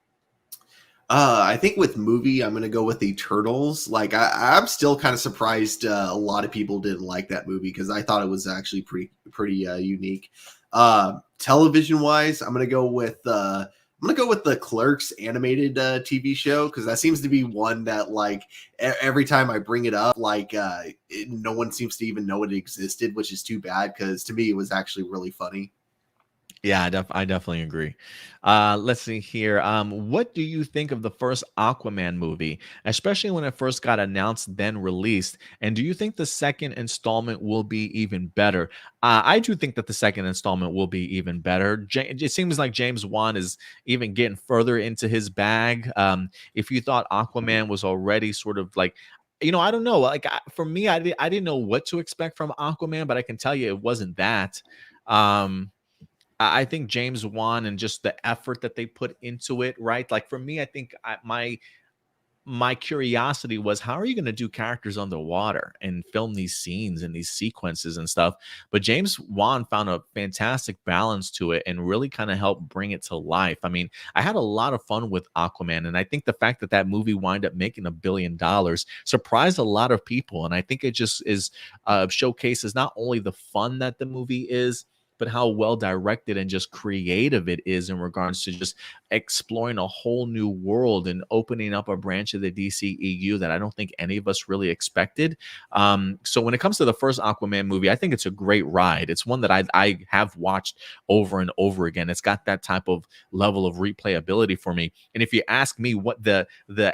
I think with movie, I'm gonna go with Eternals. Like I'm still kind of surprised a lot of people didn't like that movie because I thought it was actually pretty unique. Television wise, I'm gonna go with the Clerks animated TV show because that seems to be one that like every time I bring it up, like no one seems to even know it existed, which is too bad because to me it was actually really funny. Yeah, I definitely agree. Let's see here. What do you think of the first Aquaman movie, especially when it first got announced, then released? And do you think the second installment will be even better? I do think that the second installment will be even better. It seems like James Wan is even getting further into his bag. If you thought Aquaman was already sort of like, I don't know. Like for me, I didn't know what to expect from Aquaman, but I can tell you it wasn't that. Um, I think James Wan and just the effort that they put into it, right? Like for me, I think my curiosity was how are you going to do characters underwater and film these scenes and these sequences and stuff? But James Wan found a fantastic balance to it and really kind of helped bring it to life. I mean, I had a lot of fun with Aquaman, and I think the fact that that movie wind up making $1 billion surprised a lot of people. And I think it just is showcases not only the fun that the movie is, but how well directed and just creative it is in regards to just exploring a whole new world and opening up a branch of the DCEU that I don't think any of us really expected. So when it comes to the first Aquaman movie, I think it's a great ride. It's one that I have watched over and over again. It's got that type of level of replayability for me. And if you ask me what the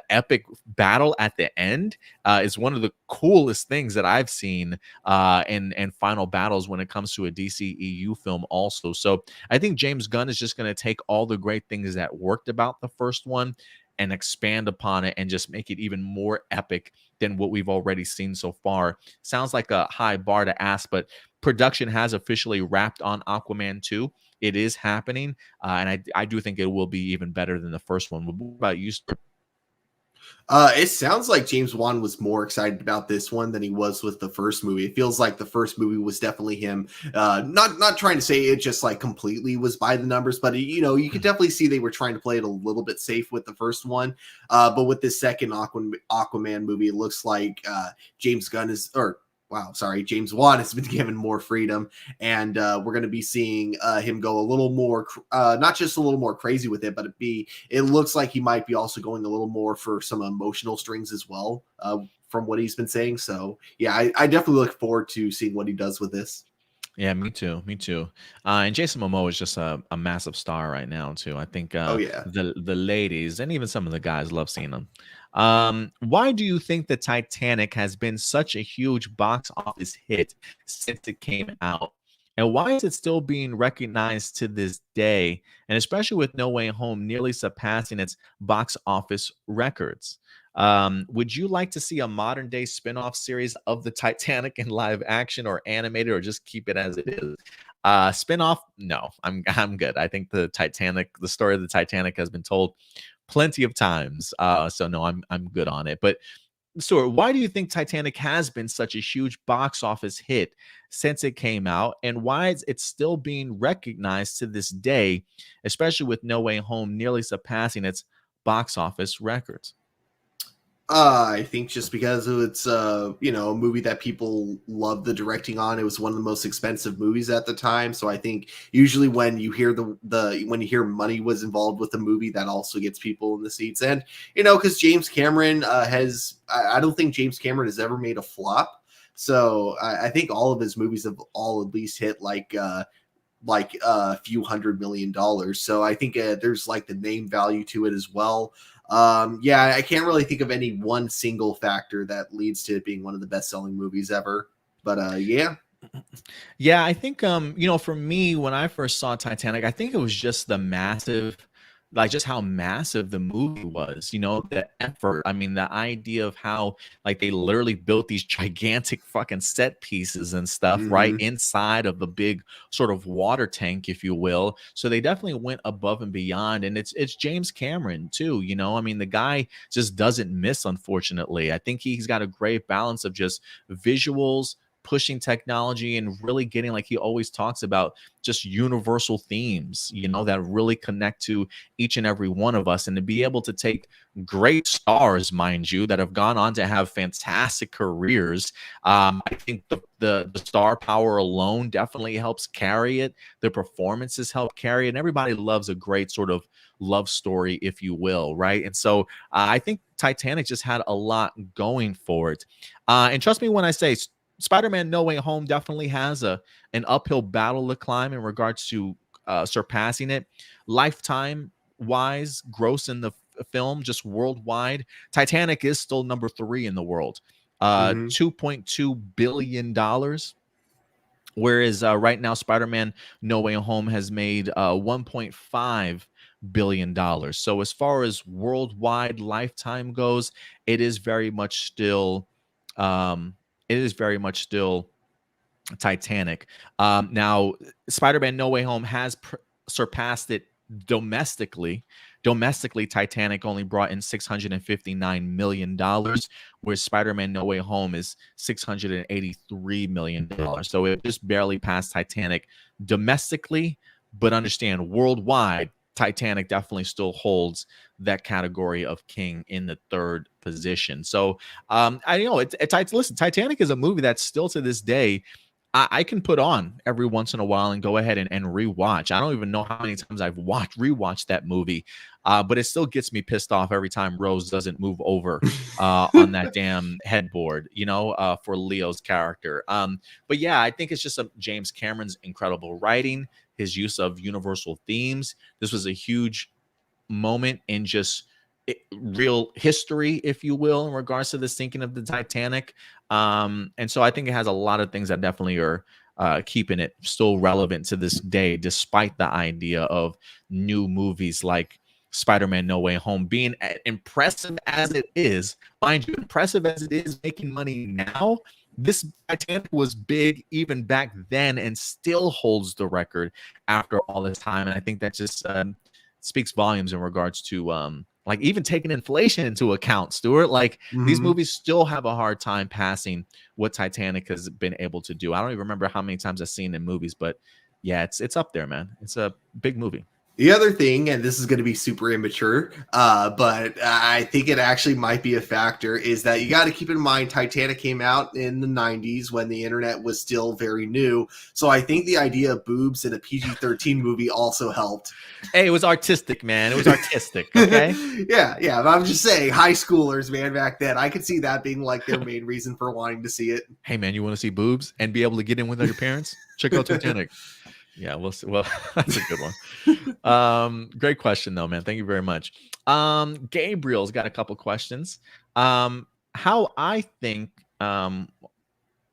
epic battle at the end is one of the coolest things that I've seen and final battles when it comes to a DCEU film also. So I think James Gunn is just going to take all the great things that worked about the first one and expand upon it and just make it even more epic than what we've already seen so far. Sounds like a high bar to ask, but production has officially wrapped on Aquaman 2. It is happening, and I do think it will be even better than the first one. What about you, Stuart? It sounds like James Wan was more excited about this one than he was with the first movie. It feels like the first movie was definitely him. Not trying to say it just like completely was by the numbers, but you could definitely see they were trying to play it a little bit safe with the first one. But with this second Aquaman movie, it looks like James Gunn is or wow, sorry, James Wan has been given more freedom, and we're going to be seeing him go a little more, not just a little more crazy with it, but it looks like he might be also going a little more for some emotional strings as well, from what he's been saying. So yeah, I definitely look forward to seeing what he does with this. Yeah, me too. Me too. And Jason Momoa is just a massive star right now too. I think Oh yeah. the ladies and even some of the guys love seeing him. Why do you think the Titanic has been such a huge box office hit since it came out? And why is it still being recognized to this day? And especially with No Way Home nearly surpassing its box office records. Would you like to see a modern day spin-off series of the Titanic in live action or animated, or just keep it as it is? Spin-off? No, I'm good. I think the story of the Titanic has been told plenty of times. So no, I'm good on it. But Stuart, why do you think Titanic has been such a huge box office hit since it came out, and why is it still being recognized to this day, especially with No Way Home nearly surpassing its box office records? I think just because it's a movie that people love the directing on. It was one of the most expensive movies at the time, so I think usually when you hear when you hear money was involved with the movie, that also gets people in the seats. And because James Cameron I don't think James Cameron has ever made a flop. So I think all of his movies have all at least hit like a few $100 million. So I think there's like the name value to it as well. Yeah, I can't really think of any one single factor that leads to it being one of the best selling movies ever. But yeah. Yeah, I think for me, when I first saw Titanic, I think it was just the massive, like just how massive the movie was, the effort. I mean, the idea of how like they literally built these gigantic fucking set pieces and stuff right Hmm. inside of the big sort of water tank, if you will. So they definitely went above and beyond. And it's James Cameron too, I mean, the guy just doesn't miss, unfortunately. I think he's got a great balance of just visuals, pushing technology, and really getting, like he always talks about, just universal themes, that really connect to each and every one of us. And to be able to take great stars, mind you, that have gone on to have fantastic careers, I think the star power alone definitely helps carry it. The performances help carry it. And everybody loves a great sort of love story, if you will, right? And so I think Titanic just had a lot going for it. And trust me when I say Spider-Man No Way Home definitely has an uphill battle to climb in regards to surpassing it. Lifetime wise, gross in the film, just worldwide, Titanic is still number 3 in the world. Hmm. $2.2 billion, whereas right now Spider-Man No Way Home has made $1.5 billion. So as far as worldwide lifetime goes, it is very much still um it is very much still Titanic. Now, Spider-Man No Way Home has surpassed it domestically. Domestically, Titanic only brought in $659 million, where Spider-Man No Way Home is $683 million. So it just barely passed Titanic domestically, but understand worldwide, Titanic definitely still holds that category of king in the third position. So I know listen, Titanic is a movie that still to this day I can put on every once in a while and go ahead and rewatch. I don't even know how many times I've rewatched that movie, but it still gets me pissed off every time Rose doesn't move over on that damn headboard, for Leo's character. But yeah, I think it's just James Cameron's incredible writing, his use of universal themes. This was a huge moment in just real history, if you will, in regards to the sinking of the Titanic. And so I think it has a lot of things that definitely are keeping it still relevant to this day, despite the idea of new movies like Spider-Man No Way Home being impressive as it is. Mind you, impressive as it is making money now, this Titanic was big even back then and still holds the record after all this time. And I think that just speaks volumes in regards to like even taking inflation into account, Stuart. Like these Hmm. movies still have a hard time passing what Titanic has been able to do. I don't even remember how many times I've seen it in movies, but yeah, it's up there, man. It's a big movie. The other thing, and this is going to be super immature, but I think it actually might be a factor, is that you got to keep in mind Titanic came out in the 90s when the internet was still very new. So I think the idea of boobs in a PG-13 movie also helped. Hey, it was artistic, man. It was artistic. Okay. Yeah. But I'm just saying, high schoolers, man, back then, I could see that being like their main reason for wanting to see it. Hey, man, you want to see boobs and be able to get in without your parents? Check out Titanic. Yeah, we'll see. Well, that's a good one. Great question though, man. Thank you very much. Gabriel's got a couple questions. How I think um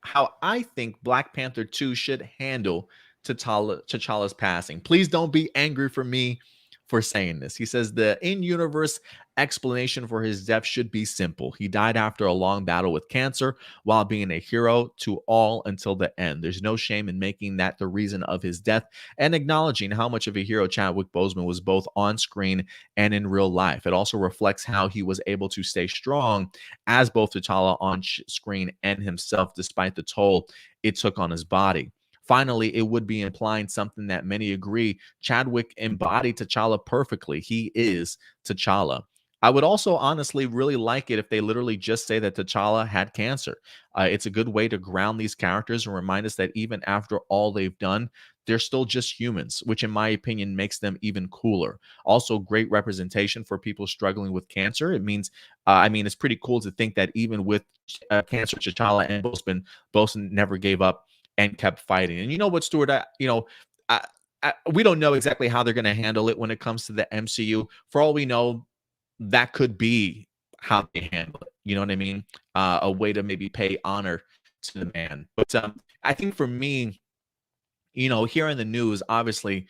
how I think Black Panther 2 should handle T'Challa's passing. Please don't be angry for me for saying this. He says the in-universe explanation for his death should be simple. He died after a long battle with cancer while being a hero to all until the end. There's no shame in making that the reason of his death and acknowledging how much of a hero Chadwick Boseman was both on screen and in real life. It also reflects how he was able to stay strong as both T'Challa on screen and himself, despite the toll it took on his body. Finally, it would be implying something that many agree Chadwick embodied T'Challa perfectly. He is T'Challa. I would also honestly really like it if they literally just say that T'Challa had cancer. It's a good way to ground these characters and remind us that even after all they've done, they're still just humans, which in my opinion makes them even cooler. Also, great representation for people struggling with cancer. It means, I mean, it's pretty cool to think that even with cancer, T'Challa and both never gave up and kept fighting. And you know what, Stuart? I, we don't know exactly how they're going to handle it when it comes to the MCU. For all we know, that could be how they handle it. You know what I mean? A way to maybe pay honor to the man. But I think for me, hearing the news, obviously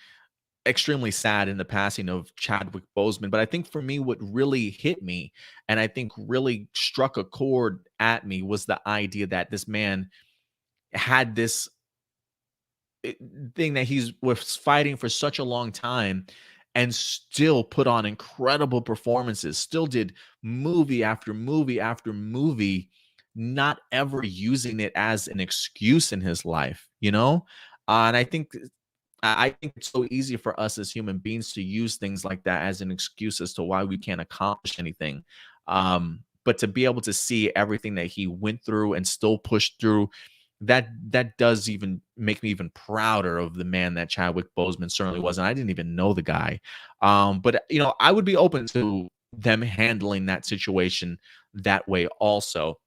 extremely sad in the passing of Chadwick Boseman. But I think for me, what really hit me and I think really struck a chord at me was the idea that this man had this thing that he was fighting for such a long time and still put on incredible performances, still did movie after movie after movie, not ever using it as an excuse in his life, and I think it's so easy for us as human beings to use things like that as an excuse as to why we can't accomplish anything. But to be able to see everything that he went through and still push through, that does even make me even prouder of the man that Chadwick Boseman certainly was. And I didn't even know the guy. But I would be open to them handling that situation that way also.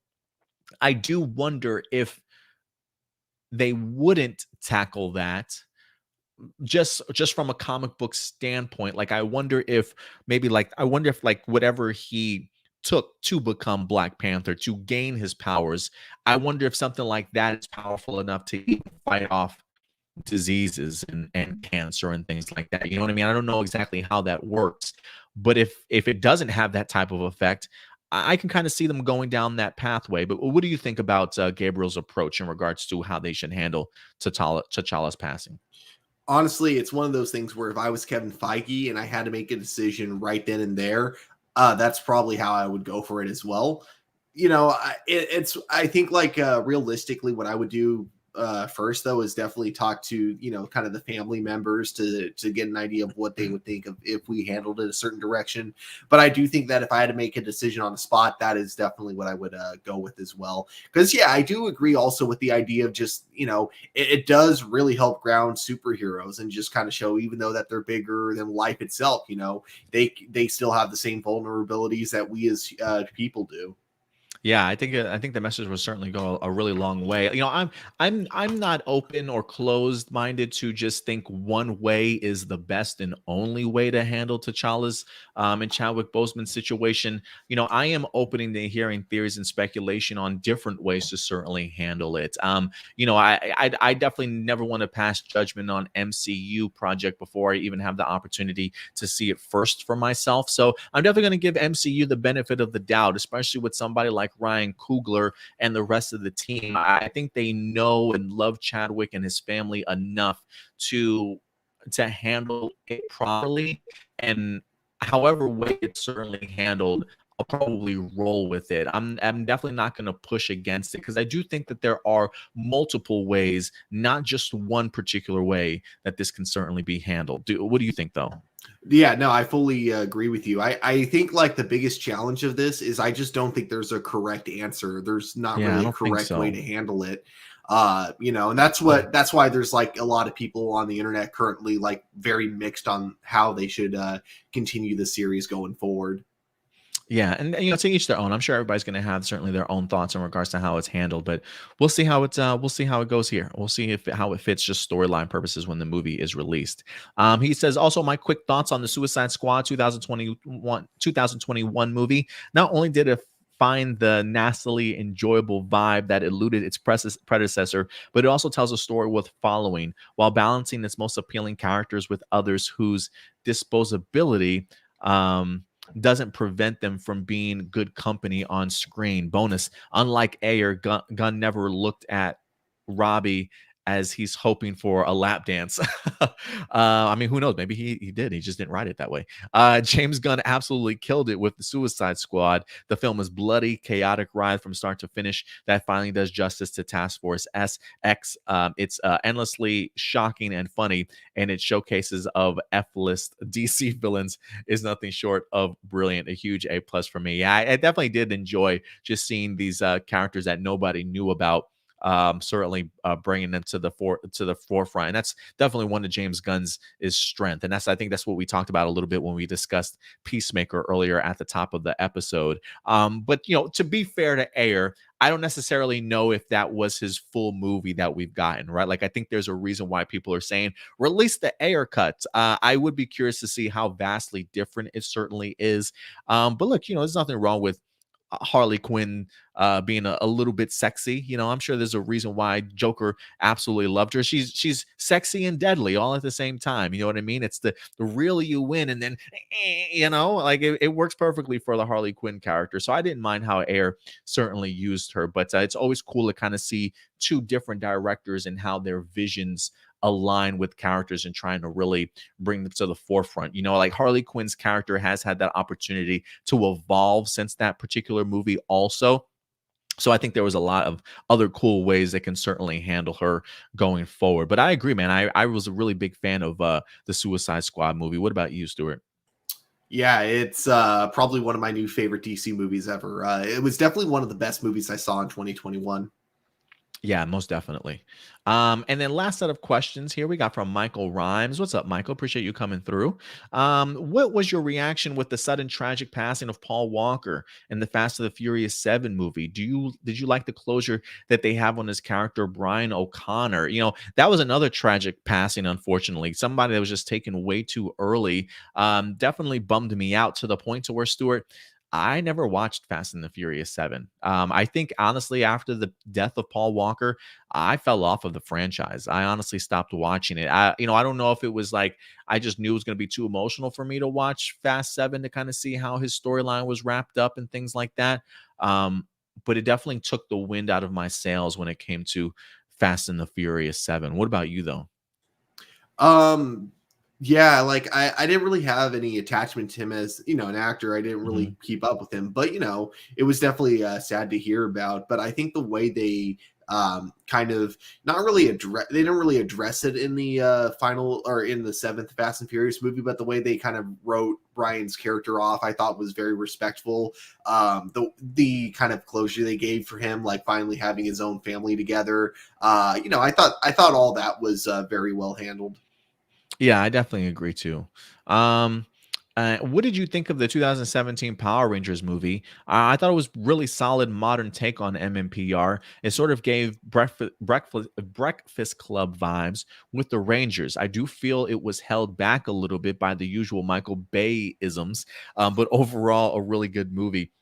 I do wonder if they wouldn't tackle that just from a comic book standpoint. Like I wonder if whatever he took to become Black Panther, to gain his powers, I wonder if something like that is powerful enough to even fight off diseases and cancer and things like that. You know what I mean? I don't know exactly how that works, but if it doesn't have that type of effect, I can kind of see them going down that pathway. But what do you think about Gabriel's approach in regards to how they should handle T'Challa's passing? Honestly, it's one of those things where if I was Kevin Feige and I had to make a decision right then and there, that's probably how I would go for it as well. I think like realistically, what I would do first though is definitely talk to kind of the family members to get an idea of what they would think of if we handled it a certain direction. But I do think that if I had to make a decision on the spot, that is definitely what I would go with as well. Because yeah, I do agree also with the idea of just it does really help ground superheroes and just kind of show, even though that they're bigger than life itself, they still have the same vulnerabilities that we as people do. Yeah, I think the message will certainly go a really long way. I'm not open or closed minded to just think one way is the best and only way to handle T'Challa's and Chadwick Boseman's situation. I am opening to hearing theories and speculation on different ways to certainly handle it. I definitely never want to pass judgment on MCU project before I even have the opportunity to see it first for myself. So I'm definitely going to give MCU the benefit of the doubt, especially with somebody like Ryan Coogler and the rest of the team. I think they know and love Chadwick and his family enough to handle it properly. And however way it's certainly handled, I'll probably roll with it. I'm definitely not going to push against it because I do think that there are multiple ways, not just one particular way that this can certainly be handled. What do you think though? Yeah, no, I fully agree with you. I think like the biggest challenge of this is I just don't think there's a correct answer. There's not Yeah, I really a don't think correct way so. to handle it. And that's why there's like a lot of people on the internet currently like very mixed on how they should continue the series going forward. Yeah, and to each their own. I'm sure everybody's going to have certainly their own thoughts in regards to how it's handled, but we'll see how it goes here. We'll see if how it fits just storyline purposes when the movie is released. He says also my quick thoughts on the Suicide Squad 2021 movie. Not only did it find the nastily enjoyable vibe that eluded its predecessor, but it also tells a story worth following while balancing its most appealing characters with others whose disposability. Doesn't prevent them from being good company on screen. Bonus, unlike Ayer, Gunn never looked at Robbie as he's hoping for a lap dance. I mean, who knows? Maybe he did. He just didn't write it that way. James Gunn absolutely killed it with the Suicide Squad. The film is bloody, chaotic ride from start to finish that finally does justice to Task Force SX. It's endlessly shocking and funny, and it showcases of F-list DC villains is nothing short of brilliant. A huge A+ for me. Yeah, I definitely did enjoy just seeing these characters that nobody knew about. Certainly bringing them to the forefront, and that's definitely one of James Gunn's is strength, and I think that's what we talked about a little bit when we discussed Peacemaker earlier at the top of the episode. But to be fair to Ayer, I don't necessarily know if that was his full movie that we've gotten, right? Like, I think there's a reason why people are saying release the Ayer cut. I would be curious to see how vastly different it certainly is. But look, there's nothing wrong with Harley Quinn being a little bit sexy. I'm sure there's a reason why Joker absolutely loved her. She's sexy and deadly all at the same time. You know what I mean? It's the really you win, and then like it works perfectly for the Harley Quinn character. So I didn't mind how Ayer certainly used her, but it's always cool to kind of see two different directors and how their visions align with characters and trying to really bring them to the forefront. Like Harley Quinn's character has had that opportunity to evolve since that particular movie also. So I think there was a lot of other cool ways they can certainly handle her going forward. But I agree, man. I was a really big fan of the Suicide Squad movie. What about you, Stuart? Yeah, it's probably one of my new favorite DC movies ever. It was definitely one of the best movies I saw in 2021. Yeah, most definitely. And then last set of questions here we got from Michael Rhymes. What's up, Michael? Appreciate you coming through. What was your reaction with the sudden tragic passing of Paul Walker in the Fast and the Furious 7 movie? Did you like the closure that they have on his character, Brian O'Connor? That was another tragic passing, unfortunately. Somebody that was just taken way too early. Definitely bummed me out to the point to where, Stuart, I never watched Fast and the Furious 7. I think honestly, after the death of Paul Walker, I fell off of the franchise. I honestly stopped watching it. I don't know if it was like I just knew it was going to be too emotional for me to watch Fast 7 to kind of see how his storyline was wrapped up and things like that. But it definitely took the wind out of my sails when it came to Fast and the Furious 7. What about you, though? Yeah, like I didn't really have any attachment to him as an actor. I didn't really keep up with him, but it was definitely sad to hear about. But I think the way they kind of not really address they didn't really address it in the final or in the seventh Fast and Furious movie, but the way they kind of wrote Brian's character off, I thought was very respectful. The kind of closure they gave for him, like finally having his own family together, I thought all that was very well handled. Yeah, I definitely agree too. Um, what did you think of the 2017 Power Rangers movie? I thought it was really solid modern take on MMPR. It sort of gave Breakfast Club vibes with the Rangers. I do feel it was held back a little bit by the usual Michael Bay isms, but overall, a really good movie.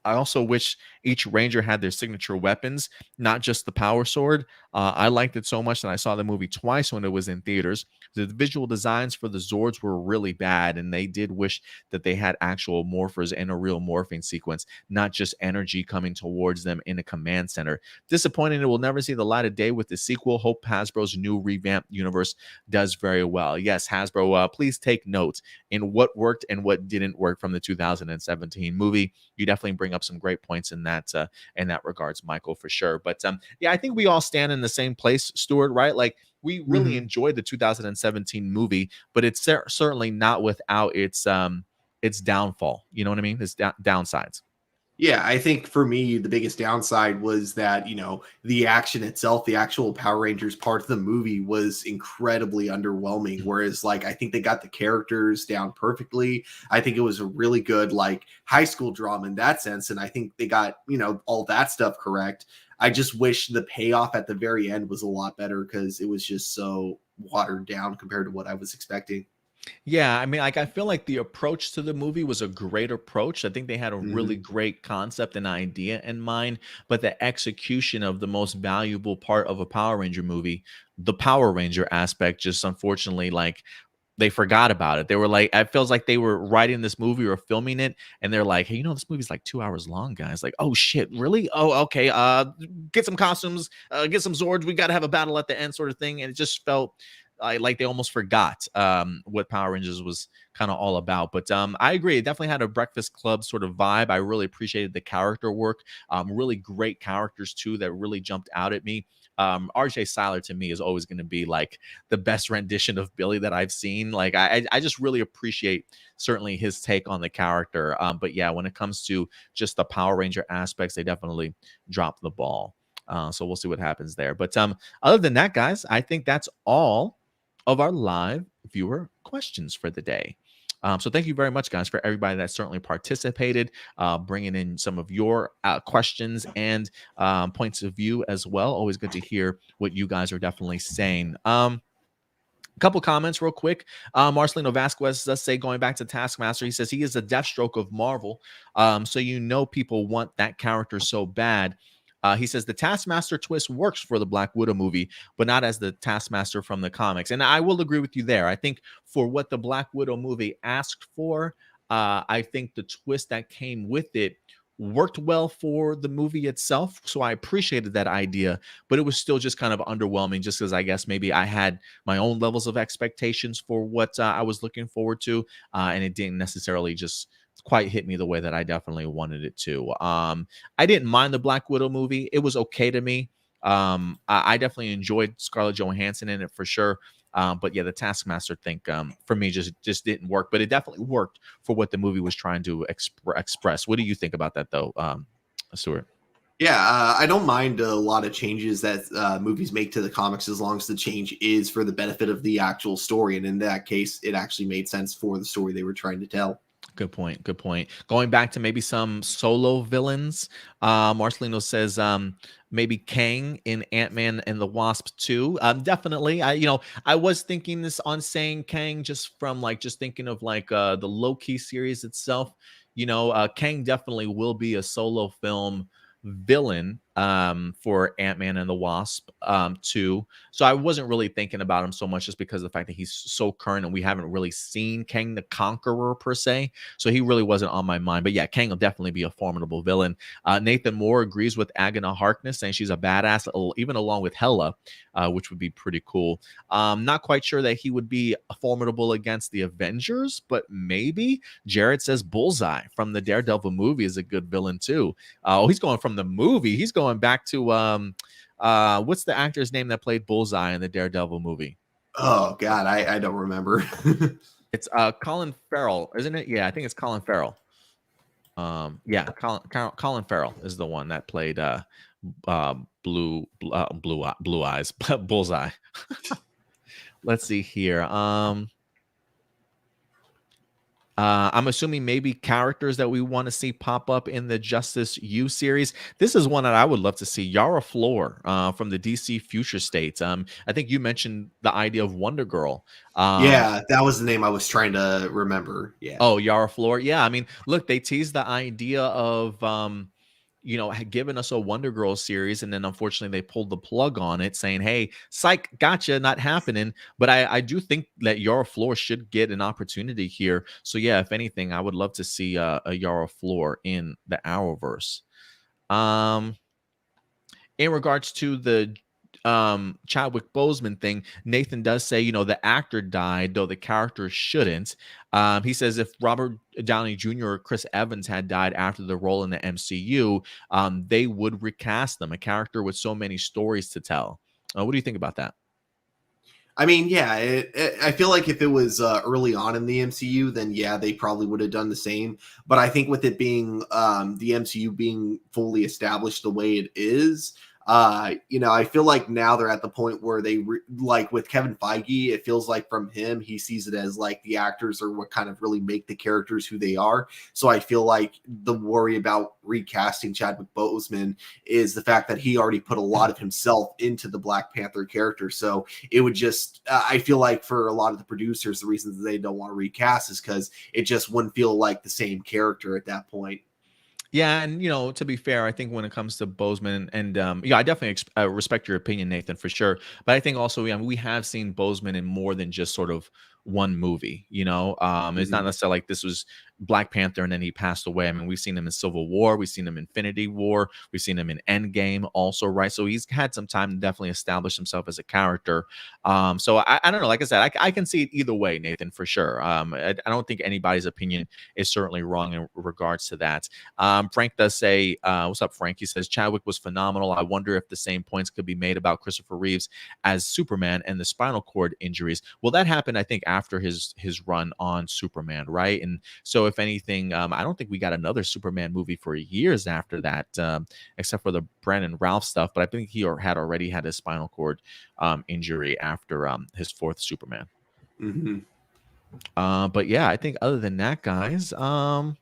I also wish each ranger had their signature weapons, not just the power sword. I liked it so much that I saw the movie twice when it was in theaters. The visual designs for the Zords were really bad, and they did wish that they had actual morphers and a real morphing sequence, not just energy coming towards them in a command center. Disappointing it will never see the light of day with the sequel. Hope Hasbro's new revamped universe does very well. Yes, Hasbro, please take note in what worked and what didn't work from the 2017 movie. You definitely bring up some great points in that regards, Michael, for sure. But yeah, I think we all stand in the same place, Stuart, right? Like we really enjoyed the 2017 movie, but it's certainly not without its downfall. You know what I mean? Its downsides. Yeah, I think for me, the biggest downside was that, the action itself, the actual Power Rangers part of the movie was incredibly underwhelming. Whereas, like, I think they got the characters down perfectly. I think it was a really good, like, high school drama in that sense. And I think they got, all that stuff correct. I just wish the payoff at the very end was a lot better because it was just so watered down compared to what I was expecting. Yeah, I mean, like, I feel like the approach to the movie was a great approach. I think they had a really Mhm. great concept and idea in mind, but the execution of the most valuable part of a Power Ranger movie, the Power Ranger aspect, just unfortunately, like, they forgot about it. They were like, it feels like they were writing this movie or filming it, and they're like, "Hey, this movie's like 2 hours long, guys." Like, "Oh shit, really? Oh, okay. Get some costumes, get some Zords. We got to have a battle at the end, sort of thing." And it just felt like they almost forgot what Power Rangers was kind of all about. But I agree, it definitely had a Breakfast Club sort of vibe. I really appreciated the character work. Really great characters too that really jumped out at me. RJ Seiler to me is always going to be like the best rendition of Billy that I've seen. Like I just really appreciate certainly his take on the character. But yeah, when it comes to just the Power Ranger aspects, they definitely dropped the ball. So we'll see what happens there. But other than that, guys, I think that's all of our live viewer questions for the day. So thank you very much, guys, for everybody that certainly participated, bringing in some of your questions and points of view as well. Always good to hear what you guys are definitely saying. Couple comments real quick. Marcelino Vasquez does say, going back to Taskmaster, he says he is the Deathstroke of Marvel. So people want that character so bad. He says the Taskmaster twist works for the Black Widow movie, but not as the Taskmaster from the comics. And I will agree with you there. I think for what the Black Widow movie asked for, I think the twist that came with it worked well for the movie itself. So I appreciated that idea, but it was still just kind of underwhelming just because I guess maybe I had my own levels of expectations for what I was looking forward to, and it didn't necessarily just quite hit me the way that I definitely wanted it to. I didn't mind the Black Widow movie; it was okay to me. I definitely enjoyed Scarlett Johansson in it for sure. But yeah, the Taskmaster thing for me just didn't work, but it definitely worked for what the movie was trying to express. What do you think about that, though, Stuart? Yeah, I don't mind a lot of changes that movies make to the comics as long as the change is for the benefit of the actual story. And in that case, it actually made sense for the story they were trying to tell. Good point. Good point. Going back to maybe some solo villains, Marcelino says maybe Kang in Ant-Man and the Wasp 2. Definitely. I was thinking this on saying Kang just from like just thinking of like the Loki series itself. Kang definitely will be a solo film villain for Ant-Man and the Wasp 2. So I wasn't really thinking about him so much just because of the fact that he's so current and we haven't really seen Kang the Conqueror per se. So he really wasn't on my mind. But yeah, Kang will definitely be a formidable villain. Nathan Moore agrees with Agana Harkness, saying she's a badass, even along with Hela, which would be pretty cool. Not quite sure that he would be formidable against the Avengers, but maybe. Jared says Bullseye from the Daredevil movie is a good villain too. He's going from the movie. He's going back to what's the actor's name that played Bullseye in the Daredevil movie? Oh God, I don't remember. It's Colin Farrell, isn't it? Yeah, I think it's Colin Farrell. Yeah, Colin Farrell is the one that played blue eyes Bullseye. Let's see here. I'm assuming maybe characters that we want to see pop up in the Justice U series. This is one that I would love to see. Yara Flor from the DC Future States. I think you mentioned the idea of Wonder Girl. Yeah, that was the name I was trying to remember. Yeah. Oh, Yara Flor. Yeah, I mean, look, they teased the idea of giving us a Wonder Girl series, and then unfortunately they pulled the plug on it, saying, "Hey, psych, gotcha, not happening." But I do think that Yara Flor should get an opportunity here. So yeah, if anything, I would love to see a Yara Flor in the Arrowverse. Um, in regards to the Chadwick Boseman thing, Nathan does say, the actor died, though the character shouldn't. He says if Robert Downey Jr. or Chris Evans had died after the role in the MCU, they would recast them, a character with so many stories to tell. What do you think about that? I mean, yeah, I feel like if it was early on in the MCU, then yeah, they probably would have done the same. But I think with it being the MCU being fully established the way it is, I feel like now they're at the point where like with Kevin Feige, it feels like from him, he sees it as like the actors are what kind of really make the characters who they are. So I feel like the worry about recasting Chadwick Boseman is the fact that he already put a lot of himself into the Black Panther character. So it would just I feel like for a lot of the producers, the reasons they don't want to recast is because it just wouldn't feel like the same character at that point. Yeah, and to be fair, I think when it comes to Bozeman, and yeah, I definitely respect your opinion, Nathan, for sure. But I think also, yeah, we have seen Bozeman in more than just sort of one movie. It's not Mhm. necessarily like this was Black Panther and then he passed away. I mean, we've seen him in Civil War, we've seen him in Infinity War, we've seen him in Endgame, also, right? So he's had some time to definitely establish himself as a character. So I don't know. Like I said, I can see it either way, Nathan, for sure. I don't think anybody's opinion is certainly wrong in regards to that. Frank does say, what's up, Frank? He says, Chadwick was phenomenal. I wonder if the same points could be made about Christopher Reeves as Superman and the spinal cord injuries. Well, that happened, I think, after his run on Superman, right? And so, if anything, I don't think we got another Superman movie for years after that, except for the Brandon Ralph stuff. But I think he had already had his spinal cord injury after his fourth Superman. Mhm. But yeah, I think other than that, guys, oh,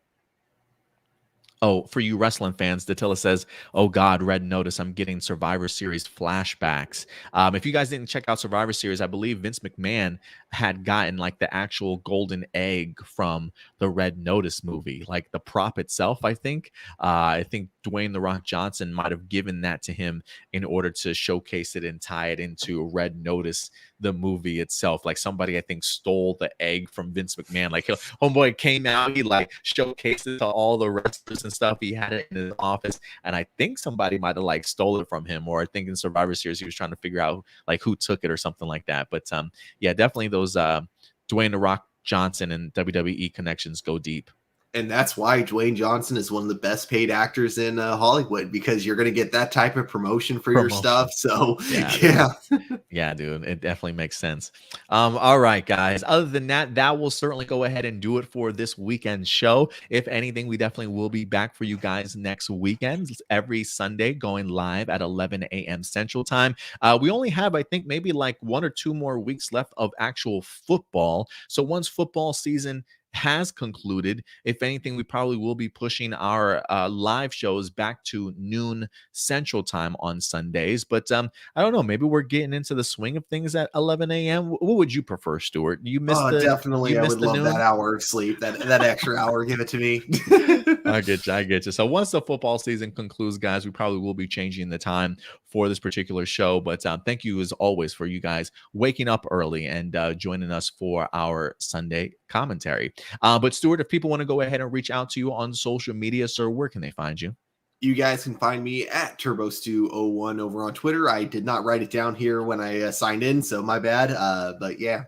for you wrestling fans, Datilla says, "Oh God, Red Notice. I'm getting Survivor Series flashbacks." If you guys didn't check out Survivor Series, I believe Vince McMahon had gotten like the actual golden egg from the Red Notice movie, like the prop itself. I think Dwayne the Rock Johnson might have given that to him in order to showcase it and tie it into Red Notice, the movie itself. Like somebody, I think, stole the egg from Vince McMahon. Like homeboy came out, he like showcased it to all the wrestlers and stuff. He had it in his office, and I think somebody might have like stole it from him, or I think in Survivor Series he was trying to figure out like who took it or something like that. But yeah, definitely those Dwayne the Rock Johnson and WWE connections go deep. And that's why Dwayne Johnson is one of the best paid actors in Hollywood, because you're going to get that type of promotion for your Promotion. stuff. So, Yeah, dude. yeah. Yeah, dude, it definitely makes sense. All right, guys. Other than that, that will certainly go ahead and do it for this weekend show. If anything, we definitely will be back for you guys next weekend, every Sunday, going live at 11 a.m. Central Time. We only have, I think, maybe like 1 or 2 more weeks left of actual football. So once football season has concluded, if anything, we probably will be pushing our live shows back to noon Central Time on Sundays. But I don't know. Maybe we're getting into the swing of things at 11 a.m. What would you prefer, Stuart? Oh, You definitely. I would missed the love that noon? hour of sleep, that extra hour. Give it to me. I get you. I get you. So once the football season concludes, guys, we probably will be changing the time for this particular show. But thank you as always for you guys waking up early and joining us for our Sunday commentary. But Stuart, if people want to go ahead and reach out to you on social media, sir, where can they find you? You guys can find me at TurboStew01 over on Twitter. I did not write it down here when I signed in, so my bad. But yeah.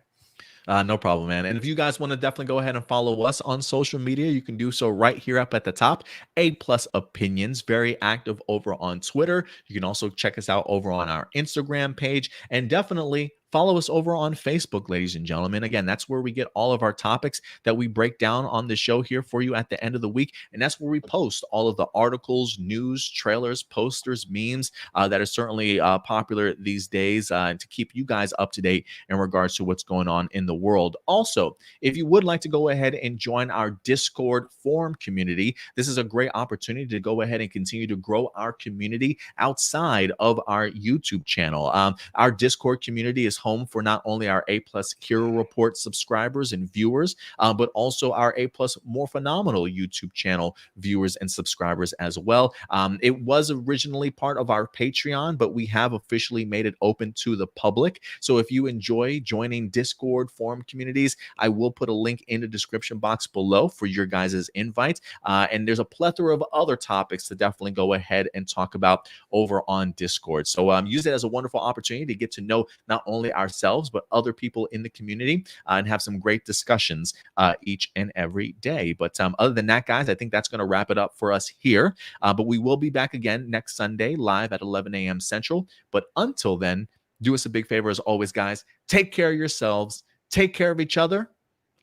No problem, man. And if you guys want to definitely go ahead and follow us on social media, you can do so right here up at the top. APlus Opinions, very active over on Twitter. You can also check us out over on our Instagram page, and definitely follow us over on Facebook, ladies and gentlemen. Again, that's where we get all of our topics that we break down on the show here for you at the end of the week. And that's where we post all of the articles, news, trailers, posters, memes that are certainly popular these days to keep you guys up to date in regards to what's going on in the world. Also, if you would like to go ahead and join our Discord forum community, this is a great opportunity to go ahead and continue to grow our community outside of our YouTube channel. Our Discord community is home for not only our APlus Hero Report subscribers and viewers, but also our APlus More Phenomenal YouTube channel viewers and subscribers as well. It was originally part of our Patreon, but we have officially made it open to the public. So if you enjoy joining Discord forum communities, I will put a link in the description box below for your guys' invite. And there's a plethora of other topics to definitely go ahead and talk about over on Discord. So use it as a wonderful opportunity to get to know not only ourselves, but other people in the community and have some great discussions each and every day. But other than that, guys, I think that's going to wrap it up for us here. But we will be back again next Sunday live at 11 a.m. Central. But until then, Do us a big favor as always, guys. Take care of yourselves, take care of each other,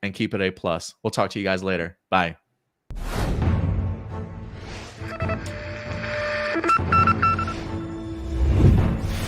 and keep it A plus. We'll talk to you guys later. Bye.